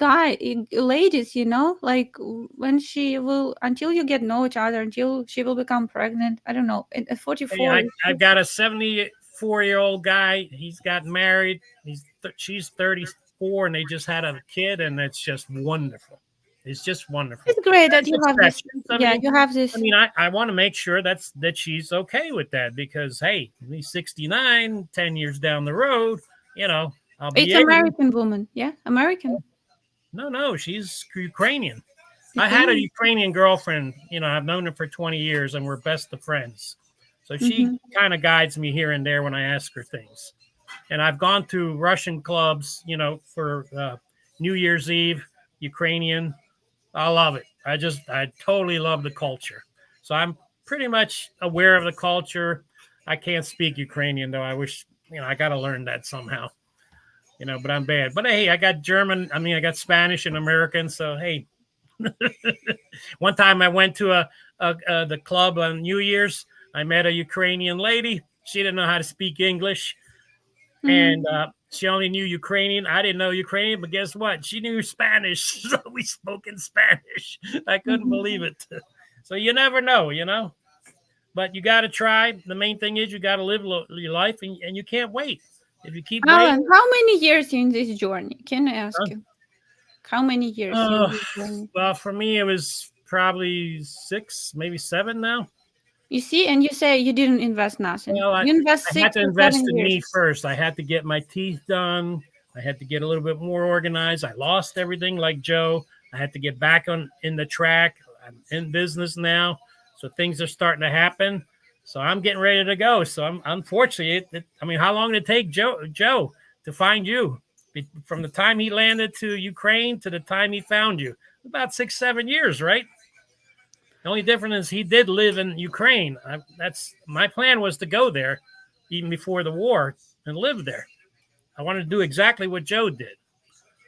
ladies, like when she will, until you get know each other, until she will become pregnant. I don't know. At 44, Hey, I've got a 74-year-old guy. He's got married. She's 34, and they just had a kid, and it's just wonderful. It's just wonderful. It's great that you have this. You have this. I mean, I want to make sure that she's okay with that, because hey, he's 69, 10 years down the road, I'll be. It's American woman, yeah, American. No, she's Ukrainian. I had a Ukrainian girlfriend. I've known her for 20 years, and we're best of friends. So she kind of guides me here and there when I ask her things. And I've gone to Russian clubs, for New Year's Eve, Ukrainian. I love it. I totally love the culture. So I'm pretty much aware of the culture. I can't speak Ukrainian, though. I wish, I got to learn that somehow, but I'm bad. But hey, I got German. I got Spanish and American. So, hey, one time I went to the club on New Year's. I met a Ukrainian lady. She didn't know how to speak English. And she only knew Ukrainian. I didn't know Ukrainian, but guess what? She knew Spanish. So we spoke in Spanish. I couldn't believe it. So you never know, But you got to try. The main thing is you got to live your life, and you can't wait. If you keep Alan, waiting. how many years in this journey? Can I ask you? How many years in this journey? Well, for me, it was probably 6, maybe 7 now. You see, and you say you didn't invest nothing. Well, you invest I 6 had to to invest 7 in years. me first. I had to get my teeth done. I had to get a little bit more organized. I lost everything like Joe. I had to get back in the track. I'm in business now, so things are starting to happen. So I'm getting ready to go. So I'm unfortunately. How long did it take Joe to find you? From the time he landed to Ukraine to the time he found you, about 6-7 years, right? The only difference is he did live in Ukraine. That's my plan, was to go there even before the war and live there. I wanted to do exactly what Joe did.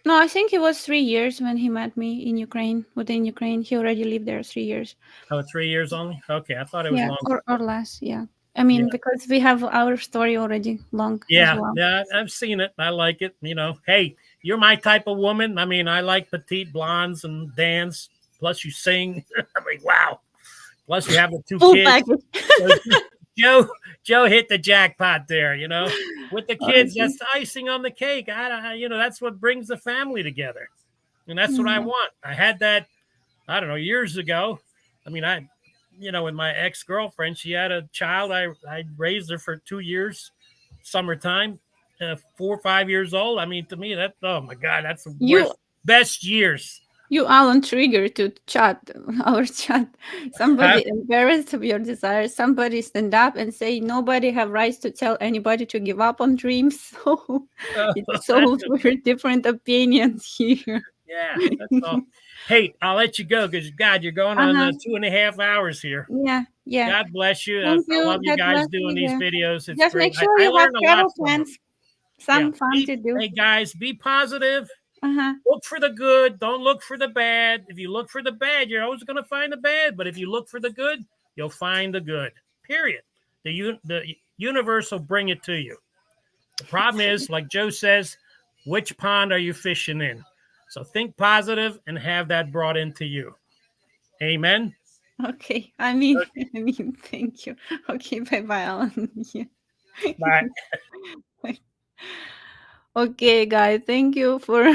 No, I think it was 3 years when he met me in Ukraine. Within Ukraine, he already lived there 3 years. Oh, 3 years only? Okay, I thought it was longer. or less. Yeah, because we have our story already long. Yeah, as well. yeah, I've seen it. I like it. Hey, you're my type of woman. I like petite blondes and dance. Plus, you sing. Wow. Plus, you have the 2 Full kids. package. Joe hit the jackpot there. With the kids. That's the icing on the cake. That's what brings the family together, and that's what I want. I had that, I don't know, years ago. With my ex-girlfriend, she had a child. I raised her for 2 years, summertime, 4 or 5 years old. To me, that, oh my God, that's the best years. You, Alan, trigger to our chat. Somebody embarrassed of your desires. Somebody stand up and say nobody have rights to tell anybody to give up on dreams. So it's so very different opinions here. Yeah, that's all. Hey, I'll let you go because God, you're going on 2.5 hours here. Yeah. God bless you. Thank I you. love you God guys bless doing you. these videos. It's Just great. make sure you have travel plans. Some fun to do. Hey guys, be positive. Uh-huh. Look for the good. Don't look for the bad. If you look for the bad, you're always going to find the bad. But if you look for the good, you'll find the good. Period. The universe will bring it to you. The problem is, like Joe says, which pond are you fishing in? So think positive and have that brought into you. Amen. Okay. Thank you. Okay. Bye-bye, Alan. Yeah. Bye. Okay, guys, thank you for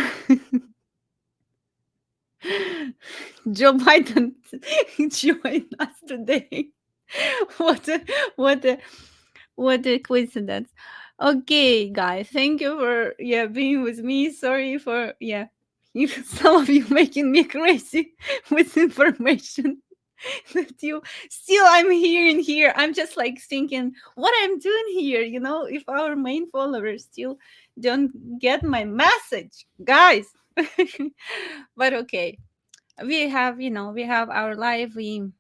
Joe Biden joined us today. What a what a what a coincidence. Okay, guys, thank you for being with me. Sorry for you, some of you making me crazy with information that you still I'm hearing here. I'm just like thinking what I'm doing here, if our main followers still don't get my message, guys. But okay, we have our life. We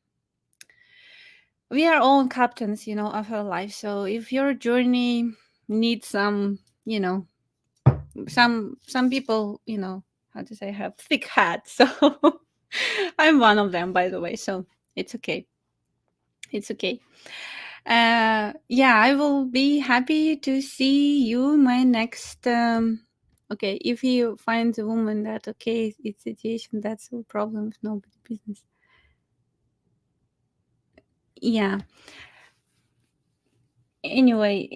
are all captains, of our life. So if your journey needs some, some people, how to say, have thick heads. So I'm one of them, by the way. So it's okay. It's okay. I will be happy to see you in my next. Okay, if you find a woman that it's situation, that's a problem. No business. Yeah. Anyway,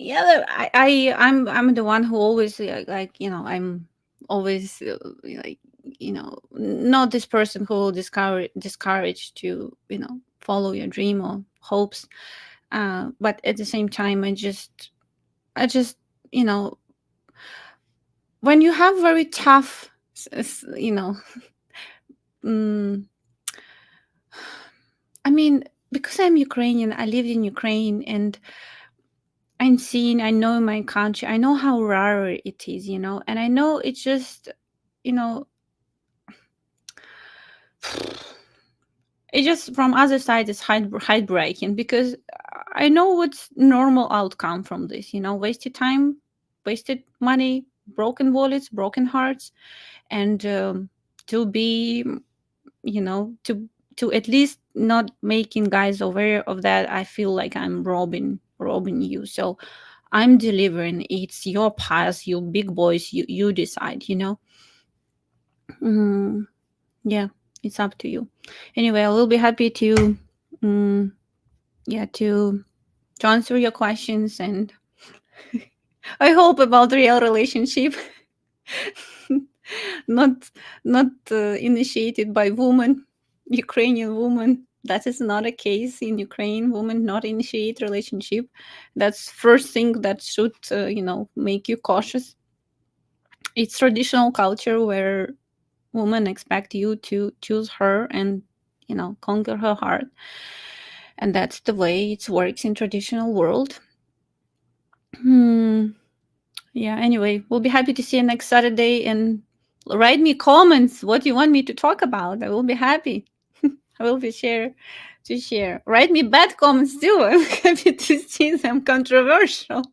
I'm the one who always I'm always not this person who will discourage to follow your dream or hopes, but at the same time I just when you have very tough mm, I mean, because I'm Ukrainian, I lived in Ukraine, and I know my country, I know how rare it is, and I know it's just, you know, it just from other side is heartbreaking, because I know what's normal outcome from this, wasted time, wasted money, broken wallets, broken hearts, and to be, to at least not making guys aware of that, I feel like I'm robbing you. So I'm delivering. It's your path, you big boys. You decide. Mm, yeah, it's up to you. Anyway, I will be happy to, to answer your questions, and I hope about real relationship, not initiated by woman, Ukrainian woman. That is not a case in Ukraine. Women not initiate relationship. That's first thing that should make you cautious. It's traditional culture where women expect you to choose her and conquer her heart, and that's the way it works in traditional world. Anyway, we'll be happy to see you next Saturday, and write me comments what you want me to talk about. I will be happy. I will be share. Write me bad comments too. I'm happy to see them controversial.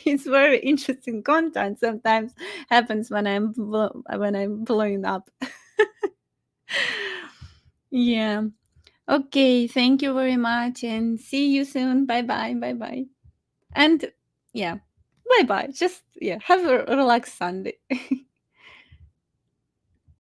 It's very interesting content. Sometimes happens when I'm blowing up. Yeah. Okay. Thank you very much, and see you soon. Bye bye. Bye bye. And bye bye. Just have a relaxed Sunday.